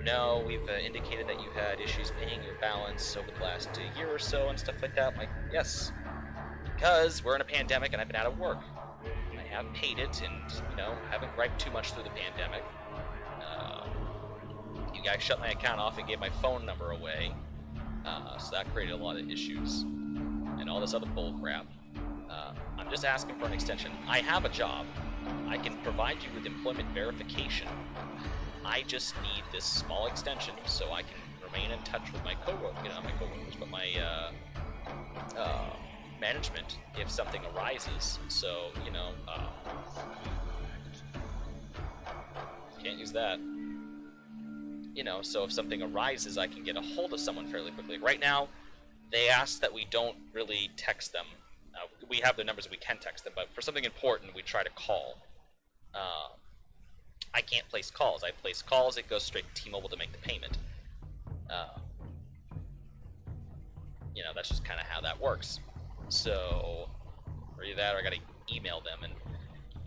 S1: no, we've indicated that you had issues paying your balance over the last year or so and stuff like that. I'm like, yes, because we're in a pandemic and I've been out of work. I have paid it and, haven't griped too much through the pandemic. You guys shut my account off and gave my phone number away, so that created a lot of issues. And all this other bull crap. I'm just asking for an extension. I have a job. I can provide you with employment verification. I just need this small extension so I can remain in touch with my coworkers, but my management if something arises. So, can't use that. So if something arises, I can get a hold of someone fairly quickly. Right now, they ask that we don't really text them. We have their numbers and we can text them, but for something important, we try to call. I can't place calls. I place calls, it goes straight to T-Mobile to make the payment. That's just kind of how that works. So, or either that or I gotta email them, and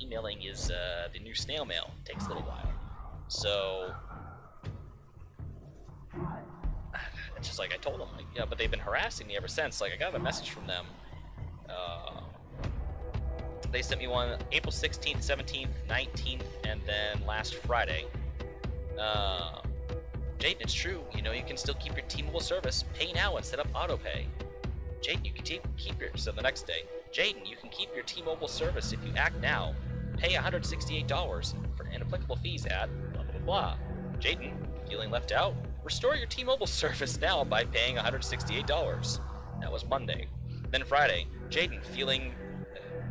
S1: emailing is the new snail mail. It takes a little while. So, it's just like I told them, but they've been harassing me ever since. Like, I got a message from them. They sent me one April 16th, 17th, 19th, and then last Friday. Jaden, it's true. You know, you can still keep your T-Mobile service. Pay now and set up autopay. Jaden, you can keep your... So the next day, Jaden, you can keep your T-Mobile service if you act now. Pay $168 for inapplicable fees at blah, blah, blah, blah. Jaden, feeling left out? Restore your T-Mobile service now by paying $168. That was Monday. Then Friday, Jaden, feeling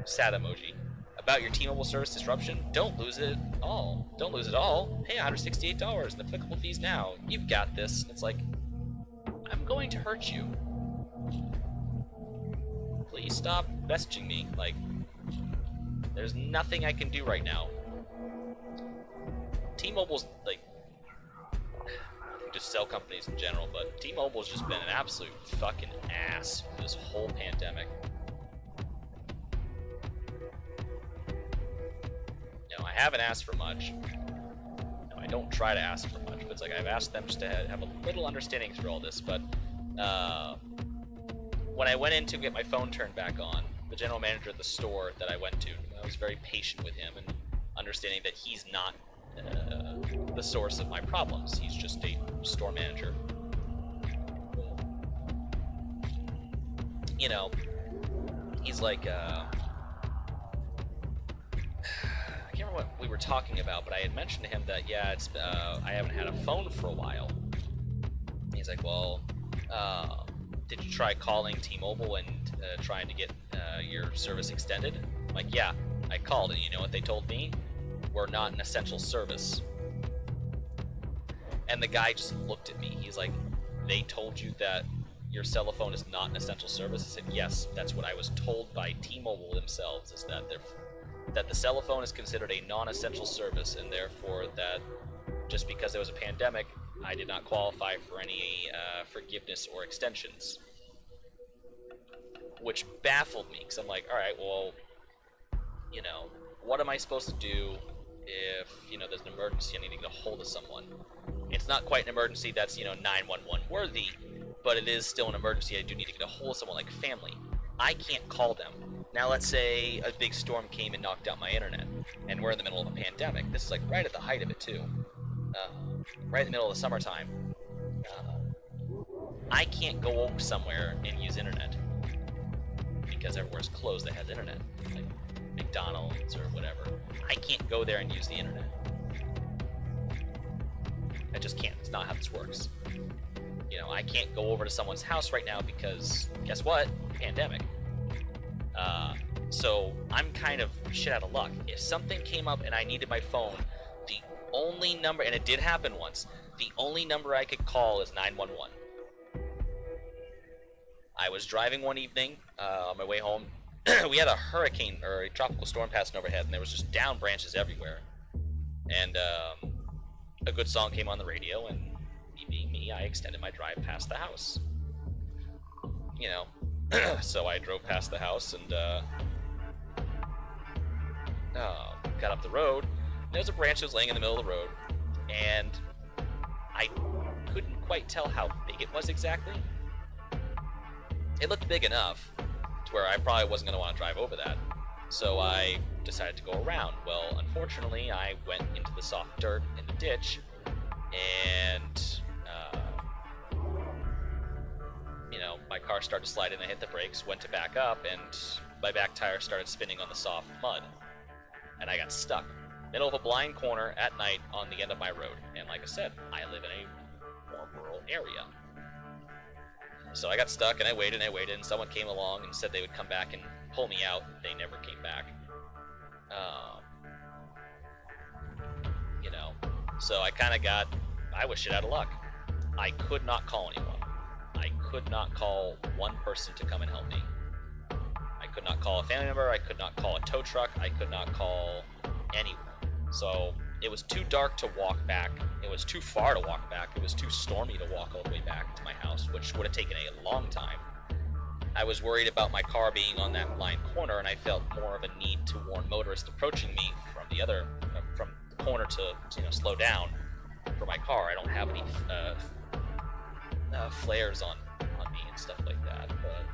S1: sad emoji. About your T-Mobile service disruption, don't lose it all. Don't lose it all. Pay $168 in applicable fees now. You've got this. It's like, I'm going to hurt you. Please stop messaging me. Like, there's nothing I can do right now. T-Mobile's, like, just cell companies in general, but T-Mobile's just been an absolute fucking ass for this whole pandemic. No, I haven't asked for much. No, I don't try to ask for much, but it's like I've asked them just to have a little understanding through all this, but when I went in to get my phone turned back on, the general manager at the store that I went to, I was very patient with him and understanding that he's not the source of my problems. He's just a store manager. You know, he's like, I can't remember what we were talking about, but I had mentioned to him that, yeah, it's I haven't had a phone for a while. He's like, well, did you try calling T-Mobile and trying to get your service extended? I'm like, yeah, I called, and you know what they told me? We're not an essential service. And the guy just looked at me. He's like, they told you that your cell phone is not an essential service? I said, yes, that's what I was told by T-Mobile themselves, is that that the cell phone is considered a non-essential service, and therefore that just because there was a pandemic, I did not qualify for any forgiveness or extensions. Which baffled me, because I'm like, alright, well, you know, what am I supposed to do if, you know, there's an emergency, I need to get a hold of someone? It's not quite an emergency that's, you know, 911 worthy, but it is still an emergency. I do need to get a hold of someone, like family. I can't call them. Now let's say a big storm came and knocked out my internet, and we're in the middle of a pandemic. This is like right at the height of it too. Right in the middle of the summertime. I can't go somewhere and use internet because everywhere's closed that has internet, like McDonald's or whatever. I can't go there and use the internet. I just can't. It's not how this works. You know, I can't go over to someone's house right now because, guess what? Pandemic. So I'm kind of shit out of luck. If something came up and I needed my phone, the only number, and it did happen once, the only number I could call is 911. I was driving one evening on my way home. We had a hurricane or a tropical storm passing overhead, and there was just down branches everywhere. And a good song came on the radio, and me being me, I extended my drive past the house. You know, so I drove past the house and got up the road. And there was a branch that was laying in the middle of the road, and I couldn't quite tell how big it was exactly. It looked big enough to where I probably wasn't going to want to drive over that. So I decided to go around. Well, unfortunately, I went into the soft dirt in the ditch, and you know, my car started to slide in. I hit the brakes, went to back up, and my back tire started spinning on the soft mud, and I got stuck. Middle of a blind corner at night on the end of my road. And like I said, I live in a more rural area. So I got stuck, and I waited, and someone came along and said they would come back and pull me out. They never came back. You know, so I was shit out of luck. I could not call anyone. I could not call one person to come and help me. I could not call a family member. I could not call a tow truck. I could not call anyone. So it was too dark to walk back. It was too far to walk back. It was too stormy to walk all the way back to my house, which would have taken a long time. I was worried about my car being on that blind corner, and I felt more of a need to warn motorists approaching me from the corner to, you know, slow down for my car. I don't have any flares on me and stuff like that, but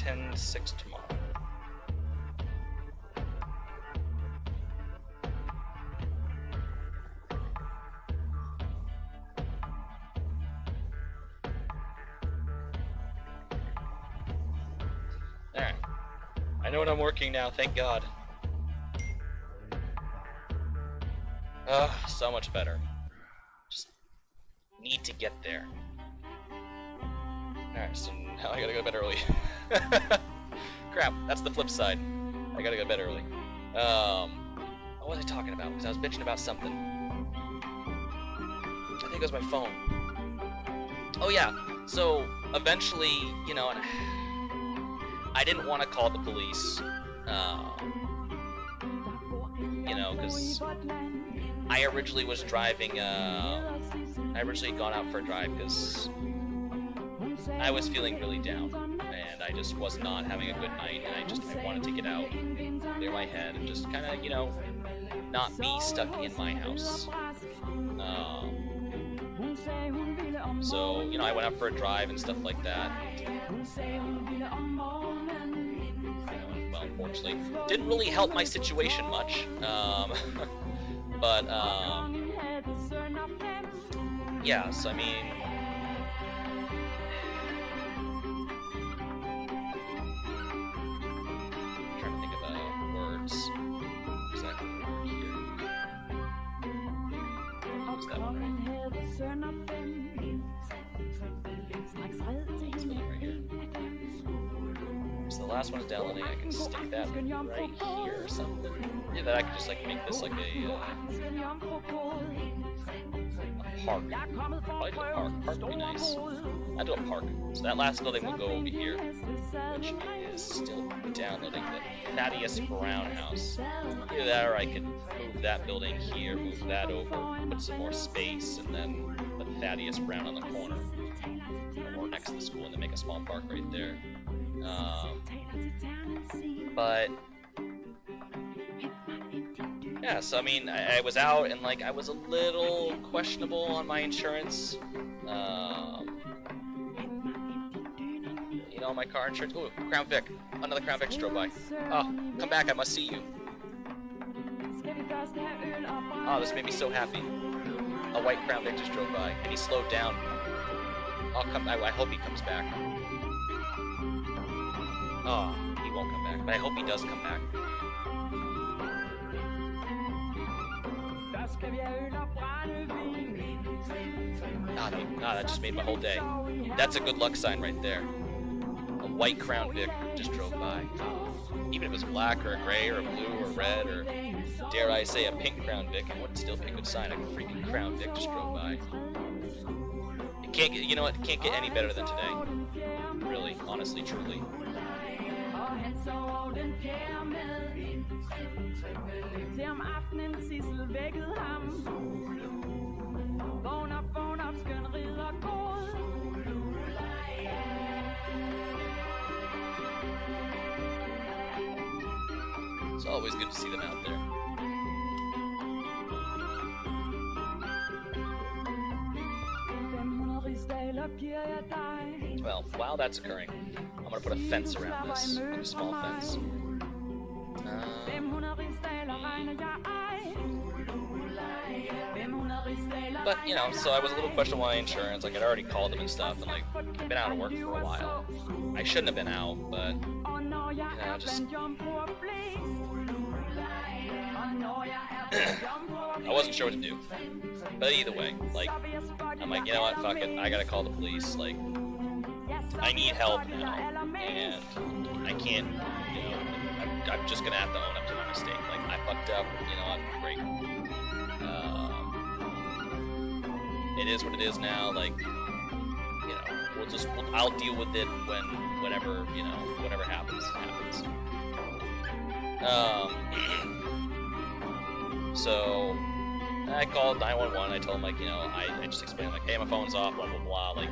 S1: 10-6 tomorrow. Alright. I know when I'm working now, thank God. So much better. Just need to get there. Alright, so now I gotta go to bed early. Crap, that's the flip side. I gotta go to bed early. What was I talking about? Because I was bitching about something. I think it was my phone. Oh yeah, so eventually, you know, I didn't want to call the police, you know, because I originally was driving, I originally had gone out for a drive because I was feeling really down, and I just was not having a good night, and I wanted to get out, clear my head, and just kind of, you know, not be stuck in my house. So, you know, I went out for a drive and stuff like that. Well, unfortunately, didn't really help my situation much. But, yeah, so I mean, I'm trying to think of words. Exactly here. What's that one? So the last one is downloading. I can stick that right here or something. Yeah, that I could just like make this like a park. Probably do a park. Park would be nice. I'll do a park. So that last building will go over here, which is still downloading the Thaddeus Brown house. Either that, or I could move that building here, move that over, put some more space, and then put Thaddeus Brown on the corner, or next to the school, and then make a small park right there. But yeah, so I mean, I was out and like I was a little questionable on my insurance. You know, my car insurance. Ooh, Crown Vic. Another Crown Vic drove by. Oh, come back! I must see you. Oh, this made me so happy. A white Crown Vic just drove by, and he slowed down. I'll come. I hope he comes back. Oh, he won't come back, but I hope he does come back. That just made my whole day. That's a good luck sign right there. A white Crown Vic just drove by. Even if it was black or a gray or a blue or red or, dare I say, a pink Crown Vic, it would still be a good sign. A freaking Crown Vic just drove by. It can't get, you know what? It can't get any better than today. Really, honestly, truly. It's always good to see them out there. Well, while that's occurring, I'm gonna put a fence around this, like a small fence. But, you know, so I was a little questionable on my insurance. Like, I'd already called them and stuff, and, like, been out of work for a while. I shouldn't have been out, but, you know, just... I wasn't sure what to do. But either way, like, I'm like, you know what, fuck it. I gotta call the police. Like, I need help now, and I can't, you know, I'm just gonna have to own up to my mistake. Like, I fucked up, you know, I'm great. It is what it is now. Like, you know, I'll deal with it whenever, you know, whatever happens. So I called 911. I told them, like, you know, I just explained, like, hey, my phone's off, blah blah blah. Like,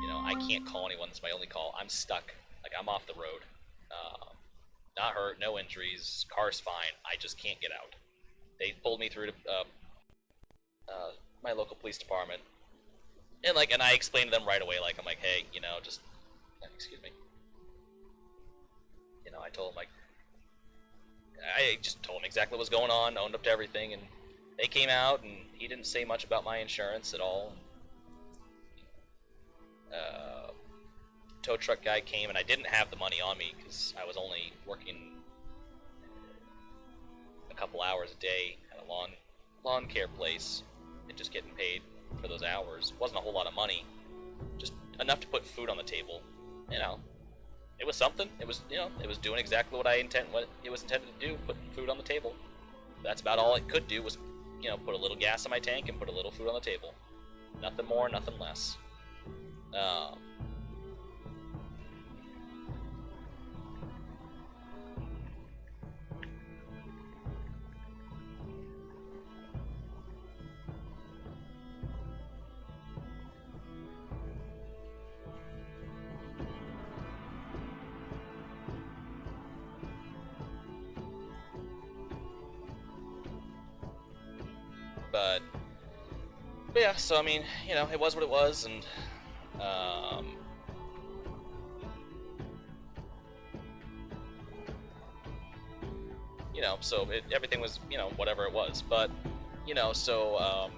S1: you know, I can't call anyone. That's my only call. I'm stuck. Like, I'm off the road. Not hurt, no injuries. Car's fine. I just can't get out. They pulled me through to my local police department, and I explained to them right away. Like, I'm like, hey, you know, just excuse me. told him, like, I just told him exactly what was going on, owned up to everything, and they came out, and he didn't say much about my insurance at all. Tow truck guy came, and I didn't have the money on me because I was only working a couple hours a day at a lawn care place and just getting paid for those hours. Wasn't a whole lot of money, just enough to put food on the table. You know, it was something. It was, you know, it was doing exactly what it was intended to do, putting food on the table. That's about all it could do, was, you know, put a little gas in my tank and put a little food on the table. Nothing more, nothing less. But yeah, so I mean, you know, it was what it was, and you know, so everything was, you know, whatever it was. But you know, so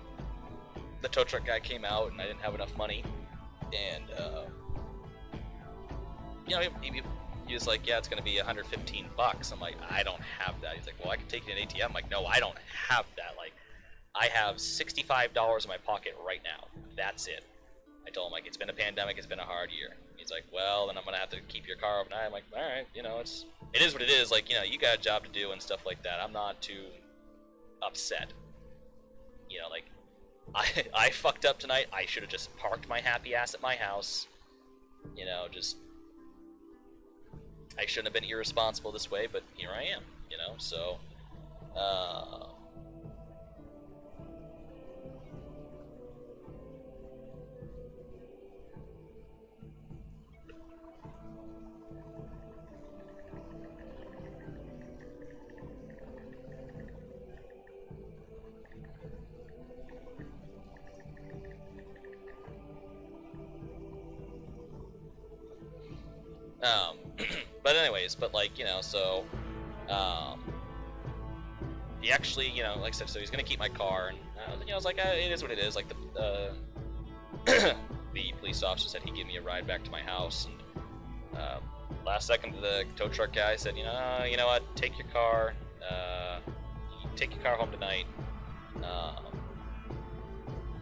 S1: the tow truck guy came out, and I didn't have enough money, and you know, he was like, yeah, it's gonna be $115. I'm like, I don't have that. He's like, well, I can take it in ATM. I'm like, no, I don't have that. Like, I have $65 in my pocket right now. That's it. I told him, like, it's been a pandemic, it's been a hard year. He's like, well, then I'm gonna have to keep your car overnight. I'm like, all right, you know, it is what it is. Like, you know, you got a job to do and stuff like that. I'm not too upset. You know, like, I fucked up tonight. I should have just parked my happy ass at my house. You know, just, I shouldn't have been irresponsible this way, but here I am. You know, so but anyways, but like, you know, so he actually, you know, like I said, so he's gonna keep my car, and you know, I was like, it is what it is. Like the the police officer said he'd give me a ride back to my house, and last second the tow truck guy said, you know what, take your car home tonight,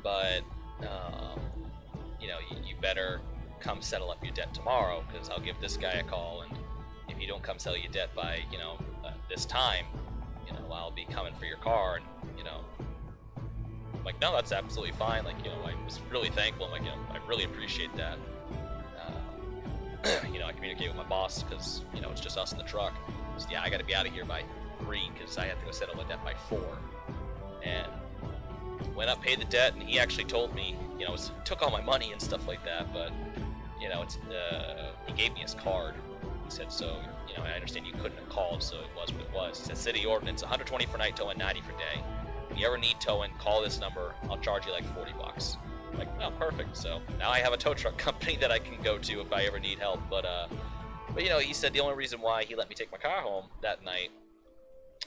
S1: but you know, you better come settle up your debt tomorrow, because I'll give this guy a call, and if you don't come settle your debt by, you know, this time, you know, I'll be coming for your car. And you know, I'm like, no, that's absolutely fine. Like, you know, I was really thankful. I'm like, you know, I really appreciate that. You know, I communicate with my boss, because, you know, it's just us in the truck. So, yeah, I got to be out of here by 3, because I have to go settle the debt by 4. And went up, paid the debt, and he actually told me, you know, took all my money and stuff like that, but, you know, he gave me his card. He said, so, you know, I understand you couldn't have called, so it was what it was. He said, city ordinance, 120 for night towing, 90 for day. If you ever need towing, call this number. I'll charge you like $40. I'm like, oh, perfect. So now I have a tow truck company that I can go to if I ever need help. But you know, he said the only reason why he let me take my car home that night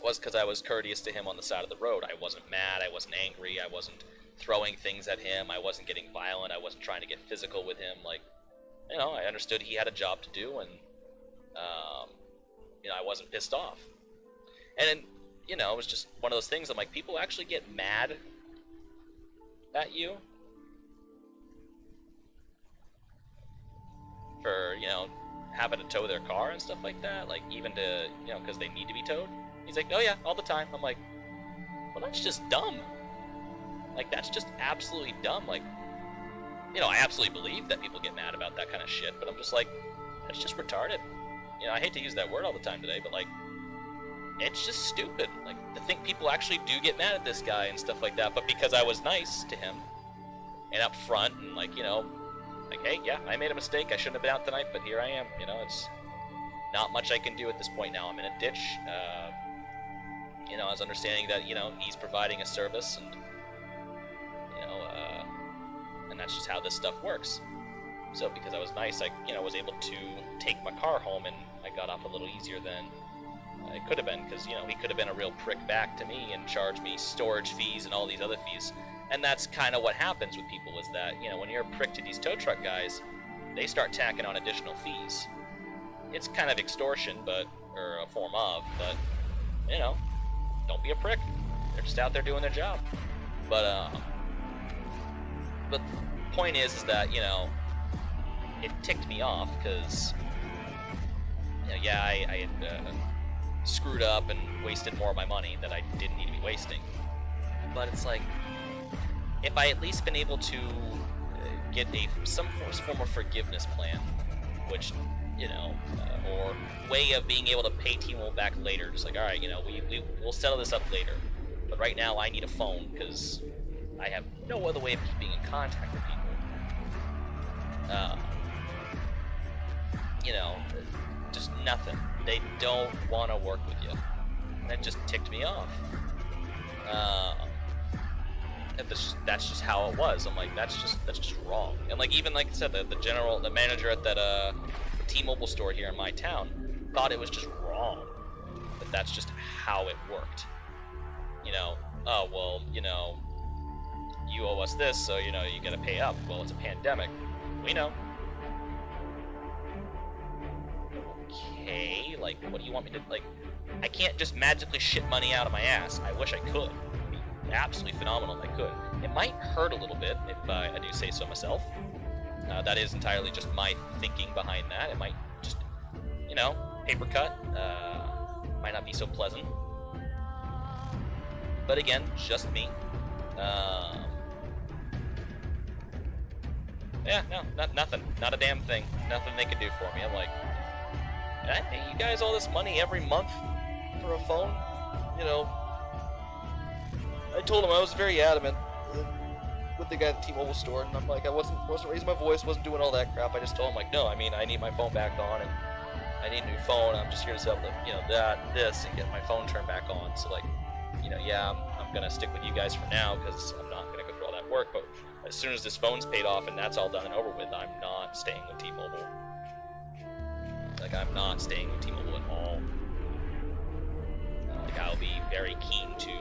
S1: was because I was courteous to him on the side of the road. I wasn't mad. I wasn't angry. I wasn't throwing things at him. I wasn't getting violent. I wasn't trying to get physical with him. Like, you know, I understood he had a job to do, and you know, I wasn't pissed off. And then, you know, it was just one of those things. I'm like, people actually get mad at you for, you know, having to tow their car and stuff like that. Like, even to, you know, because they need to be towed. He's like, oh yeah, all the time. I'm like, well, that's just dumb. Like, that's just absolutely dumb. Like, you know, I absolutely believe that people get mad about that kind of shit, but I'm just like, that's just retarded. You know, I hate to use that word all the time today, but like, it's just stupid. Like, to think people actually do get mad at this guy and stuff like that, but because I was nice to him and up front and, like, you know, like, hey, yeah, I made a mistake. I shouldn't have been out tonight, but here I am. You know, it's not much I can do at this point now. I'm in a ditch. You know, I was understanding that, you know, he's providing a service, and, you know, and that's just how this stuff works. So because I was nice, I, you know, was able to take my car home, and I got off a little easier than it could have been, because, you know, he could have been a real prick back to me and charged me storage fees and all these other fees. And that's kind of what happens with people, is that, you know, when you're a prick to these tow truck guys, they start tacking on additional fees. It's kind of extortion, or a form of, but, you know, don't be a prick. They're just out there doing their job. But the point is that, you know, it ticked me off, because, you know, yeah, I had screwed up and wasted more of my money that I didn't need to be wasting. But it's like, if I at least been able to get some form of forgiveness plan, which, you know, or way of being able to pay T-Mobile back later, just like, all right, you know, we'll settle this up later, but right now I need a phone because I have no other way of keeping in contact with people. You know, just nothing. They don't want to work with you. And that just ticked me off. And that's just how it was. I'm like, that's just wrong. And like, even like I said, the manager at that T-Mobile store here in my town thought it was just wrong. But that's just how it worked. You know, oh well, you know, you owe us this, so you know you gotta pay up. Well, it's a pandemic. We know. Okay, like, what do you want me to, like, I can't just magically shit money out of my ass. I wish I could. It'd be absolutely phenomenal if I could. It might hurt a little bit, if I do say so myself. That is entirely just my thinking behind that. It might just, you know, paper cut. Might not be so pleasant. But again, just me. Yeah, no, nothing. Not a damn thing. Nothing they could do for me. I'm like, hey, you guys all this money every month for a phone? You know, I told him I was very adamant with the guy at the T-Mobile store, and I'm like, I wasn't raising my voice, wasn't doing all that crap. I just told him, like, no, I mean, I need my phone back on, and I need a new phone. I'm just here to sell the, you know, this, and get my phone turned back on. So, like, you know, yeah, I'm gonna stick with you guys for now, because I'm not gonna go through all that work, but as soon as this phone's paid off and that's all done and over with, I'm not staying with T-Mobile. Like, I'm not staying with T-Mobile at all. Like, I'll be very keen to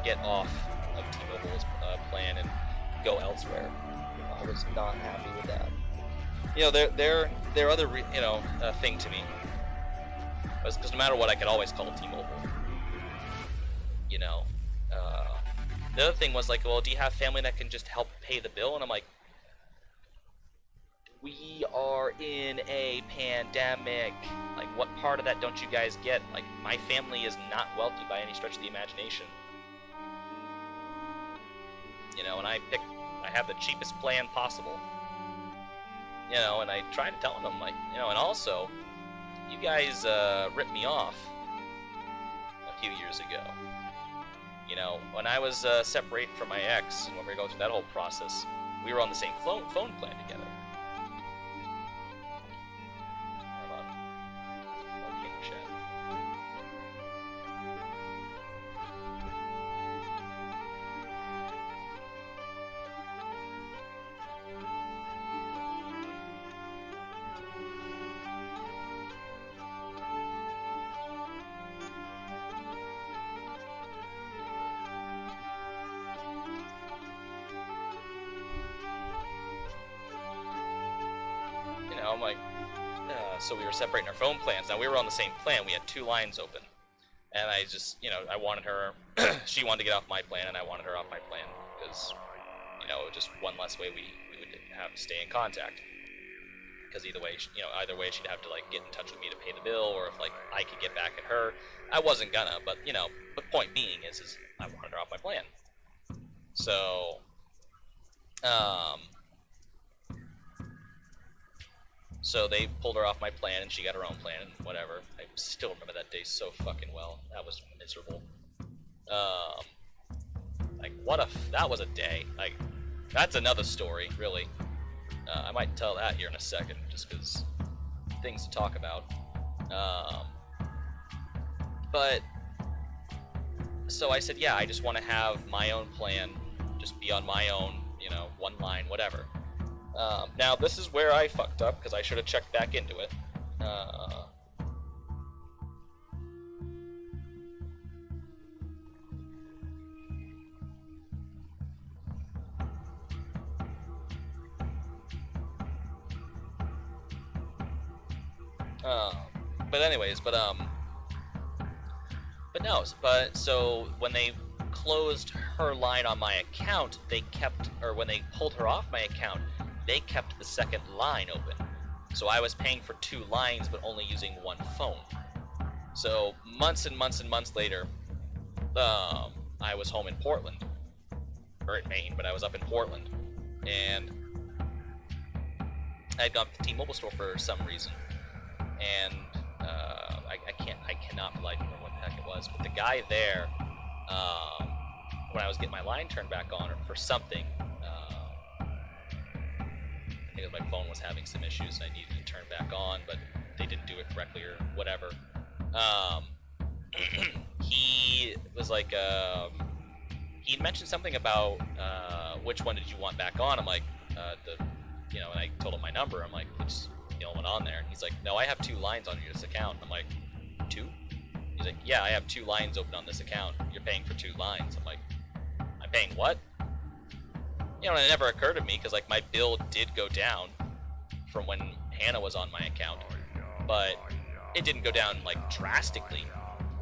S1: get off of T-Mobile's plan and go elsewhere. I was not happy with that. You know, their other thing to me was, because no matter what, I could always call T-Mobile. You know, the other thing was like, well, do you have family that can just help pay the bill? And I'm like, we are in a pandemic. Like, what part of that don't you guys get? Like, my family is not wealthy by any stretch of the imagination. You know, and I have the cheapest plan possible. You know, and I try to tell them, like, you know, and also, you guys ripped me off a few years ago. You know, when I was separated from my ex, and when we were going through that whole process, we were on the same phone plan together. Hold on. Okay, chat. I'm like, so we were separating our phone plans. Now, we were on the same plan. We had 2 lines open. And I just, you know, I wanted her, she wanted to get off my plan, and I wanted her off my plan. Because, you know, just one less way we would have to stay in contact. Because either way, you know, she'd have to, like, get in touch with me to pay the bill, or if, like, I could get back at her. I wasn't gonna, but, you know, the point being is I wanted her off my plan. So, so they pulled her off my plan, and she got her own plan, and whatever. I still remember that day so fucking well. That was miserable. Like, that was a day. Like, that's another story, really. I might tell that here in a second, just because things to talk about. But, so I said, yeah, I just want to have my own plan, just be on my own, you know, one line, whatever. Now, this is where I fucked up, because I should have checked back into it. But anyways, but no, but so when they closed her line on my account, they kept, or when they pulled her off my account, they kept the second line open. So I was paying for 2 lines, but only using 1 phone. So months and months and months later, I was home in Portland, or in Maine, but I was up in Portland, and I had gone to the T-Mobile store for some reason, and I cannot for life remember what the heck it was, but the guy there, when I was getting my line turned back on, or for something, I think it was my phone was having some issues and I needed to turn back on, but they didn't do it correctly or whatever. He was like, he mentioned something about, which one did you want back on? I'm like, and I told him my number. I'm like, it's the only one on there. And he's like, no, I have 2 lines on this account. I'm like, 2? He's like, yeah, I have 2 lines open on this account. You're paying for 2 lines. I'm like, I'm paying what? And it never occurred to me, because like my bill did go down from when Hannah was on my account, but it didn't go down like drastically.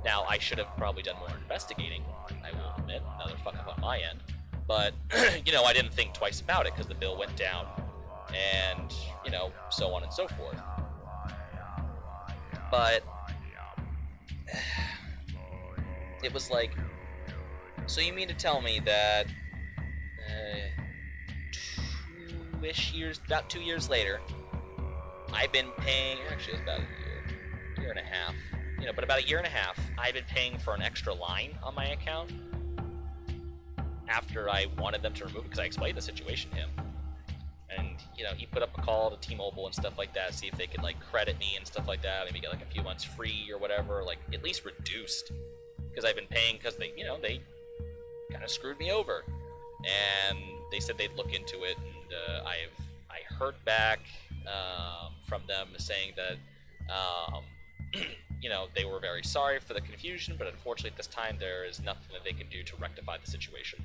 S1: Now I should have probably done more investigating, I will admit, another fuck up on my end, but I didn't think twice about it, because the bill went down, and so on and so forth. But it was like, so you mean to tell me that about 2 years later, I've been paying, actually it was about a year and a half, but about a year and a half, I've been paying for an extra line on my account after I wanted them to remove it, because I explained the situation to him. And, he put up a call to T-Mobile and stuff like that, see if they could, like, credit me and stuff like that, maybe get, like, a few months free or whatever, like, at least reduced, because I've been paying, because they, they kind of screwed me over. And they said they'd look into it, and I heard back from them saying that, they were very sorry for the confusion, but unfortunately at this time there is nothing that they can do to rectify the situation.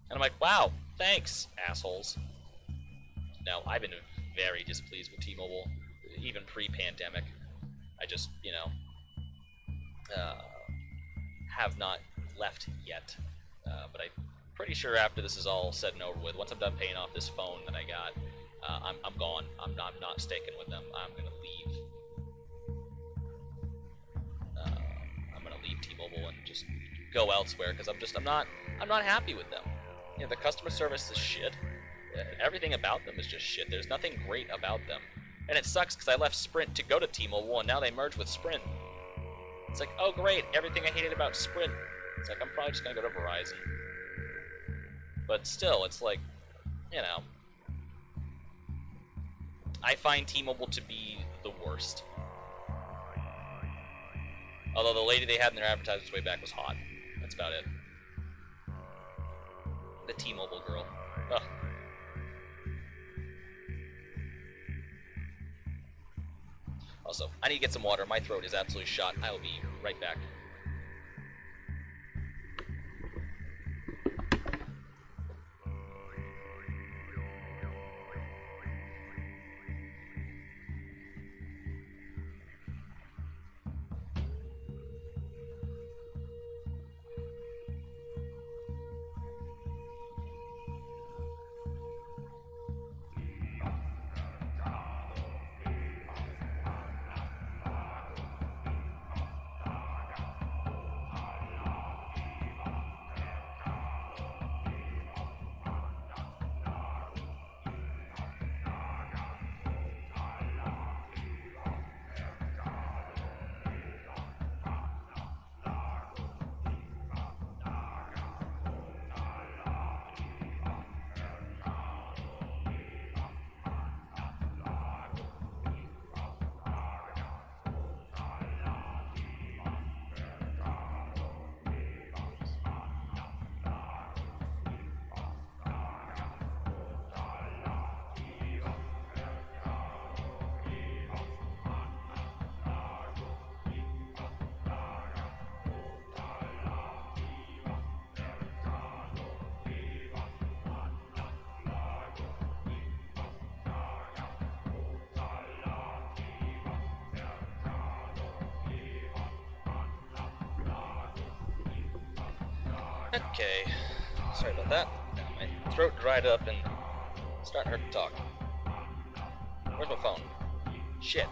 S1: And I'm like, wow, thanks, assholes. Now, I've been very displeased with T-Mobile, even pre-pandemic. I just, have not left yet. But I'm pretty sure after this is all said and over with, once I'm done paying off this phone that I got, I'm gone. I'm not sticking with them. I'm gonna leave. I'm gonna leave T-Mobile and just go elsewhere, because I'm not happy with them. The customer service is shit. Everything about them is just shit. There's nothing great about them. And it sucks, because I left Sprint to go to T-Mobile, and now they merged with Sprint. It's like, oh great, everything I hated about Sprint. It's like, I'm probably just gonna go to Verizon. But still, it's like, I find T-Mobile to be the worst. Although the lady they had in their advertisements way back was hot. That's about it. The T-Mobile girl. Ugh. Also, I need to get some water. My throat is absolutely shot. I will be right back. Okay, sorry about that. Now my throat dried up and it's starting to hurt to talk. Where's my phone? Shit.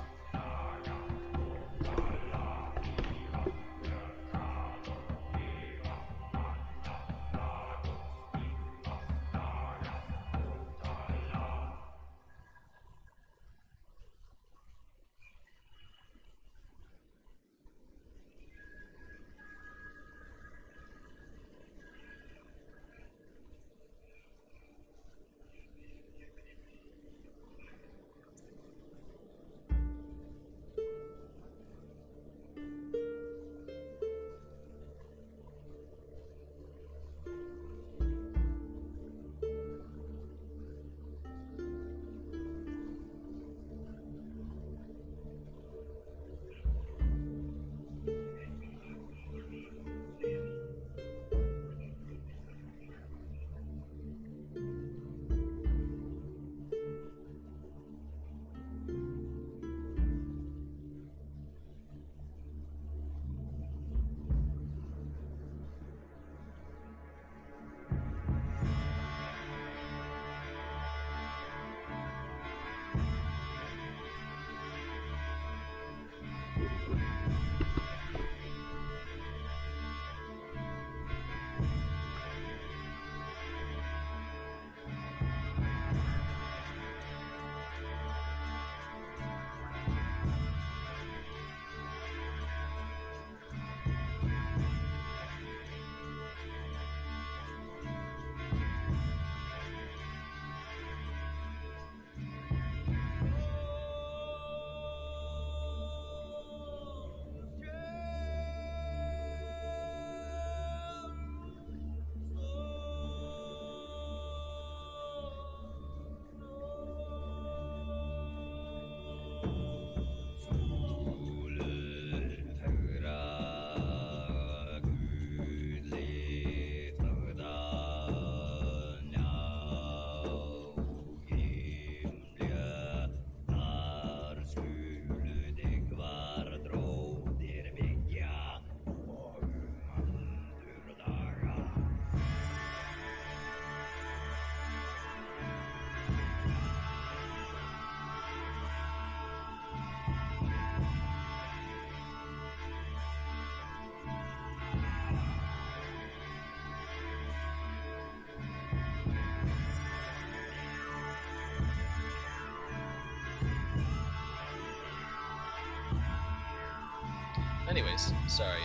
S1: Anyways, sorry,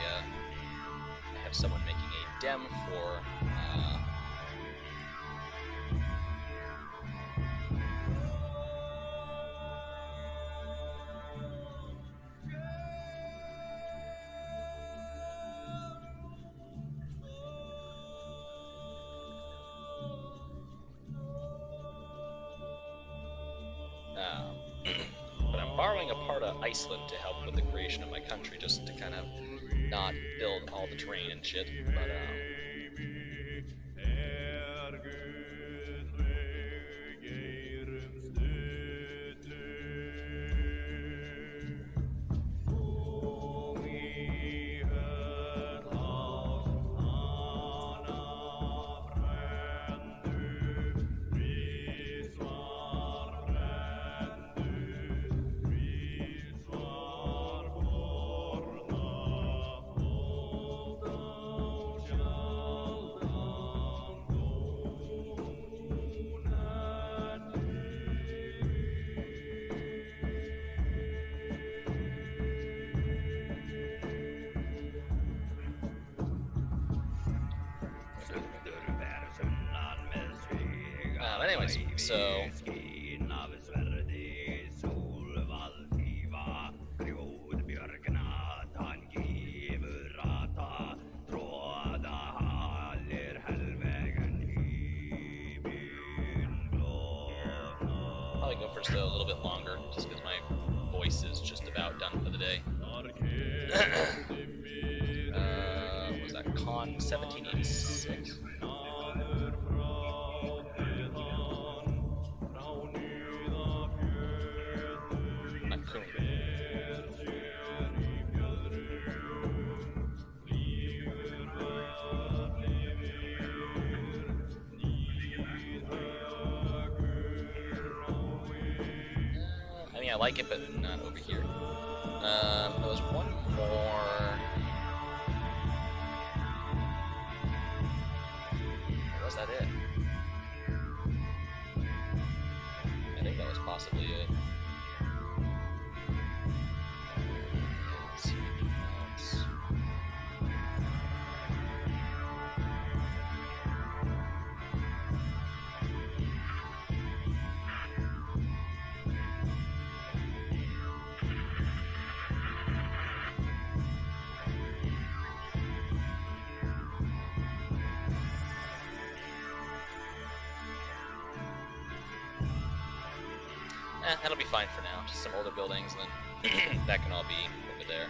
S1: I have someone making a dem for, but I'm borrowing a part of Iceland to help with the creation of my country, just to kind of not build all the terrain and shit, but, anyways, so probably go for still a little bit longer, just because my voice is just about done for the day. What was that, Con 1786? mean, I like it, but not over here. There was one more. Or was that it? I think that was possibly it. Let's see anything else. That'll be fine for now. Just some older buildings, and then that can all be over there.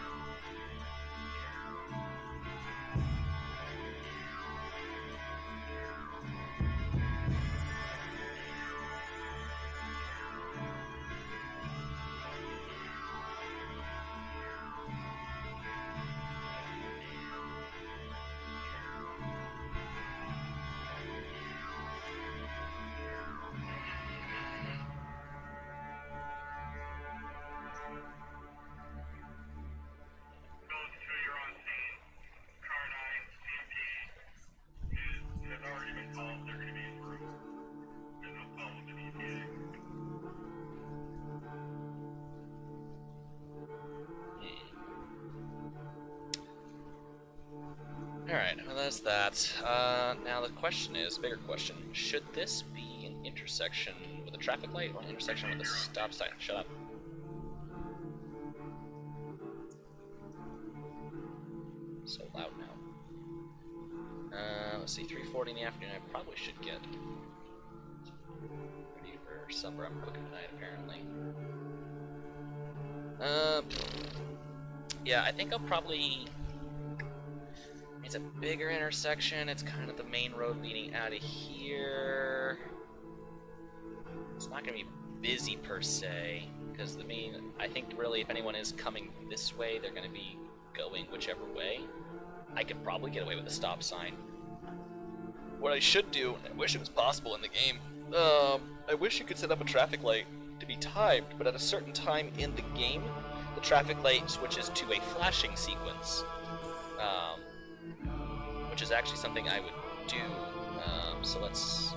S1: Alright, well that's that. Now the question is, bigger question, should this be an intersection with a traffic light or an intersection with a stop sign? Shut up. So loud now. Let's see, 3:40 in the afternoon, I probably should get ready for supper. I'm cooking tonight, apparently. Yeah, I think I'll probably... It's a bigger intersection, it's kind of the main road leading out of here. It's not going to be busy per se, because the main... I think really if anyone is coming this way, they're going to be going whichever way. I could probably get away with a stop sign. What I should do, and I wish it was possible in the game, I wish you could set up a traffic light to be timed, but at a certain time in the game, the traffic light switches to a flashing sequence. Which is actually something I would do. So let's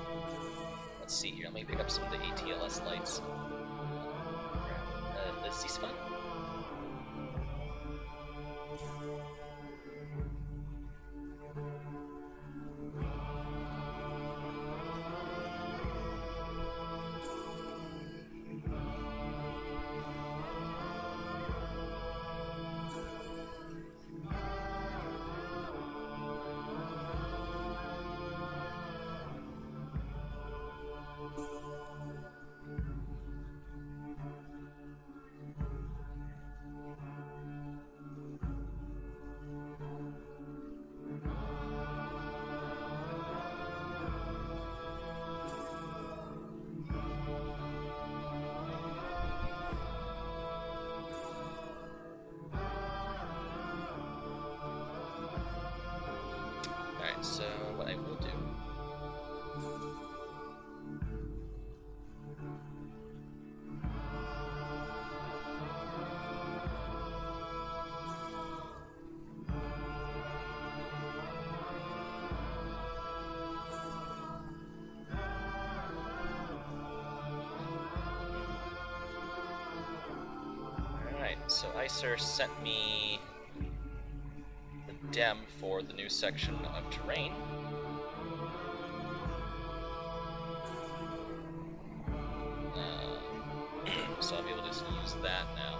S1: see here. Let me pick up some of the ATLS lights. Is this fun? So what I will do Alright, so ICER sent me dem for the new section of terrain. So I'll be able to just use that now.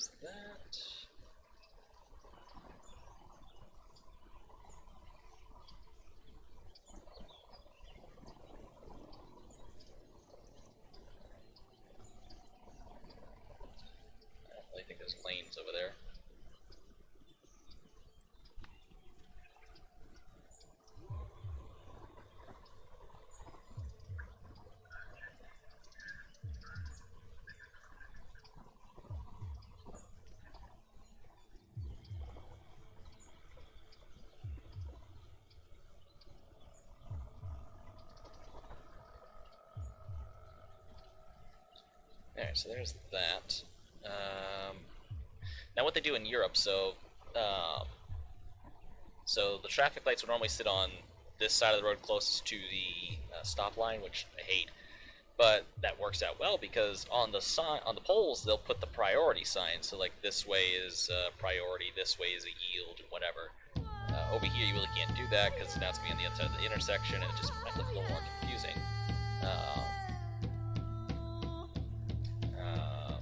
S1: there's that. I don't really think there's lanes over there. Alright, so there's that. Now what they do in Europe, so the traffic lights would normally sit on this side of the road closest to the stop line, which I hate, but that works out well because on the poles they'll put the priority sign, so like this way is priority, this way is a yield, and whatever. Over here you really can't do that because now it's going to be on the other side of the intersection and it just might look a little more confusing.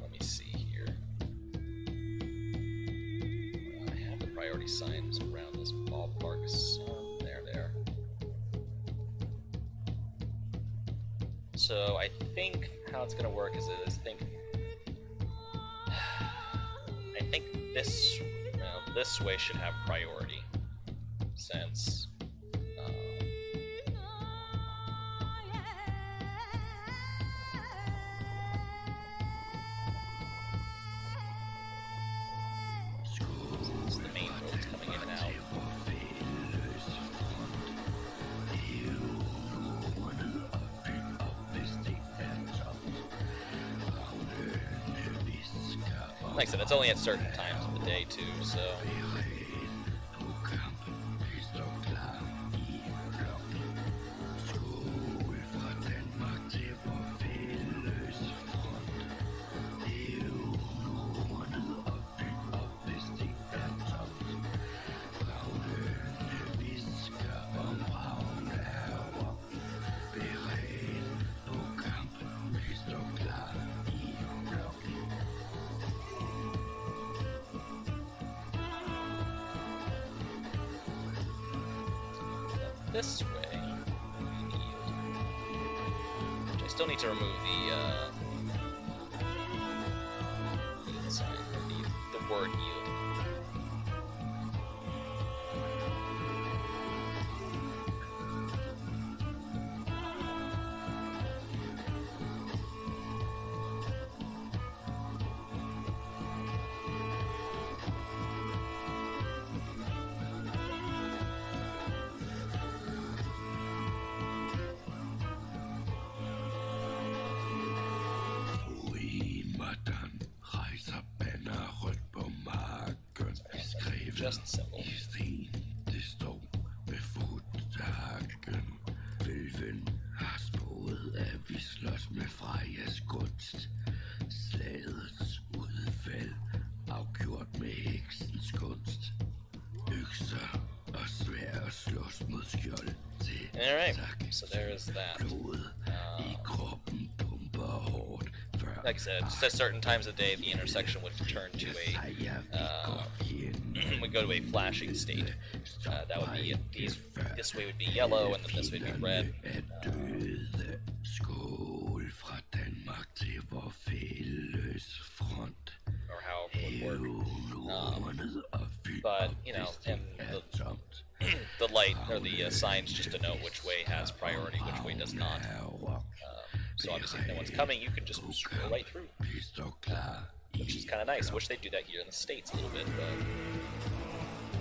S1: Let me see here. I have the priority signs around this ballpark. So there. So I think how it's going to work is I think this way should have priority since. The main roads coming in and out. Like I said, it's only at certain times of the day too, so. This way, I still need to remove the yield sign, or the word yield. Just simple.
S2: Det står ved fodtakken. Vølven har sporet, at vi slås med Frejas gunst. Slagets udfald afgjort med heksens kunst. Økser og sværd slås mod skjold til.
S1: Alright, so there is that.
S2: Blodet i kroppen pumper hårdt.
S1: Like I said, just at certain times of day, the intersection would turn to would go to a flashing state. That would be this way would be yellow, and then this way would be red. Or how it would work. But you know, and the light or the signs just denote which way has priority, which way does not. So obviously, if no one's coming, you can just scroll right through, which is kind of nice. I wish they'd do that here in the States a little bit,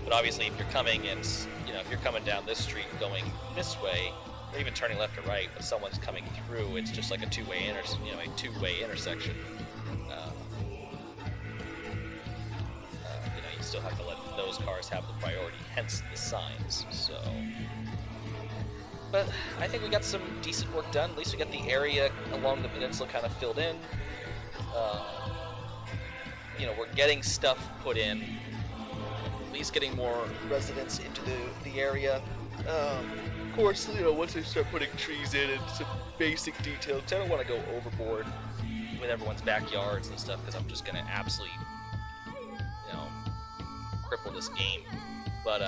S1: but obviously, if you're coming and if you're coming down this street going this way, or even turning left or right, but someone's coming through, it's just like a two-way intersection. You still have to let those cars have the priority, hence the signs. So. But I think we got some decent work done. At least we got the area along the peninsula kind of filled in. We're getting stuff put in. At least getting more residents into the area. Of course, once they start putting trees in and some basic details, I don't want to go overboard with everyone's backyards and stuff because I'm just going to absolutely cripple this game. But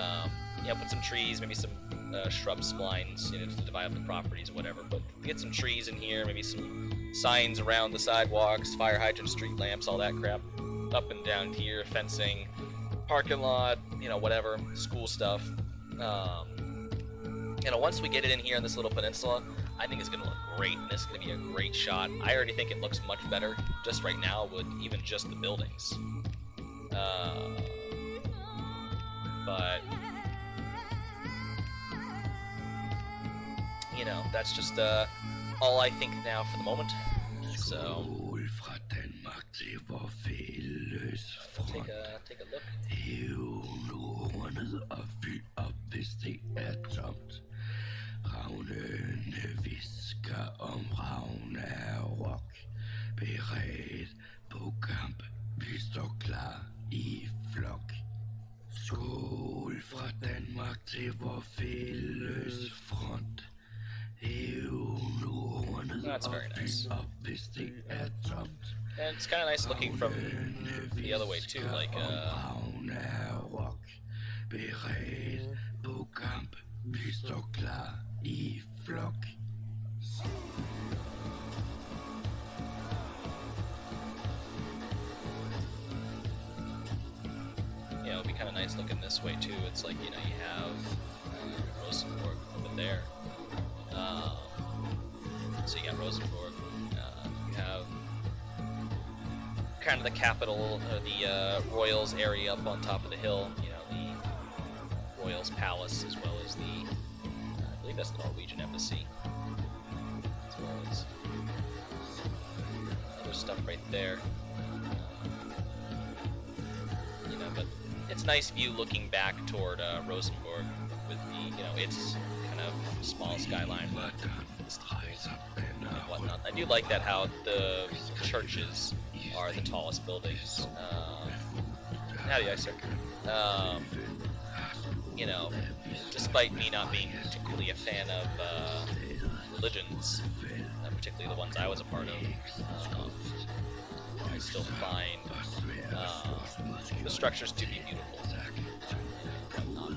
S1: put some trees, maybe some shrub splines, to divide up the properties or whatever. But get some trees in here, maybe some signs around the sidewalks, fire hydrants, street lamps, all that crap. Up and down here, fencing, parking lot, whatever, school stuff. Once we get it in here on this little peninsula, I think it's going to look great, and it's going to be a great shot. I already think it looks much better just right now with even just the buildings. But that's just all I think now for the moment. So take a look.
S2: Ravnene visker ravne rock. Beredt på kamp, vi står klar I flok. Skål fra Danmark til vor fælles front.
S1: That's very nice. And it's kind of nice looking from the other way too, like
S2: Beredt på kamp, vi står klar I flok.
S1: It'll be kind of nice looking this way too. It's like, you have Rosenborg over there. So you got Rosenborg. You have kind of the capital, or the Royals area up on top of the hill. The Royals Palace, as well as the, I believe that's the Norwegian embassy, as well as other stuff right there. But it's a nice view looking back toward Rosenborg with the, its kind of small skyline and whatnot. I do like that how the churches are the tallest buildings. Howdy, sir. Despite me not being particularly a fan of religions, particularly the ones I was a part of, I still find the structures to be beautiful.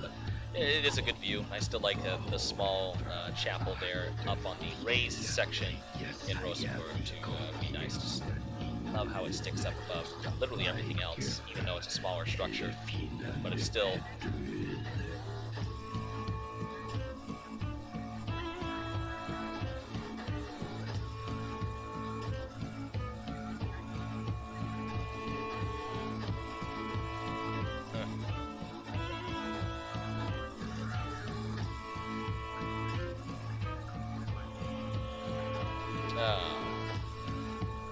S1: But it is a good view. I still like the small chapel there up on the raised section in Rosenborg to be nice. Love how it sticks up above literally everything else, even though it's a smaller structure, but it's still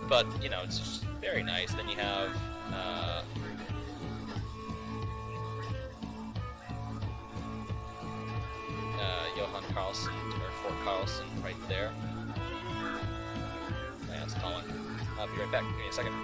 S1: but it's just very nice. Then you have Johan Carlsen, or Fort Carlsen, right there. Yeah, that's a tall one. I'll be right back. Give me a second.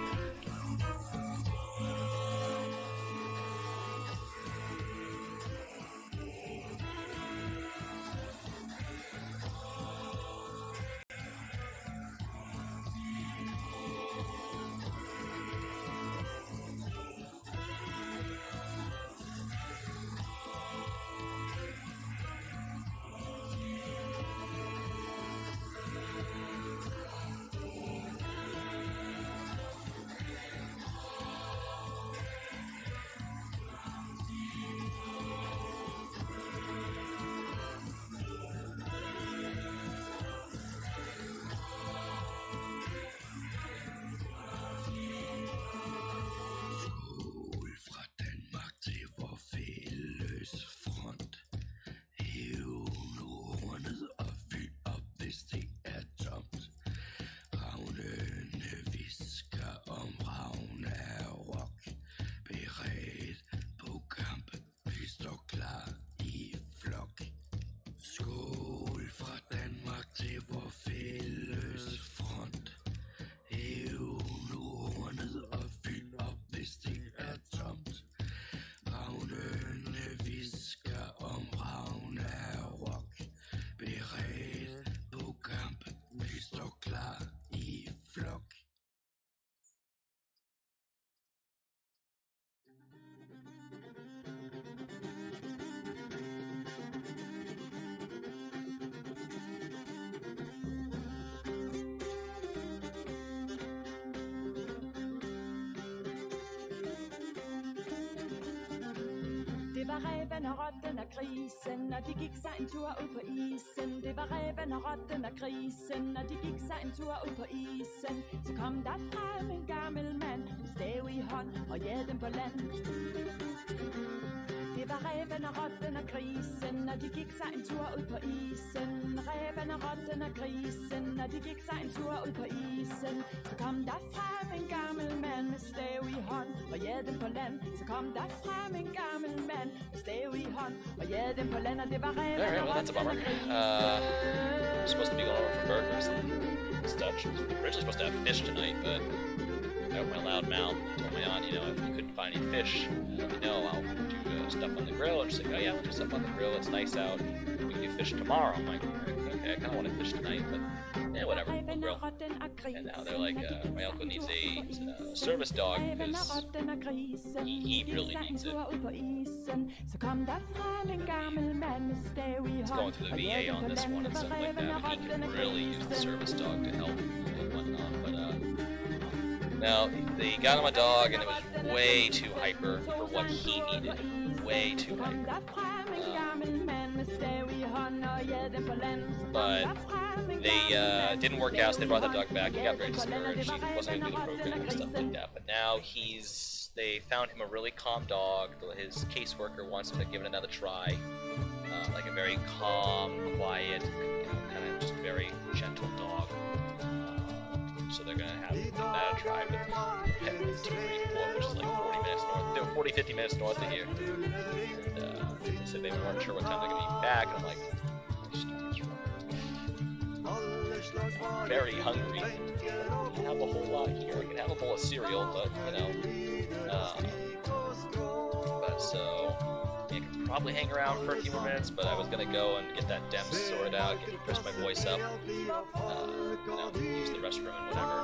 S4: var ræven og rotten og grisen, og de gik sig en tur ud på isen. Det var ræven og rotten og grisen, og de gik sig en tur ud på isen. Så kom der frem en gammel mand, med stav i hånd og jagede dem på land. Det var ræven og rotten og grisen, og de gik sig en tur ud på isen. Ræven og rotten og grisen, og de gik sig en tur ud på isen. Så kom der frem en gammel mand med stav i hånd og jagede dem på land. Så kom der frem en gammel mand med stav i hånd og jagede dem på land. Og det var ræven
S1: Alright,
S4: og
S1: well that's a
S4: rotten
S1: bummer.
S4: og grisen.
S1: We're supposed to be going over for burgers and stuff. We're originally supposed to have fish tonight, but I opened my loud mouth and told my aunt, you know, if we couldn't find any fish, let me know, I'll do stuff on the grill. And she's like, oh yeah, we'll do stuff on the grill, it's nice out, we can do fish tomorrow. I'm like, okay, I kind of want to fish tonight, but yeah, whatever, we'll grill. And now they're like, my uncle needs a service dog, because he really needs it. It's going through the VA on this one and stuff like that, but he can really use the service dog to help and whatnot, but now, they got him a dog, and it was way too hyper for what he needed. Way too hyper. But they didn't work out, so they brought that dog back. He got very discouraged. He wasn't going to do the program and stuff like that. But now they found him a really calm dog. His caseworker wants him to give it another try. Like a very calm, quiet, kind of just very gentle dog. So they're gonna have that try with Petwood 234, which is like 40 minutes north. They were 40-50 minutes north of here. And they said they weren't sure what time they're gonna be back. And I'm like, very hungry. I can have a whole lot here. I can have a bowl of cereal, but you know. But so I could probably hang around for a few more minutes, but I was gonna go and get that DEMS sorted out, press my voice up, you know, use the restroom and whatever.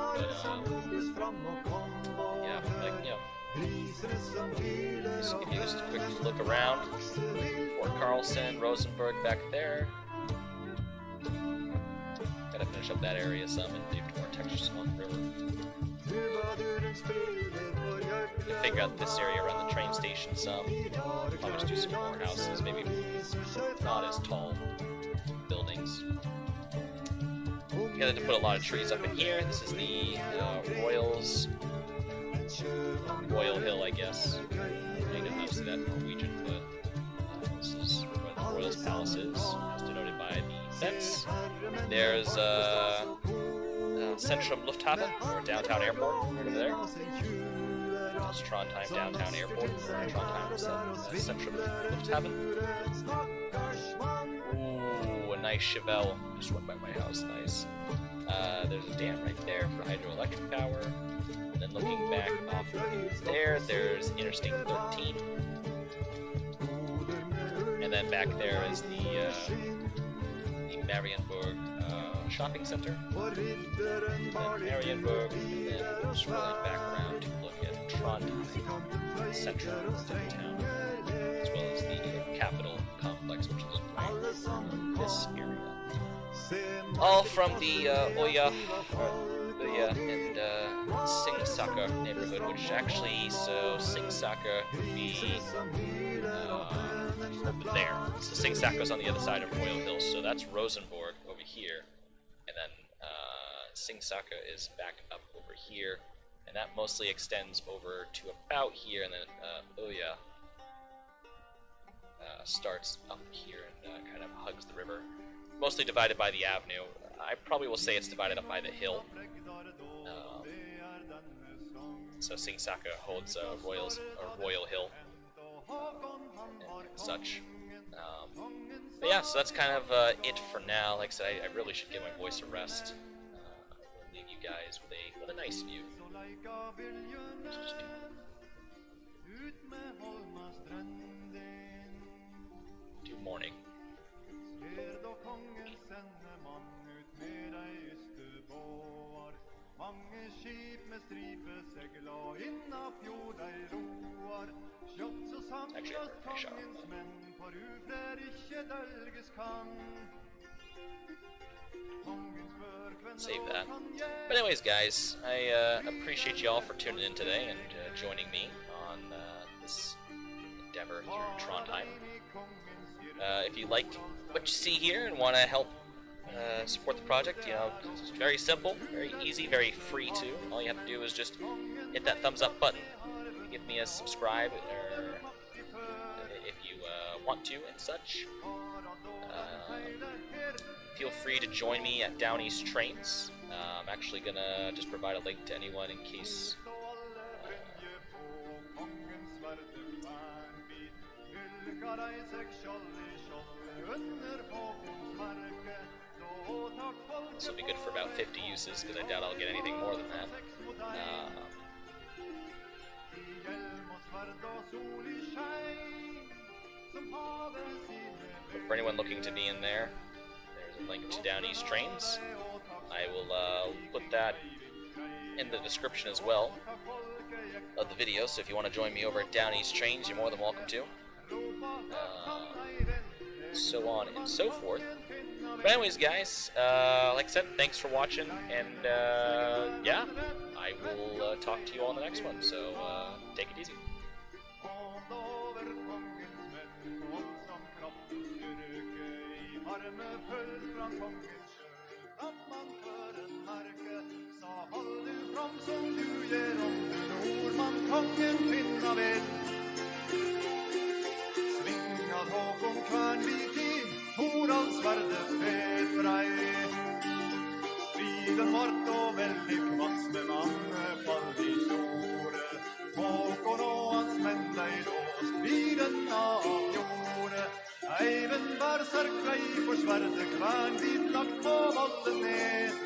S1: But yeah, like, you know, just give you just a quick look around. Fort Carlson, Rosenberg back there. Gotta finish up that area some and do more textures along the river. Figure out this area around the train station some. Probably just do some more houses, maybe not as tall buildings. Got to put a lot of trees up in here. This is the Royals, Royal Hill, I guess. I don't know how to say that in Norwegian, but this is where the Royals Palace is, as denoted by the fence. There's Centrum Lufthafen, or downtown airport, right over there. That's Trondheim downtown airport, or Trondheim Centrum Lufthafen. Ooh, a nice Chevelle just went by my house, nice. There's a dam right there for hydroelectric power. And then looking back off there, there's Interstate 13. And then back there is the Marienburg shopping center. And then Marienburg, and then scrolling back around to look at Trondheim, central town, as well as the capital complex, which is right in this area. All from the Øya and Singsaker neighborhood, which actually, so Singsaker would be over there. So Singsaker's on the other side of Royal Hill, so that's Rosenborg over here, and then Singsaker is back up over here, and that mostly extends over to about here, and then Øya starts up here and kind of hugs the river. Mostly divided by the avenue. I probably will say it's divided up by the hill. So Singsaker holds Royal Hill and such. But yeah, so that's kind of it for now. Like I said, I really should give my voice a rest. I'll leave you guys with a nice view. Do morning. Mange skip med stripesegla inna fjordar roar. Slott så samlas kongens menn, for ufred ikke dølges kan. Save that. But anyways, guys, I appreciate you all for tuning in today and joining me on this endeavor here in Trondheim. If you like what you see here and want to help support the project, you know, it's very simple, very easy, very free too. All you have to do is just hit that thumbs up button, give me a subscribe, or if you want to and such. Feel free to join me at Down East Trains. I'm actually gonna just provide a link to anyone in case this will be good for about 50 uses, because I doubt I'll get anything more than that. But for anyone looking to be in there, there's a link to Down East Trains. I will put that in the description as well of the video, so if you want to join me over at Down East Trains, you're more than welcome to. So on and so forth. But anyways, guys, like I said, thanks for watching, and yeah, I will talk to you all in the next one, so take it easy.
S3: Striden vart og veldig kvass med mange fall de store. Håkon og hans menn de låst striden av jordet. Eivind var sørklei for sverde kvern, vidt lagt på vallen ned.